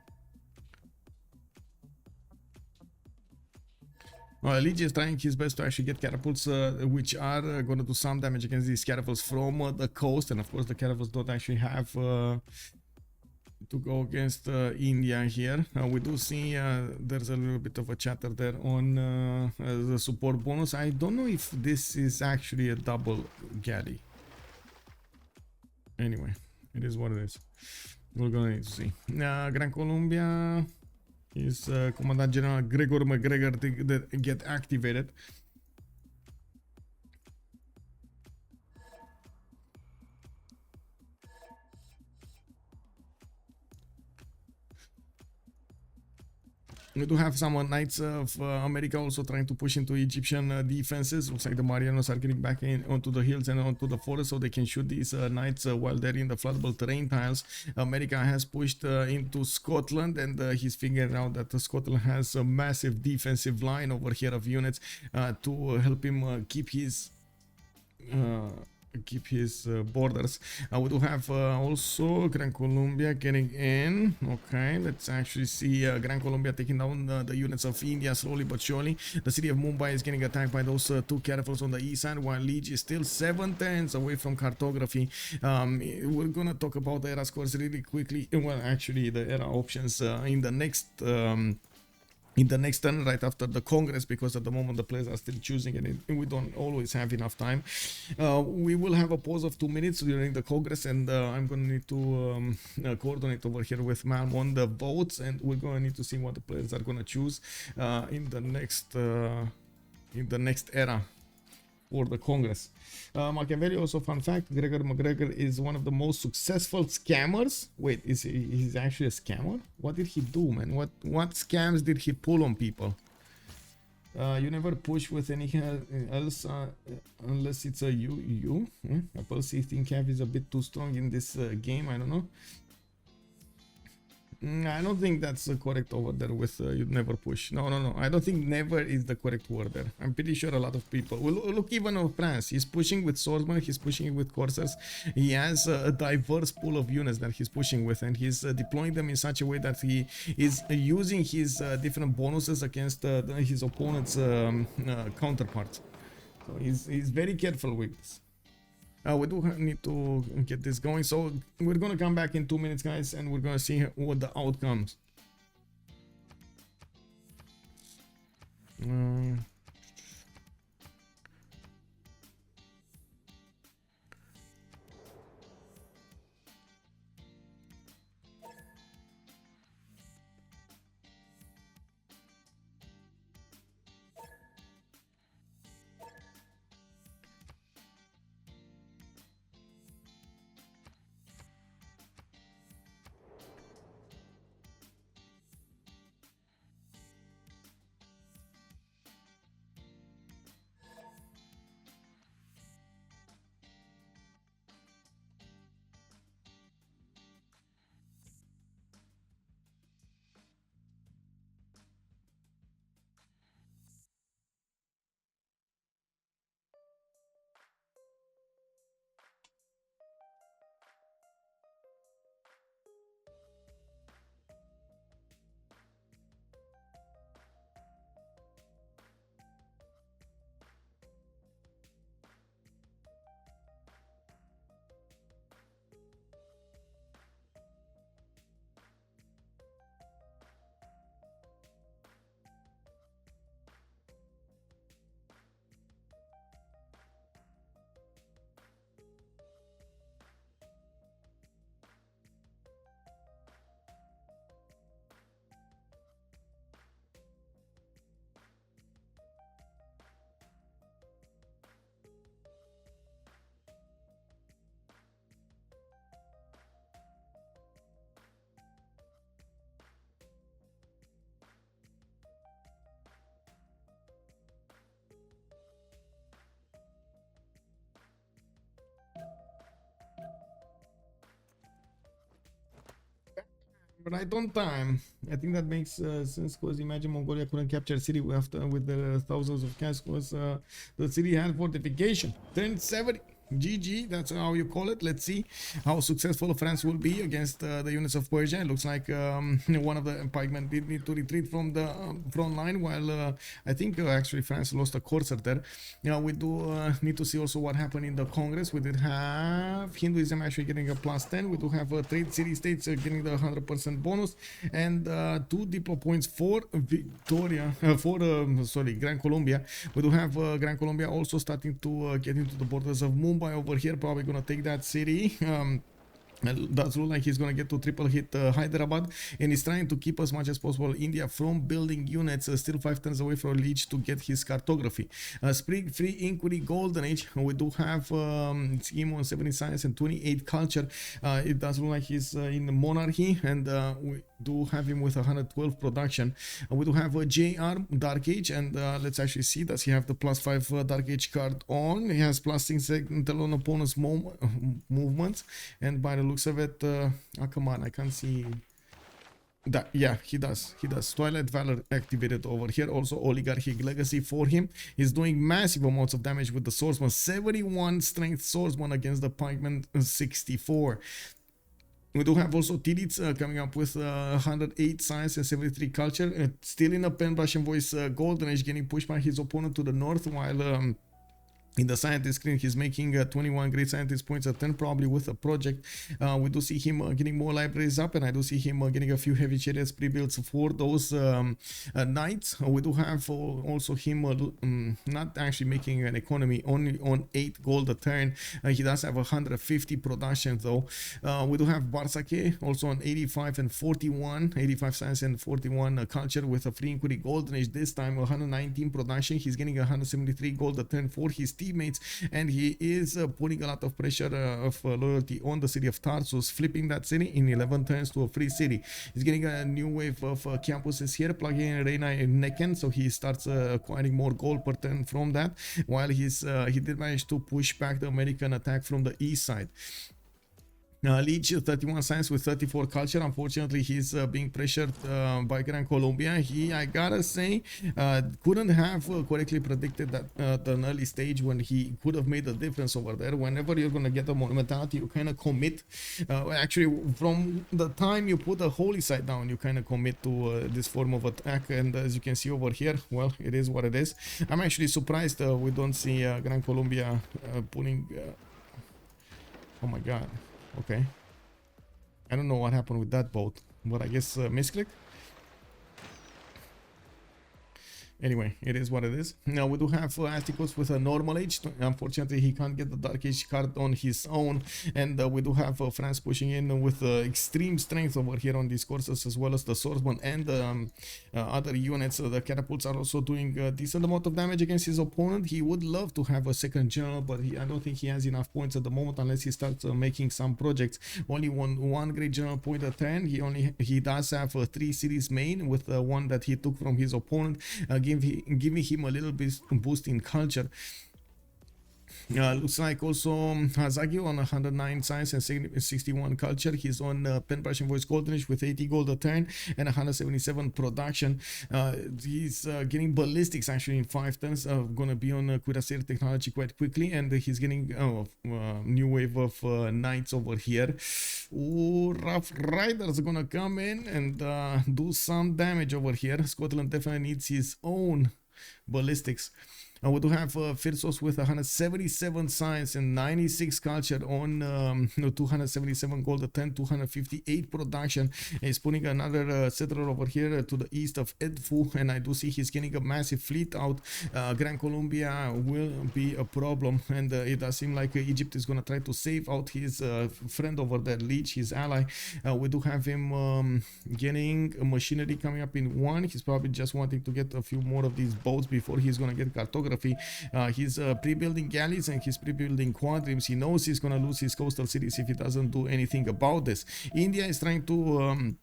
Lege is trying his best to actually get catapults, which are going to do some damage against these catapults from the coast, and of course the catapults don't actually have to go against India here. We do see there's a little bit of a chatter there on the support bonus. I don't know if this is actually a double galley. Anyway, it is what it is. We're gonna need to see. Gran Colombia is Commandant General Gregor McGregor to get activated. We do have some Knights of America also trying to push into Egyptian defenses. Looks like the Marianos are getting back in onto the hills and onto the forest, so they can shoot these Knights while they're in the floodable terrain tiles. America has pushed into Scotland, and he's figuring out that Scotland has a massive defensive line over here of units to help him keep his borders. We do have also Gran Colombia getting in. Okay, let's actually see Gran Colombia taking down the units of India slowly but surely. The city of Mumbai is getting attacked by those 2 catapults on the east side, while Lege is still 7 turns away from cartography. We're gonna talk about the era scores really quickly. Well, actually the era options in the next turn, right after the Congress, because at the moment the players are still choosing and we don't always have enough time. We will have a pause of 2 minutes during the Congress, and I'm gonna need to coordinate over here with Malm on the votes, and we're gonna need to see what the players are gonna choose in the next era for the Congress. Machiavelli, also fun fact, Gregor McGregor is one of the most successful scammers. Wait, he's actually a scammer? What did he do, man? What scams did he pull on people? You never push with anything else unless it's a you. A pulse 16 cap is a bit too strong in this game, I don't know. I don't think that's correct over there with you never push. No. I don't think never is the correct word there. I'm pretty sure a lot of people will look even of France. He's pushing with swordsmen, he's pushing with coursers. He has a diverse pool of units that he's pushing with, and he's deploying them in such a way that he is using his different bonuses against his opponent's counterparts. So he's very careful with this. We do need to get this going, so we're gonna come back in 2 minutes, guys, and we're gonna see what the outcomes. Right on time. I think that makes sense because imagine Mongolia couldn't capture city after with the thousands of casks because the city had fortification. 1070. GG, that's how you call it. Let's see how successful France will be against the units of Persia. It looks like one of the pikemen did need to retreat from the front line, while I think actually France lost a courser there. Now we do need to see also what happened in the Congress. We did have Hinduism actually getting a +10. We do have trade city states getting the 100% bonus, and 2 diplo points for Victoria, Gran Colombia. We do have Gran Colombia also starting to get into the borders of Mumbai over here, probably gonna take that city. It does look like he's gonna get to triple hit Hyderabad, and he's trying to keep as much as possible India from building units, still 5 turns away from Lege to get his cartography. Sprig, free inquiry, golden age. We do have scheme on 70 science and 28 culture. It does look like he's in the monarchy, and we do have him with 112 production. We do have a JR Dark Age, and let's actually see, does he have the +5 Dark Age card on? He has +6 intel on opponent's movements, and by the looks of it, oh come on, I can't see that. Yeah, he does. Twilight Valor activated over here. Also Oligarchic Legacy for him. He's doing massive amounts of damage with the swordsman. 71 strength swordsman against the pikeman 64. We do have also Titiits coming up with 108 science and 73 culture. Still in a pen brush and voice golden age, getting pushed by his opponent to the north, while in the scientist screen, he's making 21 great scientist points at 10, probably with a project. We do see him getting more libraries up, and I do see him getting a few heavy chariots pre-builds for those knights. We do have also him not actually making an economy, only on 8 gold a turn. He does have 150 production though. We do have Bartsake also on 85 and 41, 85 science and 41 culture with a free inquiry golden age. This time 119 production. He's getting 173 gold a turn for his teammates, and he is putting a lot of pressure of loyalty on the city of Tarsus, flipping that city in 11 turns to a free city. He's getting a new wave of campuses here, plugging in Reina in Necken, so he starts acquiring more gold per turn from that, while he did manage to push back the American attack from the east side. Lege 31 science with 34 culture. Unfortunately, he's being pressured by Gran Colombia. I gotta say, couldn't have correctly predicted that at an early stage when he could have made a difference over there. Whenever you're gonna get a monumentality, you kind of commit. Actually, from the time you put a holy site down, you kind of commit to this form of attack. And as you can see over here, well, it is what it is. I'm actually surprised we don't see Gran Colombia pulling. Oh my god. Okay, I don't know what happened with that boat, but I guess misclick. Anyway, it is what it is. Now we do have Astikos with a normal age. Unfortunately, he can't get the Dark Age card on his own, and we do have France pushing in with extreme strength over here on these courses, as well as the swordsman and other units. The catapults are also doing a decent amount of damage against his opponent. He would love to have a second general, but I don't think he has enough points at the moment unless he starts making some projects. Only one great general point a turn. He does have 3 cities main with one that he took from his opponent, giving him a little bit boost in culture. Looks like also Hazaggi on 109 science and 61 culture. He's on pen brush and voice goldenish with 80 gold a turn and 177 production. He's getting ballistics actually in 5 turns. Gonna be on cuirassier technology quite quickly, and he's getting new wave of knights over here. Ooh, Rough Riders are gonna come in and do some damage over here. Scotland definitely needs his own ballistics. We do have Phyrsos with 177 science and 96 culture on 277 gold a 10, 258 production. He's putting another settler over here to the east of Edfu, and I do see he's getting a massive fleet out. Gran Colombia will be a problem, and it does seem like Egypt is going to try to save out his friend over there, Lege, his ally. We do have him getting a machinery coming up in 1. He's probably just wanting to get a few more of these boats before he's going to get cartography. He's pre-building galleys and he's pre-building quadrims. He knows he's gonna lose his coastal cities if he doesn't do anything about this. India is trying to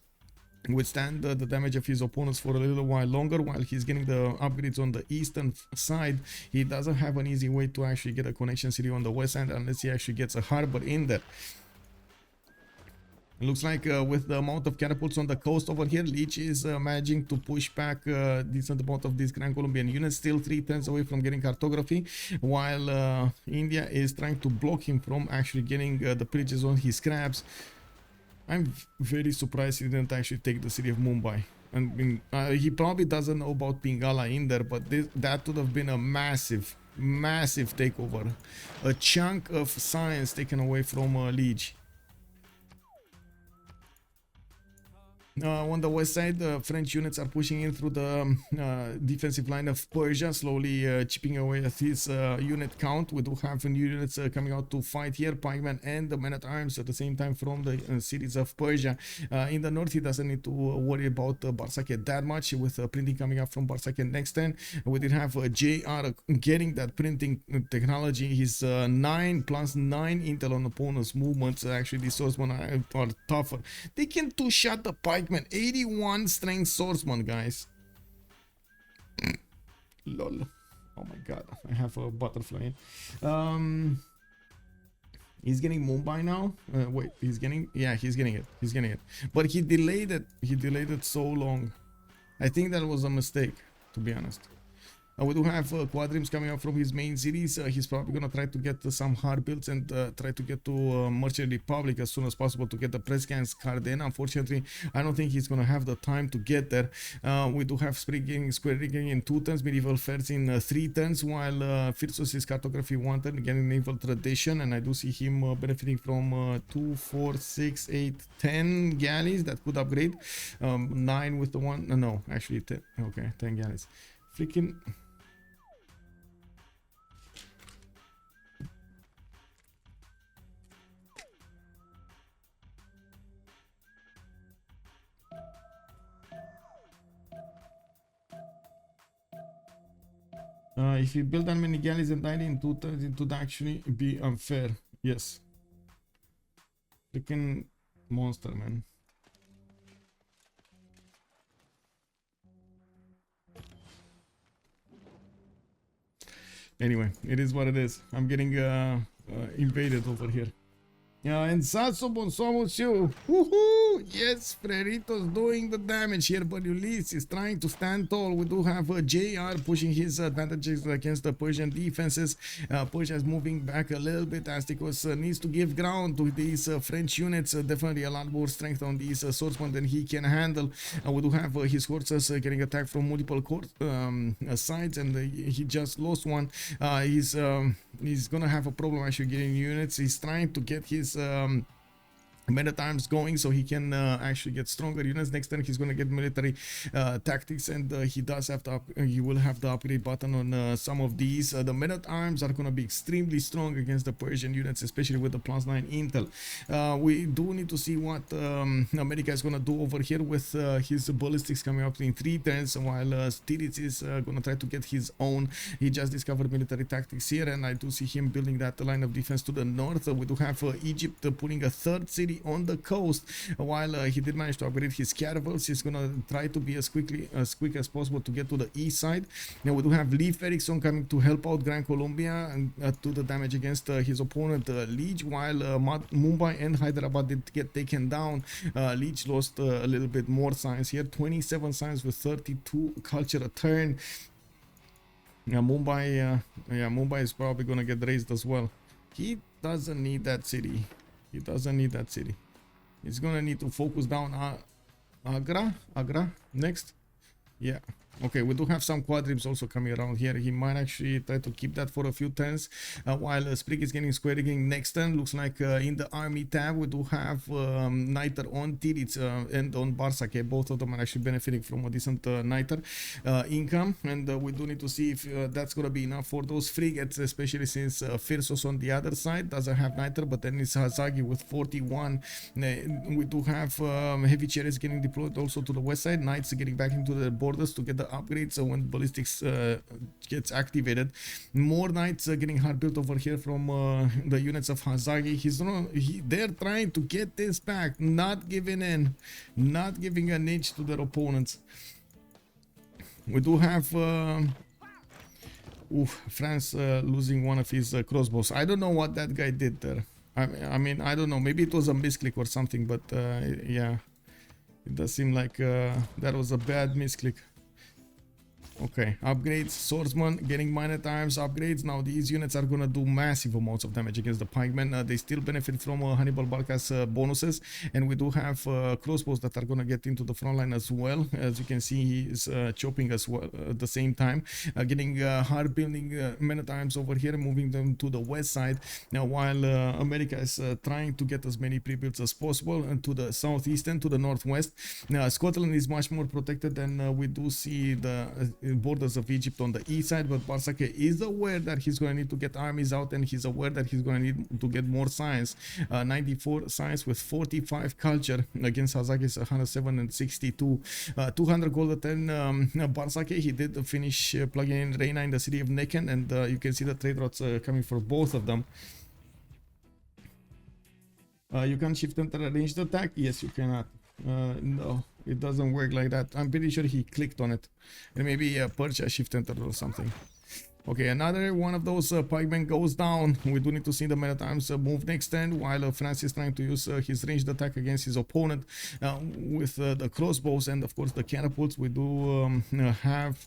withstand the damage of his opponents for a little while longer, while he's getting the upgrades on the eastern side. He doesn't have an easy way to actually get a connection city on the west side unless he actually gets a harbor in there. It looks like with the amount of catapults on the coast over here, Lege is managing to push back a decent amount of these Gran Colombian units, still 3 turns away from getting cartography, while India is trying to block him from actually getting the bridges on his scraps. I'm very surprised he didn't actually take the city of Mumbai. And he probably doesn't know about Pingala in there, but that would have been a massive takeover. A chunk of science taken away from Lege. On the west side, the French units are pushing in through the defensive line of Persia, slowly chipping away at his unit count. We do have new units coming out to fight here, pikemen and the men-at-arms at the same time from the cities of Persia. In the north, he doesn't need to worry about Bartsake that much, with printing coming up from Bartsake next turn. We did have JR getting that printing technology. His 9+9 intel on opponent's movements. Actually, these swordsmen are tougher. They can two-shot the pike. 81 strength swordsman, guys. Lol. Oh my god, I have a butterfly. He's getting Mumbai now. Wait, he's getting, yeah, he's getting it. But he delayed it so long. I think that was a mistake, to be honest. We do have quadrims coming up from his main cities. He's probably gonna try to get some hard builds and try to get to Merchant Republic as soon as possible to get the Prescans card in. Unfortunately, I don't think he's gonna have the time to get there. We do have Sprig getting square rigging in 2 turns, medieval fairs in 3 turns, while Phyrsos is cartography 1 turn, getting naval tradition, and I do see him benefiting from 2, 4, 6, 8, 10 galleys that could upgrade. 9 with the one. No, actually 10. Okay, 10 galleys. Freaking. If you build that many galleys and die in 2 turns, it would actually be unfair. Yes. Freaking monster, man. Anyway, it is what it is. I'm getting invaded over here. And Sasso, bonsoir, monsieur. Woohoo! Yes, Freritos doing the damage here, but Ulyss is trying to stand tall. We do have JR pushing his advantages against the Persian defenses. Persia is moving back a little bit. Astikos needs to give ground to these French units. Definitely a lot more strength on these swordsmen than he can handle. We do have his horses getting attacked from multiple sides, and he just lost one. He's gonna have a problem actually getting units. He's trying to get his men-at-arms going so he can actually get stronger units. Next turn he's going to get military tactics, and he does have to he will have the upgrade button on some of these. The men-at-arms are going to be extremely strong against the Persian units, especially with the +9 intel. We do need to see what America is going to do over here with his ballistics coming up in 3 turns, while Titiits is going to try to get his own. He just discovered military tactics here, and I do see him building that line of defense to the north. We do have Egypt putting a 3rd city on the coast, while he did manage to upgrade his caravels. He's gonna try to be as quick as possible to get to the east side. Now we do have Leif Erikson coming to help out Gran Colombia and do the damage against his opponent Lege, while Mumbai and Hyderabad did get taken down. Lege lost a little bit more science here, 27 science with 32 culture a turn. Mumbai is probably gonna get raised as well. He doesn't need that city. He's gonna need to focus down Agra next. Yeah. Okay, we do have some quadrips also coming around here. He might actually try to keep that for a few turns, while Sprig is getting square rigging next turn. Looks like in the army tab we do have Niter on Titiits and on Bartsake. Both of them are actually benefiting from a decent Niter income, and we do need to see if that's gonna be enough for those frigates, especially since Phyrsos on the other side doesn't have Niter, but then it's Hazaggi with 41. We do have heavy chariots getting deployed also to the west side. Knights getting back into the borders to get the upgrades when ballistics gets activated. More knights getting hard built over here from the units of Hazaggi. They're trying to get this back, not giving in, not giving an inch to their opponents. We do have France losing one of his crossbows. I don't know what that guy did there. I mean, I don't know. Maybe it was a misclick or something, but yeah, it does seem like that was a bad misclick. Okay, upgrades, swordsman, getting minor times, upgrades. Now these units are gonna do massive amounts of damage against the pikemen. They still benefit from Hannibal Barca's bonuses, and we do have crossbows that are gonna get into the front line as well. As you can see, he is chopping as well at the same time, getting hard building many times over here, moving them to the west side. Now, while America is trying to get as many pre-builds as possible, and to the southeast and to the northwest. Now, Scotland is much more protected than we do see the borders of Egypt on the east side, but Bartsake is aware that he's going to need to get armies out, and he's aware that he's going to need to get more science. 94 science with 45 culture against Hazaggi's 107 and 62. 200 gold at 10. Bartsake, he did finish plugging in Reina in the city of Necken, and you can see the trade routes coming for both of them. You can shift enter a ranged attack. Yes, you cannot. No, it doesn't work like that. I'm pretty sure he clicked on it, and maybe Persia shift enter or something. Okay, another one of those pikemen goes down. We do need to see the many times move next turn, while France is trying to use his ranged attack against his opponent with the crossbows and of course the catapults. We do have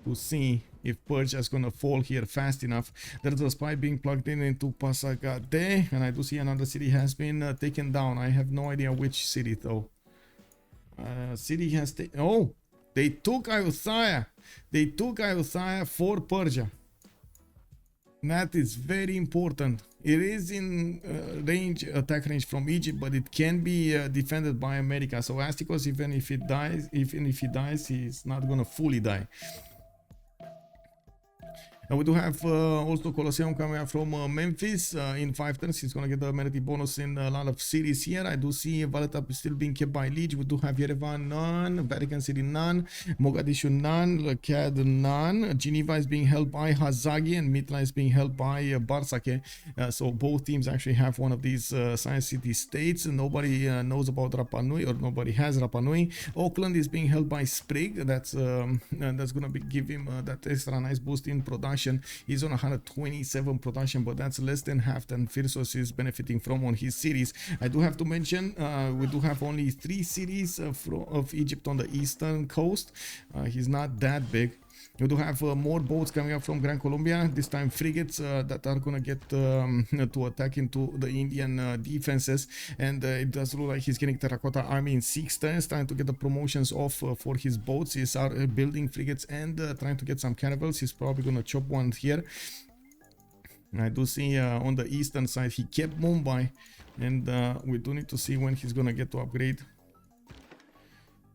to see if Persia is gonna fall here fast enough. There's a spy being plugged in into Pasagade, and I do see another city has been taken down. I have no idea which city though. City has taken. Oh, they took Ayutthaya. They took Ayutthaya for Persia. That is very important. It is in attack range from Egypt, but it can be defended by America. So Astikos, even if he dies, he's not gonna fully die. And we do have also Colosseum coming out from Memphis in 5 turns. He's going to get the amenity bonus in a lot of cities here. I do see Valletta still being kept by Lege. We do have Yerevan, none. Vatican City, none. Mogadishu, none. Lakad, none. Geneva is being held by Hazaggi, and Mitla is being held by Bartsake. So both teams actually have one of these Science City states. Nobody knows about Rapa Nui, or nobody has Rapa Nui. Auckland is being held by Sprig. That's going to give him that extra nice boost in production. He's on 127 production, but that's less than half than Phyrsos is benefiting from on his cities. I do have to mention we do have only 3 cities of Egypt on the eastern coast. He's not that big. We do have more boats coming up from Gran Colombia, this time frigates that are gonna get to attack into the Indian defenses, and it does look like he's getting Terracotta army in 6 turns, trying to get the promotions off for his boats. He's building frigates and trying to get some caravels. He's probably gonna chop one here. I do see on the eastern side he kept Mumbai, and we do need to see when he's gonna get to upgrade.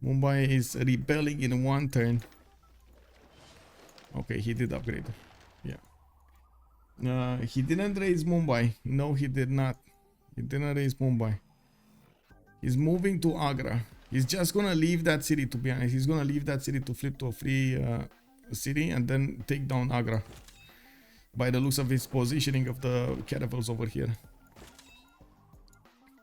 Mumbai is rebelling in 1 turn. Okay, he did upgrade. Yeah. He didn't raise Mumbai. No, he did not. He didn't raise Mumbai. He's moving to Agra. He's just gonna leave that city, to be honest. He's gonna leave that city to flip to a free city and then take down Agra. By the looks of his positioning of the caravels over here.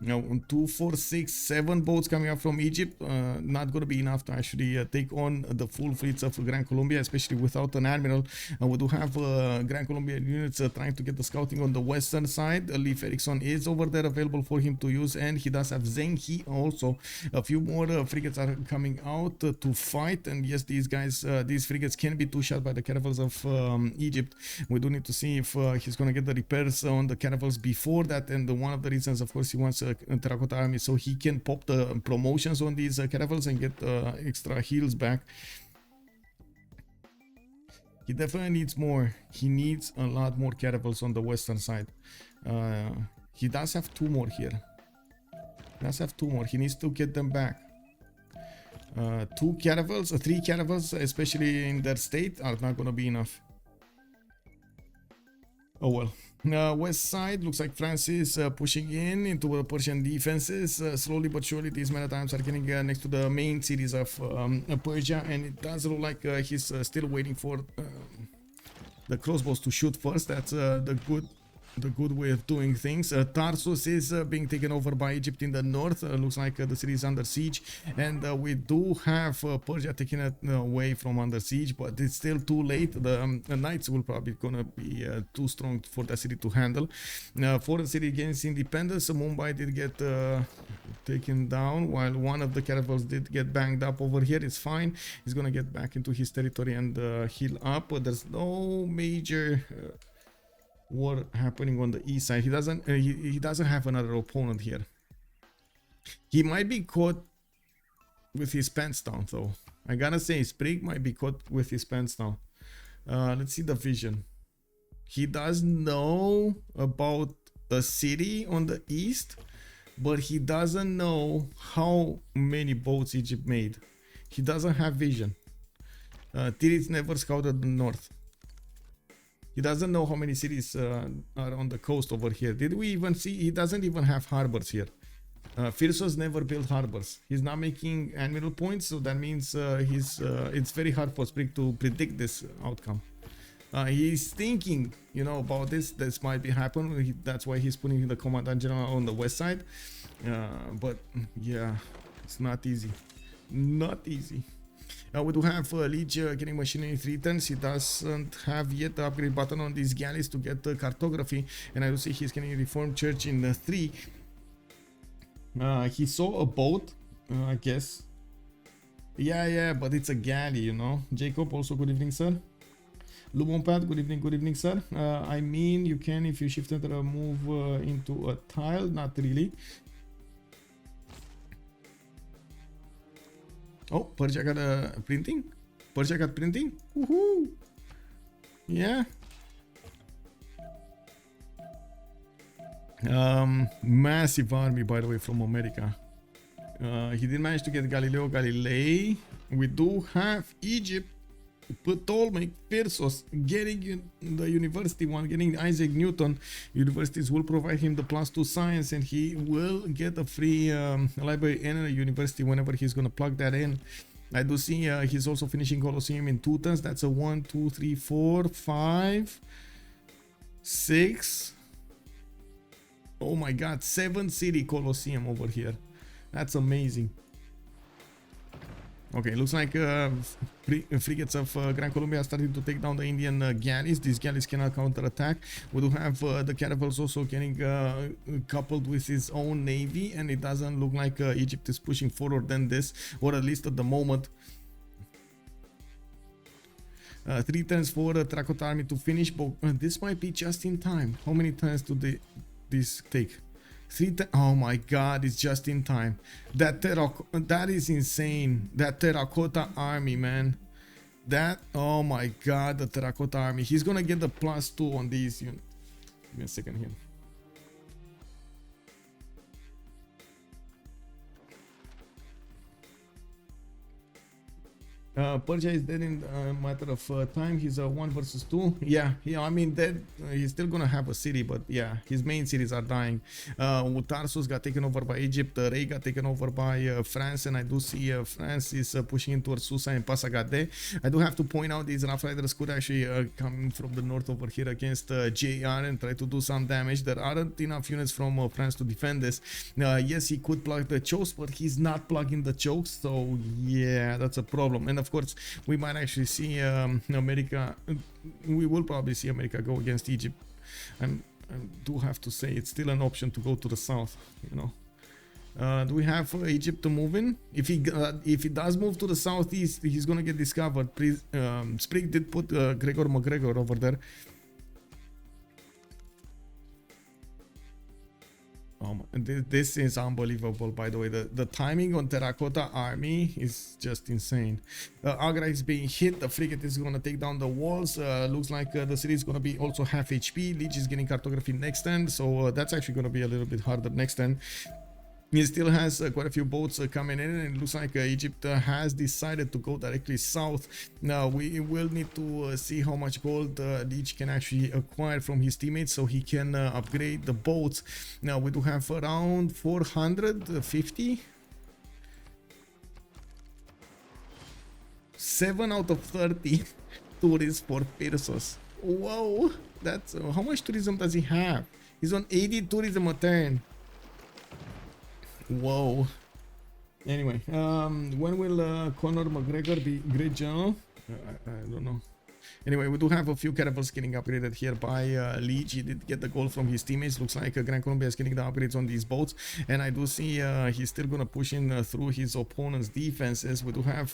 Now, 2, 4, 6, 7 boats coming up from Egypt. Not going to be enough to actually take on the full fleets of Gran Colombia, especially without an admiral. We do have Gran Colombia units trying to get the scouting on the western side. Leif Erikson is over there available for him to use, and he does have Zengi also. A few more frigates are coming out to fight, and yes, these guys, these frigates can be 2-shot by the caravels of Egypt. We do need to see if he's going to get the repairs on the caravels before that, and one of the reasons, of course, he wants Terracotta army so he can pop the promotions on these caravels and get extra heals back. He definitely needs more. He needs a lot more caravels on the western side. He does have 2 more here. He does have 2 more. He needs to get them back. 2 caravels, 3 caravels, especially in their state, are not going to be enough. Oh well. West side looks like France is pushing in into the Persian defenses. Slowly but surely these maritimes are getting next to the main cities of Persia, and it does look like he's still waiting for the crossbows to shoot first. That's the good the good way of doing things. Tarsus is being taken over by Egypt in the north. Looks like the city is under siege, and we do have Persia taking it away from under siege, but it's still too late. The knights will probably gonna be too strong for the city to handle. For the city gains independence, Mumbai did get taken down, while one of the caravels did get banged up over here. It's fine. He's gonna get back into his territory and heal up. There's no major war happening on the east side. He doesn't have another opponent here. He might be caught with his pants down though. I gotta say, Sprig might be caught with his pants down. Let's see the vision. He does know about a city on the east, but he doesn't know how many boats Egypt made. He doesn't have vision. Titiits never scouted the north. He doesn't know how many cities are on the coast over here. Did we even see? He doesn't even have harbors here. Phyrsos never built harbors. He's not making admiral points, so that means it's very hard for Sprig to predict this outcome. He's thinking, you know, about this. This might be happening. That's why he's putting the commandant general on the west side. But yeah, it's not easy. Not easy. We do have Lege getting machinery 3 turns. He doesn't have yet the upgrade button on these galleys to get cartography, and I do see he's getting a reformed church in 3. He saw a boat, I guess. Yeah, but it's a galley, you know. Jacob, also good evening, sir. Lumompat, good evening, sir. I mean, you can, if you shift enter, move into a tile. Not really. Oh, Persia got a printing. Persia got printing. Woohoo! Yeah. Massive army, by the way, from America. He did manage to get Galileo Galilei. We do have Egypt, Ptolmaic, Phyrsos getting the university one, getting Isaac Newton. Universities will provide him the +2 science, and he will get a free library and a university whenever he's gonna plug that in. I do see he's also finishing Colosseum in 2 turns. That's a 1, 2, 3, 4, 5, 6. Oh my god, 7 city Colosseum over here. That's amazing. Okay, looks like frigates of Gran Colombia are starting to take down the Indian galleys. These galleys cannot counterattack. We do have the caravels also getting coupled with his own navy, and it doesn't look like Egypt is pushing forward than this, or at least at the moment. 3 turns for the Terracotta army to finish, but this might be just in time. How many turns do this take? 3 turns. Oh my god, it's just in time. That is insane. That Terracotta army, man. That, oh my god, the Terracotta army. He's gonna get the +2 on these. Give me a second here. Persia is dead in a matter of time. He's a 1 versus 2. Yeah, I mean, dead. He's still gonna have a city, but yeah, his main cities are dying. Tarsus got taken over by Egypt. Ray got taken over by France, and I do see France is pushing in towards Susa and Pasagade. I do have to point out these Rough Riders could actually come from the north over here against JR and try to do some damage. There aren't enough units from France to defend this. Yes, he could plug the chokes, but he's not plugging the chokes, so yeah, that's a problem. And of course, we might actually see America. We will probably see America go against Egypt. I do have to say it's still an option to go to the south. You know, do we have Egypt to move in? If he does move to the southeast, he's gonna get discovered. Sprig did put Gregor McGregor over there. This is unbelievable, by the way. The timing on Terracotta army is just insane. Agra is being hit. The frigate is going to take down the walls. Looks like the city is going to be also half HP. Lege is getting cartography next turn, so that's actually going to be a little bit harder next turn. He still has quite a few boats coming in, and it looks like Egypt has decided to go directly south. Now we will need to see how much gold Lege can actually acquire from his teammates so he can upgrade the boats. Now we do have around 450. 7 out of 30 tourists for Phyrsos. Whoa, that's how much tourism does he have? He's on 80 tourism a turn. Whoa. Anyway, when will Conor McGregor be great general? I don't know. Anyway, we do have a few caravels getting upgraded here by Lege. He did get the goal from his teammates. Looks like Gran Colombia is getting the upgrades on these boats. And I do see he's still going to push in through his opponent's defenses. We do have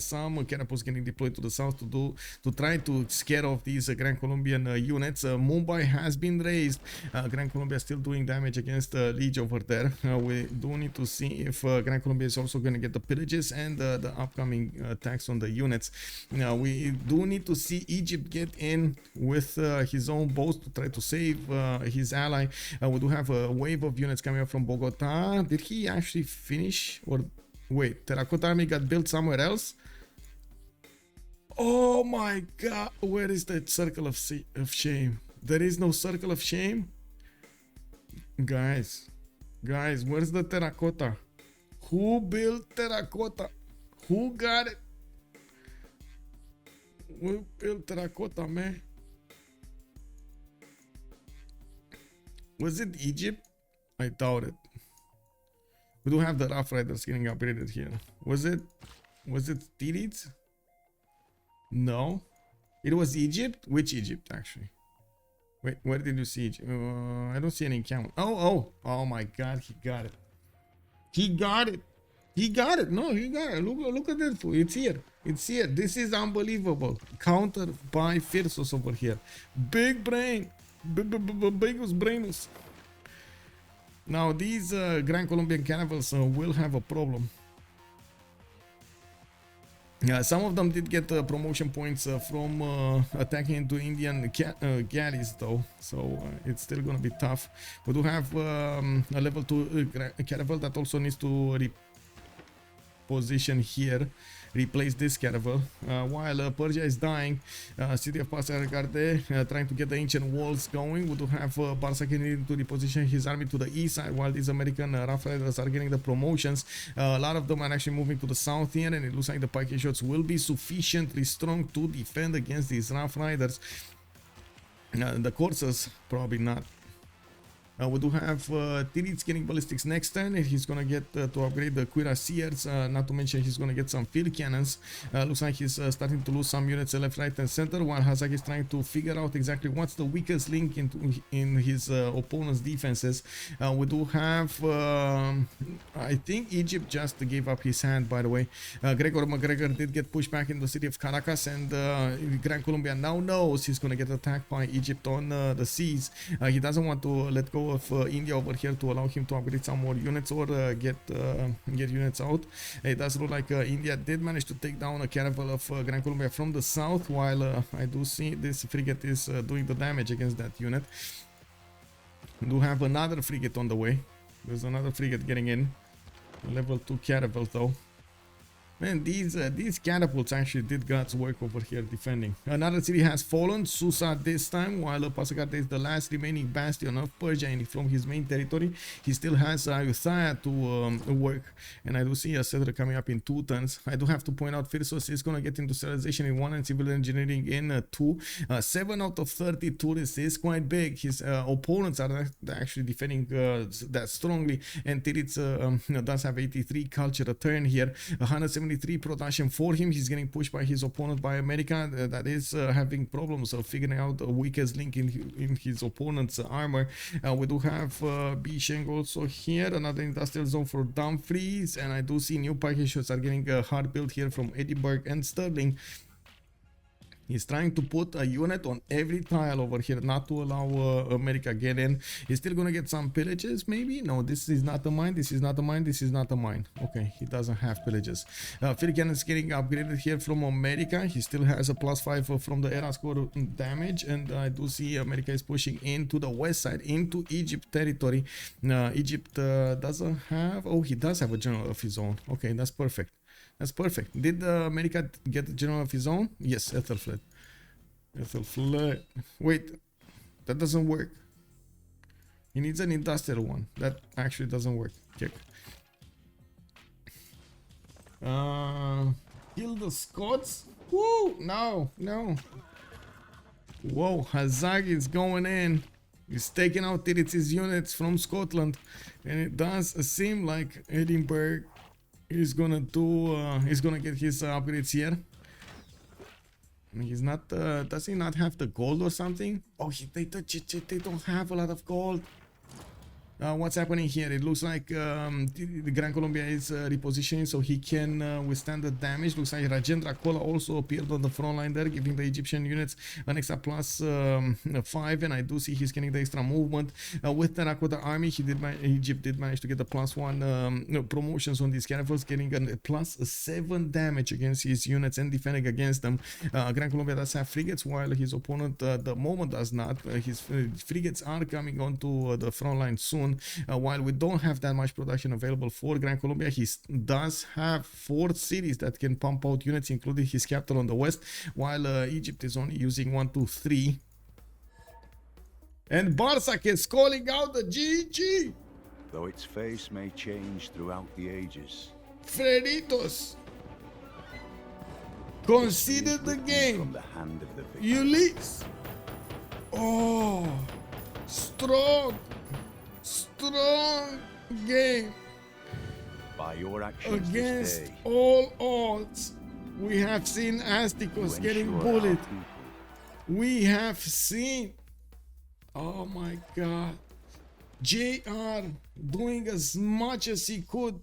some caravels getting deployed to the south to try to scare off these Gran Colombian units. Mumbai has been raised. Gran Colombia is still doing damage against Lege over there. We do need to see if Gran Colombia is also going to get the pillages and the upcoming attacks on the units. We do need to see Egypt get in with his own boats to try to save his ally. We do have a wave of units coming up from Bogota. Did he actually finish? Or wait, Terracotta Army got built somewhere else? Oh my god, where is that circle of shame? There is no circle of shame? Guys, where's the Terracotta? Who built Terracotta? Who got it? Who built Terracotta, man? Was it Egypt? I doubt it. We do have the Rough Riders getting upgraded here. Was it Titiits? No. It was Egypt? Which Egypt, actually? Wait, where did you see Egypt? I don't see any camel. Oh my god, he got it. He got it. He got it. No, he got it. Look at it. It's here. It's here. This is unbelievable. Counter by Phyrsos over here. Big brain. Bigus brainus. Now, these Gran Colombian caravels will have a problem. Some of them did get promotion points from attacking into Indian galleys, though, so it's still gonna be tough. We do have a level 2 caravel that also needs to reposition here, replace this caravel. While Persia is dying, city of Pasargarte trying to get the ancient walls going. We do have Bartsake needing to reposition his army to the east side, while these American Rough Riders are getting the promotions. A lot of them are actually moving to the south here, and it looks like the pike shots will be sufficiently strong to defend against these Rough Riders. The coursers, probably not. We do have Titiits getting ballistics next turn. He's gonna get to upgrade the cuirassiers, not to mention he's gonna get some field cannons. Looks like he's starting to lose some units left, right, and center, while Hazaggi is trying to figure out exactly what's the weakest link in his opponent's defenses. We do have, I think Egypt just gave up his hand, by the way. Gregor McGregor did get pushed back in the city of Caracas, and Gran Colombia now knows he's gonna get attacked by Egypt on the seas. He doesn't want to let go of India over here to allow him to upgrade some more units or get units out. It does look like India did manage to take down a caravel of Gran Colombia from the south, while I do see this frigate is doing the damage against that unit. We do have another frigate on the way. There's another frigate getting in. Level 2 caravel, though. Man, these catapults actually did God's work over here defending. Another city has fallen, Susa this time, while Pasargarte is the last remaining bastion of Persia, and from his main territory, he still has Ayutthaya to work. And I do see a settler coming up in 2 turns. I do have to point out Phyrsos is going to get industrialization in 1 and civil engineering in 2. 7 out of 30 tourists is quite big. His opponents are actually defending that strongly, and Titiits does have 83 culture a turn here, 173 production for him. He's getting pushed by his opponent, by America, that is having problems of figuring out the weakest link in his opponent's armor. We do have Bisheng also here, another industrial zone for Dumfries, and I do see new package shots are getting hard built here from Edinburgh and Stirling. He's trying to put a unit on every tile over here, not to allow America get in. He's still gonna get some pillages, maybe? No, this is not a mine, this is not a mine, this is not a mine. Okay, he doesn't have pillages. Field cannon is getting upgraded here from America. He still has a +5 from the era score damage, and I do see America is pushing into the west side, into Egypt territory. Egypt doesn't have... Oh, he does have a general of his own. Okay, that's perfect. That's perfect. Did America get a general of his own? Yes, Ethelfled. Ethelfled. Wait, that doesn't work. He needs an industrial one. That actually doesn't work. Check. Kill the Scots? Woo! No, no. Whoa, Hazaggi is going in. He's taking out Titiits' units from Scotland. And it does seem like Edinburgh is gonna do, he's gonna get his upgrades here. I mean, he's not, does he not have the gold or something? Oh, they don't have a lot of gold. What's happening here? It looks like the Gran Colombia is repositioning so he can withstand the damage. Looks like Rajendra Kola also appeared on the front line there, giving the Egyptian units an extra plus 5, and I do see he's getting the extra movement. With Terracotta army, Egypt did manage to get the +1 promotions on these caravels, getting a +7 damage against his units and defending against them. Gran Colombia does have frigates, while his opponent the moment does not. His frigates are coming onto the front line soon. While we don't have that much production available for Gran Colombia, he does have 4 cities that can pump out units, including his capital on the west, while Egypt is only using 1, 2, 3. And Bartsake is calling out the GG. Though its face may change throughout the ages. Freritos, consider the game. From the hand of the victor. Ulyss. Oh, strong game. By your actions Against this day, all odds. We have seen Astikos getting bullied. We have seen, oh my god, JR doing as much as he could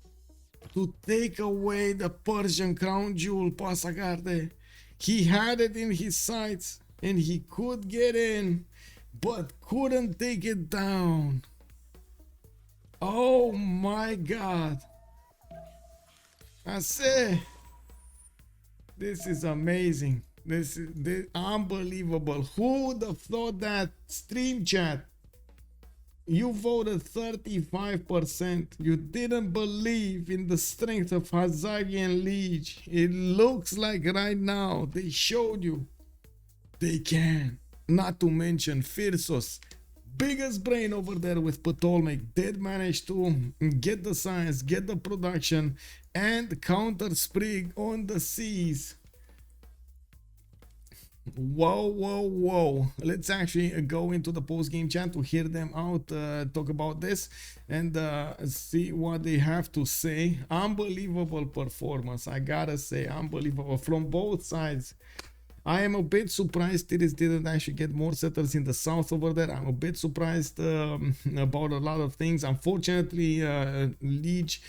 to take away the Persian crown jewel Pasagarde. He had it in his sights and he could get in, but couldn't take it down. Oh my god. I say, this is amazing. This is unbelievable. Who would have thought that? Stream chat, you voted 35%. You didn't believe in the strength of Hazaggi and Lege. It looks like right now they showed you they can. Not to mention Phyrsos, biggest brain over there with Ptolmaic, did manage to get the science, get the production, and counter Sprig on the seas. Whoa. Let's actually go into the post-game chat to hear them out, talk about this, and see what they have to say. Unbelievable performance, I gotta say, unbelievable from both sides. I am a bit surprised Titiits didn't actually get more settlers in the south over there. I'm a bit surprised about a lot of things. Unfortunately, Lege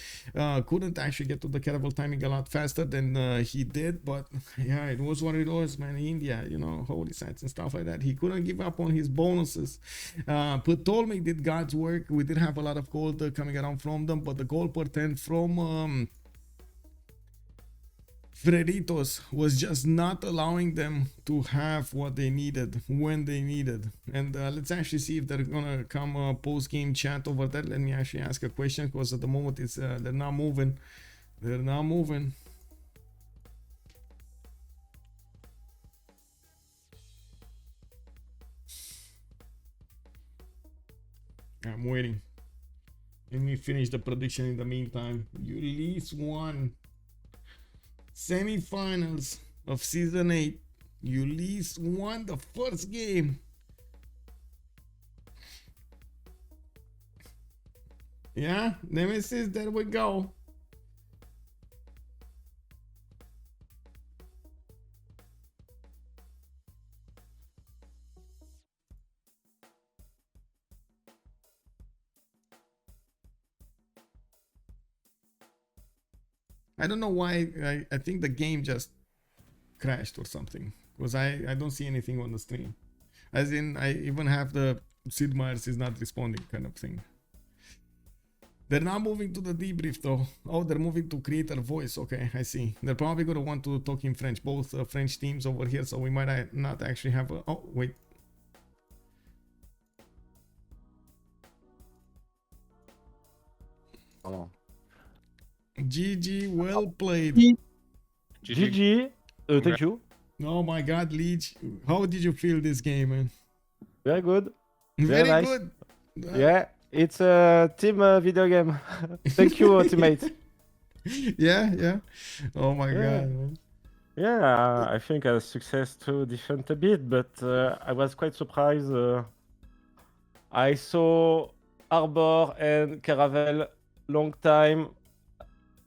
couldn't actually get to the caravel timing a lot faster than he did. But yeah, it was what it was, man. India, you know, holy sites and stuff like that. He couldn't give up on his bonuses. Ptolmaic did God's work. We did have a lot of gold coming around from them, but the gold per 10 from Freritos was just not allowing them to have what they needed when they needed. And let's actually see if they're gonna come post-game chat over there. Let me actually ask a question, because at the moment it's they're not moving. I'm waiting. Let me finish the prediction in the meantime. Ulyss won semi-finals of season 8. Ulyss won the first game. Yeah, Nemesis, there we go. I don't know why. I think the game just crashed or something, because I don't see anything on the stream. As in, I even have the Sid Meier's is not responding kind of thing. They're not moving to the debrief though. Oh, they're moving to creator voice. Okay, I see. They're probably going to want to talk in French. Both French teams over here, so we might not actually have a... Oh, wait. Oh. GG, well played. GG. Thank you. Oh my god, Lege. How did you feel this game, man? Very good. Very nice. good. Yeah, it's a team video game. Thank you, teammate. Yeah. Oh my god, man. Yeah, I think a success to defend a bit, but I was quite surprised. I saw Arbor and Caravel long time.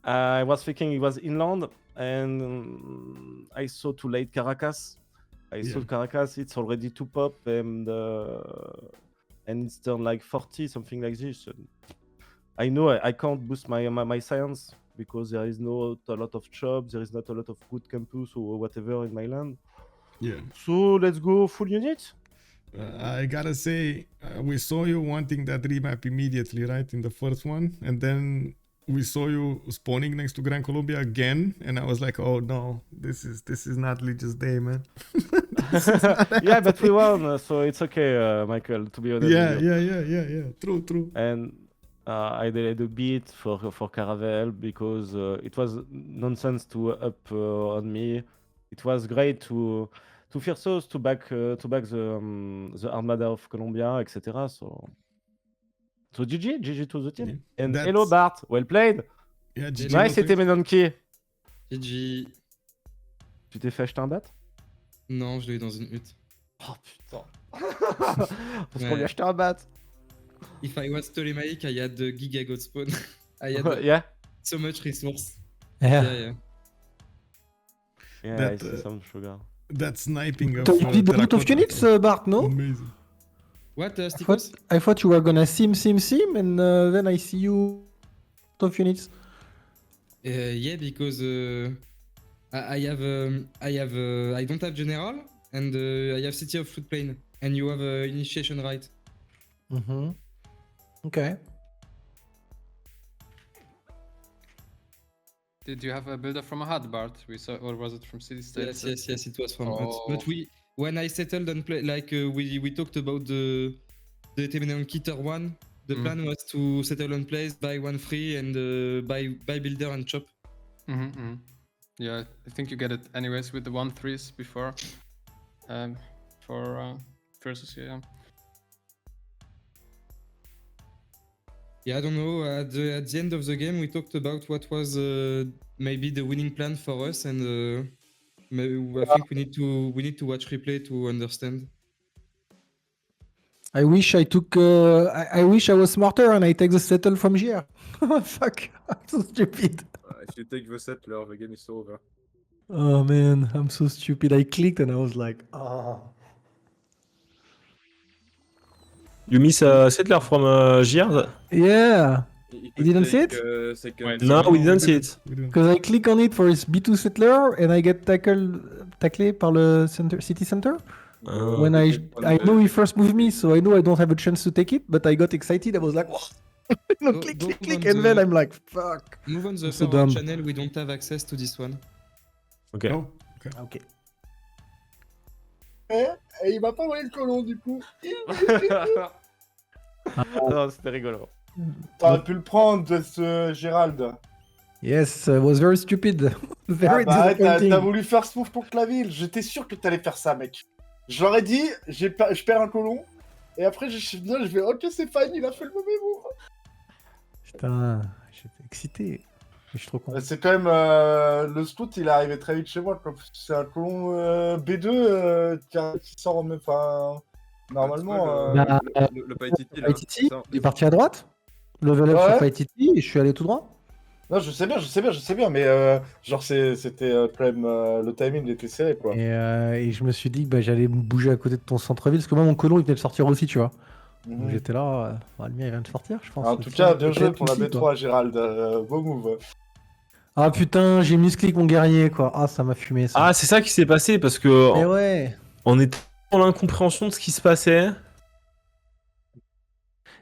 I was thinking it was inland, and I saw too late Caracas. I saw Caracas, it's already 2 pop, and it's turned like 40, something like this. And I know I can't boost my science because there is not a lot of jobs, there is not a lot of good campus or whatever in my land. Yeah. So let's go full unit. I gotta say, we saw you wanting that remap immediately, right, in the first one, and then we saw you spawning next to Gran Colombia again, and I was like, oh no, this is not Lege's day, man. Yeah, but we won, so it's okay, Michael. To be honest. Yeah. True. And I did a bit for Caravel because it was nonsense to up on me. It was great to Phyrsos to back the Armada of Colombia, etc. So GG to the team. Yeah. And hello Bart, well played. Yeah, GG. Nice, c'était mes donkeys. GG. Tu t'es fait acheter un bat? Non, je l'ai eu dans une hutte. Oh putain. Parce qu'on lui a acheté un bat. If I was Ptolmaic, I had the giga god spawn. I had Yeah. so much resource. Yeah. Yeah, That, I see some sugar. That sniping of You did the root of Terracotta. units, Bart, no? Amazing. What, Astikos? I thought you were gonna sim, and then I see you root of units. Yeah, because I don't have general, and I have city of floodplain, and you have initiation right. Mm-hmm. Okay. Did you have a builder from a hut, Bart? We saw, or was it from city state? Yes, it was from Oh. hut. But when I settled on play, like we talked about the Terminal Kitter 1, the plan was to settle on place, buy 1 free, and buy builder and chop. Yeah, I think you get it anyways with the 1/3s before. For Phyrsos, yeah. Yeah, I don't know. At the end of the game, we talked about what was maybe the winning plan for us, and I think we need to watch replay to understand. I wish I took. I wish I was smarter and I take the settle from here. Fuck, I'm so stupid. If you take the settler, the game is over. Oh man, I'm so stupid. I clicked and I was like, ah. You miss a settler from GR? Yeah. You didn't see it? No, we didn't see it. Because I click on it for his B2 settler and I get taclé par le city center. When I know he first moved me, so I know I don't have a chance to take it, but I got excited. I was like, no, click, and then I'm like, fuck. Move on the So forward dumb. channel, we don't have access to this one. Ok. Oh, Ok. Et il m'a pas envoyé le colon du coup. Non, c'était rigolo. T'aurais pu le prendre, ce Gérald. Yes, it was very stupid. Very disappointing. T'as voulu faire ce move contre la ville. J'étais sûr que t'allais faire ça, mec. Je leur ai dit, je perds un colon. Et après, je vais, ok, c'est fine, il a fait le mauvais move. Putain, j'étais excité. Je suis trop content. C'est quand même le scout, il est arrivé très vite chez moi. C'est un colon B2 qui sort en même. Enfin, normalement. Le Paititi, là. Paititi, il est parti à droite. Level up sur Paititi et je suis allé tout droit. Non, je sais bien, mais genre c'était quand même le timing était serré quoi. Et je me suis dit que bah, j'allais me bouger à côté de ton centre-ville parce que moi mon colon il venait de sortir aussi, tu vois. Donc j'étais là, le mien il vient de sortir, je pense. En tout cas, bien joué pour la B3, Gérald. Beau move. Ah putain, j'ai misclick mon guerrier quoi. Ah, ça m'a fumé ça. Ah, c'est ça qui s'est passé parce que. Mais ouais. On est dans l'incompréhension de ce qui se passait.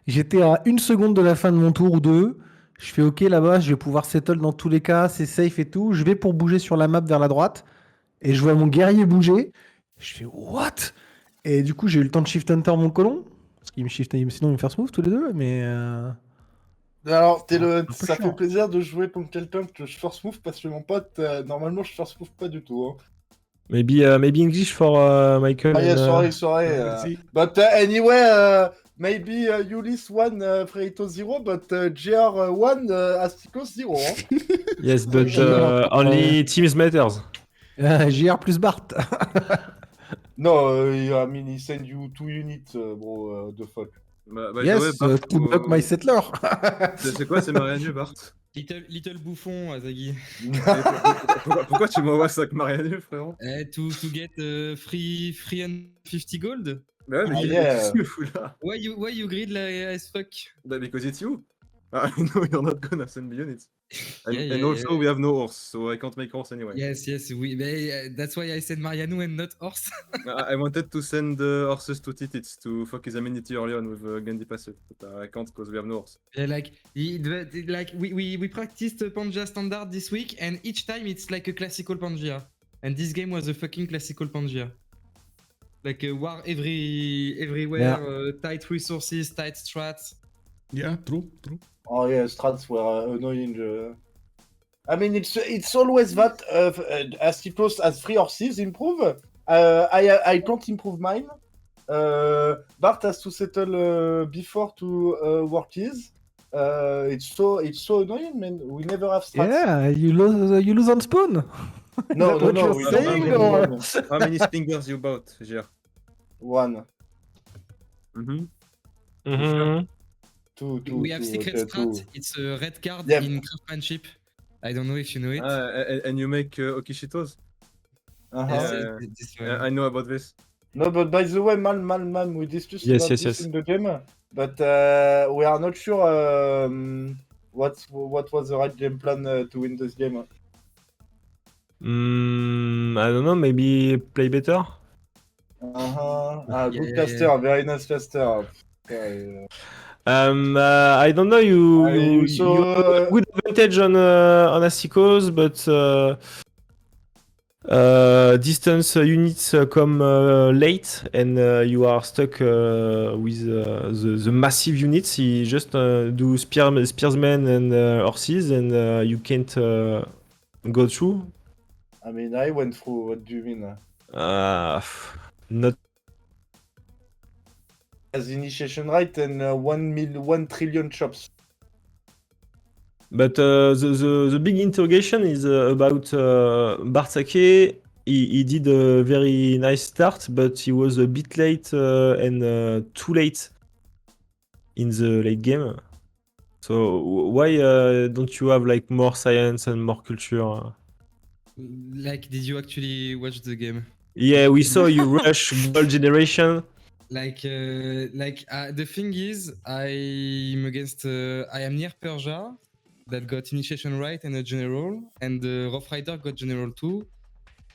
J'étais à 1 seconde de la fin de mon tour ou 2. Je fais ok là-bas, je vais pouvoir settle dans tous les cas, c'est safe et tout. Je vais pour bouger sur la map vers la droite. Et je vois mon guerrier bouger. Je fais what? Et du coup, j'ai eu le temps de shift enter mon colon. Parce qu'il me shift, sinon il me faire smooth tous les deux. Mais. Alors, ça fait plaisir de jouer contre quelqu'un que je force move parce que mon pote, normalement, je force move pas du tout. Hein. Maybe English for Michael. Ah, yeah, sorry. But anyway, maybe Ulyss 1, Freritos 0, but GR 1, Astikos 0. Hein. Yes, but only teams matters. JR plus Bart. No, I mean, he send you 2 units, bro, the fuck. Bah, ouais, Yes, Bart, to block my settler. c'est quoi, c'est Marianu, Bart? Little bouffon, Hazaggi. Pourquoi tu m'envoies ça avec Marianu, frérot? To get free and 50 gold. Bah ouais, mais yeah. qu'est-ce que tu fous là? Why you greed like as fuck? Bah, because it's you. I know you're not gonna send me units. And also, yeah. we have no horse, so I can't make horse anyway. Yes, that's why I said Marianu and not horse. I wanted to send horses to Titiits to fuck his amenity early on with Gandhi passive, but I can't because we have no horse. Yeah, we practiced Pangea standard this week, and each time it's like a classical Pangea. And this game was a fucking classical Pangea. Like a war everywhere, tight resources, tight strats. Yeah, true. Oh yeah, strats were annoying. I mean, it's always that Astikos has 3 horses improve. I can't improve mine. Bart has to settle before to work his. It's so annoying, man. We never have strats. Yeah, you lose on spawn. No, what no, you're we saying, don't or- have How many stingers you bought, Gir? 1, Mhm. 2, 2. We have secret strat. 2. It's a red card Yep. in craftsmanship. I don't know if you know it. And you make Okishitos? Uh-huh. This one. I know about this. No, but by the way, man, we discussed Yes, about yes, this yes. in the game, but we are not sure what was the right game plan to win this game. I don't know, maybe play better? Good Yeah. caster, very nice caster. I don't know, you so, have a good advantage on Astikos, but distance units come late, and you are stuck with the massive units. You just do spearsmen and horses, and you can't go through. I mean, I went through. What do you mean? Not. As initiation right and 1 trillion chops. But the big interrogation is about Bartsake. He did a very nice start, but he was a bit late and too late in the late game. So why don't you have like more science and more culture? Like, did you actually watch the game? Yeah, we saw you rush ball generation. The thing is, I'm against. I am near Persia, that got initiation right and a general, and the Rough Rider got general too.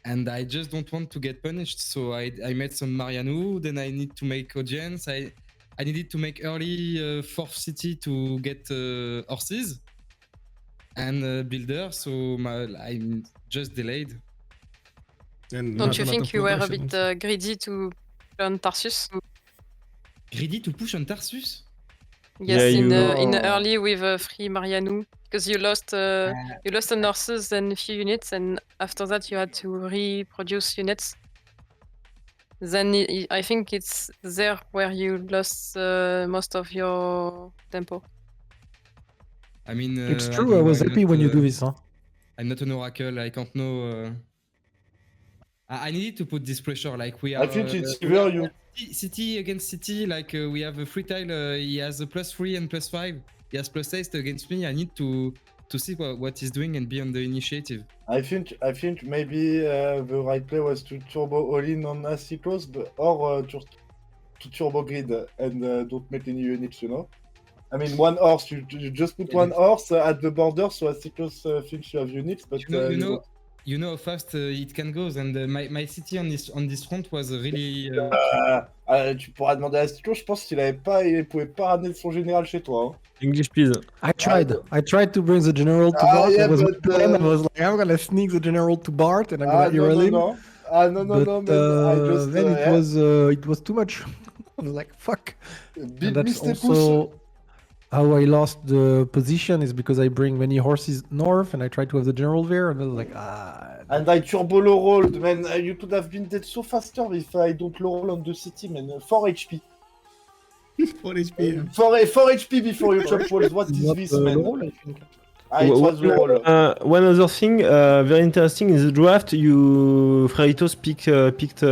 And I just don't want to get punished, so I made some Marianu. Then I need to make audience. I needed to make early fourth city to get horses and builder. So I'm just delayed. And Don't not you a lot think of you were a progression bit also. greedy to learn Tarsus? Greedy to push on Tarsus? Yes, Yeah, in the early with free Marianu, because you lost an horses and a few units, and after that you had to reproduce units. Then I think it's there where you lost most of your tempo. I mean, It's I true, don't I know, was I'm happy not, when you do this, huh? I'm not an oracle. I can't know. I needed to put this pressure. Like we are. I think it's we are you. City against city. Like we have a free tile. He has a +3 and +5. He has +8 against me. I need to see what he's doing and be on the initiative. I think maybe the right play was to turbo all in on Astikos, or to turbo grid and don't make any units, you know. I mean, one horse, you just put one horse at the border, so Astikos thinks you have units, but you know how fast it can go, and my city on this front was really. Tu pourras demander à Astikos, je pense qu'il pouvait pas ramener son général chez toi. Hein. English, please. I tried to bring the general to Bart. Yeah, It was my but, plan. I was like, I'm gonna sneak the general to Bart and I'm gonna derail him. No, But man. then it was too much. I was like, fuck. And that's Mr. also how I lost the position, is because I bring many horses north and I tried to have the general there, and I was like, And I turbo low rolled, man. You could have been dead so faster if I don't low roll on the city, man. 4 HP. 4 HP. 4 HP before you chop walls. What is this, man? roll, I think. It was the wall. One other thing, very interesting in the draft, Freritos picked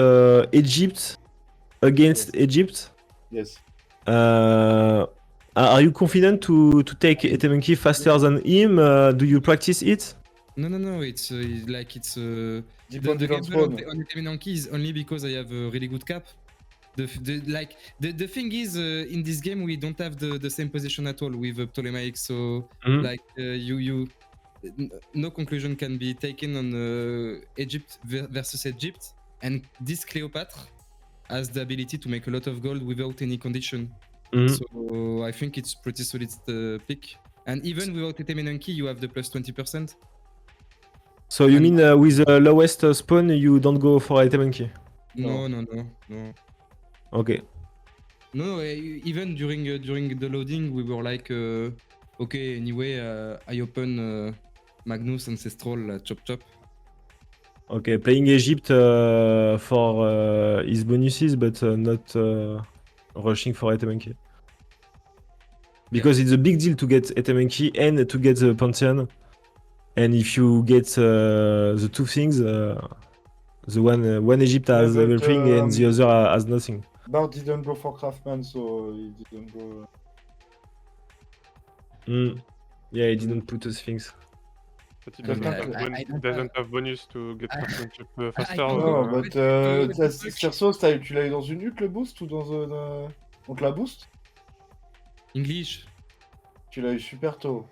Egypt against Egypt. Yes. Are you confident to take Etemenki faster than him? Do you practice it? No. It's the Depending on gameplay spawn. on Etemenki is only because I have a really good cap. The thing is, in this game we don't have the same position at all with Ptolmaic, so no conclusion can be taken on Egypt versus Egypt, and this Cleopatra has the ability to make a lot of gold without any condition. So I think it's pretty solid pick. And even without Etemenki, you have the plus 20%. So you mean with the lowest spawn, you don't go for Etemenki? No. Okay. No, even during the loading, we were like, okay, anyway, I open Magnus Ancestral chop. Okay, playing Egypt for his bonuses, but not rushing for Etemenki. Because it's a big deal to get Etemenki and to get the Pantheon. And if you get the two things, the one Egypt has everything and the other has nothing. Bard didn't go for Craftsman, so he didn't go. Yeah, he didn't put those things. But he doesn't have bonus to get craftsmanship faster. Non, but Phyrsos, tu l'as eu dans une hutte le boost ou dans un. On te la boost? English. Tu l'as eu super tôt.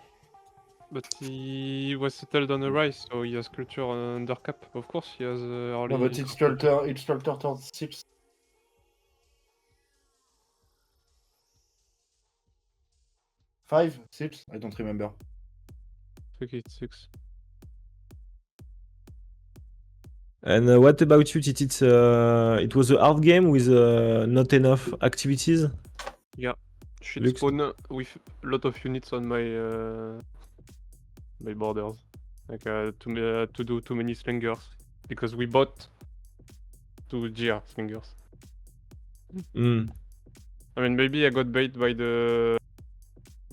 But he was settled on a rise, so he has culture under cap. Of course, he has early. No, but it's culture turn 6. 5? 6? I don't remember. I think it's 6. And what about you, Titiits? It was a hard game with not enough activities? Yeah. Shit spawn with a lot of units on my my borders. Like to do too many slingers. Because we bought 2 GR slingers. I mean, maybe I got bait by the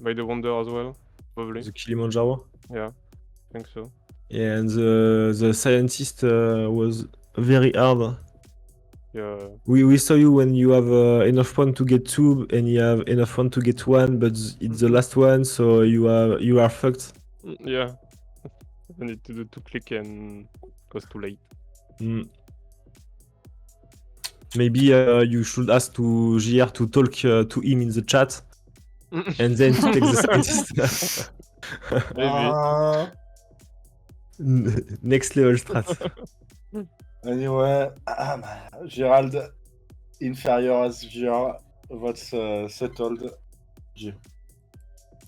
Wonder as well, probably. The Kilimanjaro? Yeah, I think so. Yeah, and the scientist was very hard. Yeah. We saw you when you have enough one to get 2 and you have enough one to get 1, but it's the last one, so you are fucked. Yeah. I need to do 2 click and it was too late. Maybe you should ask to JR to talk to him in the chat and then to take the scientist. Maybe. Next level strat. Anyway, Gerald inferior as GR, what's settled? G.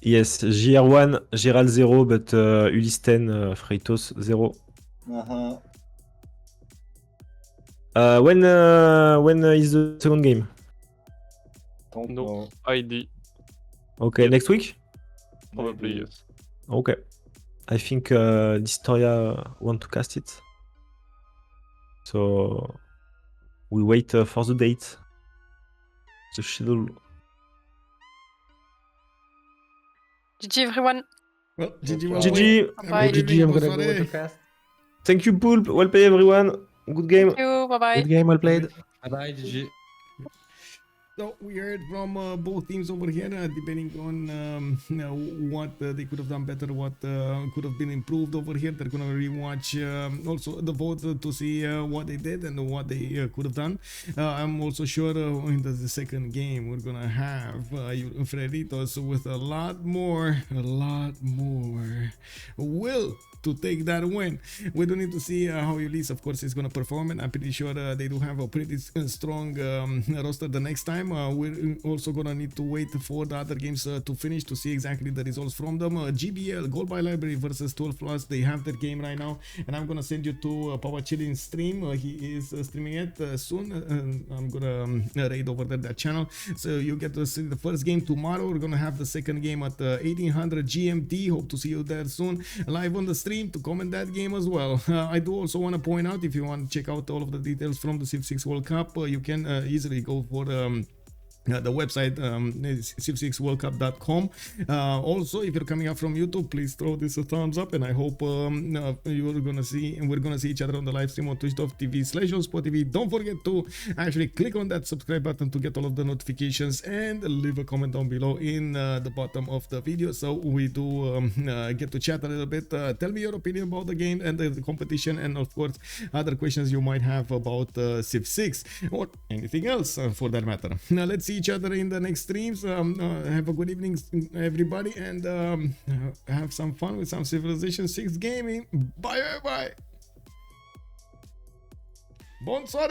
Yes, GR1, Gerald 0, but Ulyss 10, Freritos 0. When is the second game? No ID. Okay, next week? Probably, yes. Okay. I think Dystoria want to cast it. So we wait for the date. The schedule. GG everyone. Well, GG. GG. Bye. GG, I'm gonna go to cast. Thank you, Pulp. Well played, everyone. Good game. Thank you. Bye bye. Good game, well played. Bye, GG. So we heard from both teams over here, depending on what they could have done better, what could have been improved over here. They're gonna rewatch also the vote to see what they did and what they could have done. I'm also sure in the second game we're gonna have Freritos with a lot more will to take that win. We do need to see how Ulyss, of course, is going to perform, and I'm pretty sure they do have a pretty strong roster the next time. We're also going to need to wait for the other games to finish to see exactly the results from them. GBL, Gold by Library versus 12 Plus, they have their game right now, and I'm going to send you to Papa Chillin's stream. He is streaming it soon. I'm going to raid over there that channel, so you get to see the first game tomorrow. We're going to have the second game at 1800 GMT. Hope to see you there soon, live on the stream to comment that game as well. I do also want to point out, if you want to check out all of the details from the Civ6 World Cup, you can easily go for The website is civ6worldcup.com. Also, if you're coming up from YouTube, please throw this a thumbs up, and I hope we're gonna see each other on the live stream on twitch.tv/OnSpotTV. Don't forget to actually click on that subscribe button to get all of the notifications, and leave a comment down below in the bottom of the video, so we do get to chat a little bit. Tell me your opinion about the game and the competition, and of course other questions you might have about Civ6 or anything else for that matter. Now let's see each other in the next streams. Have a good evening, everybody, and have some fun with some Civilization 6 gaming. Bye bye. Bonsoir.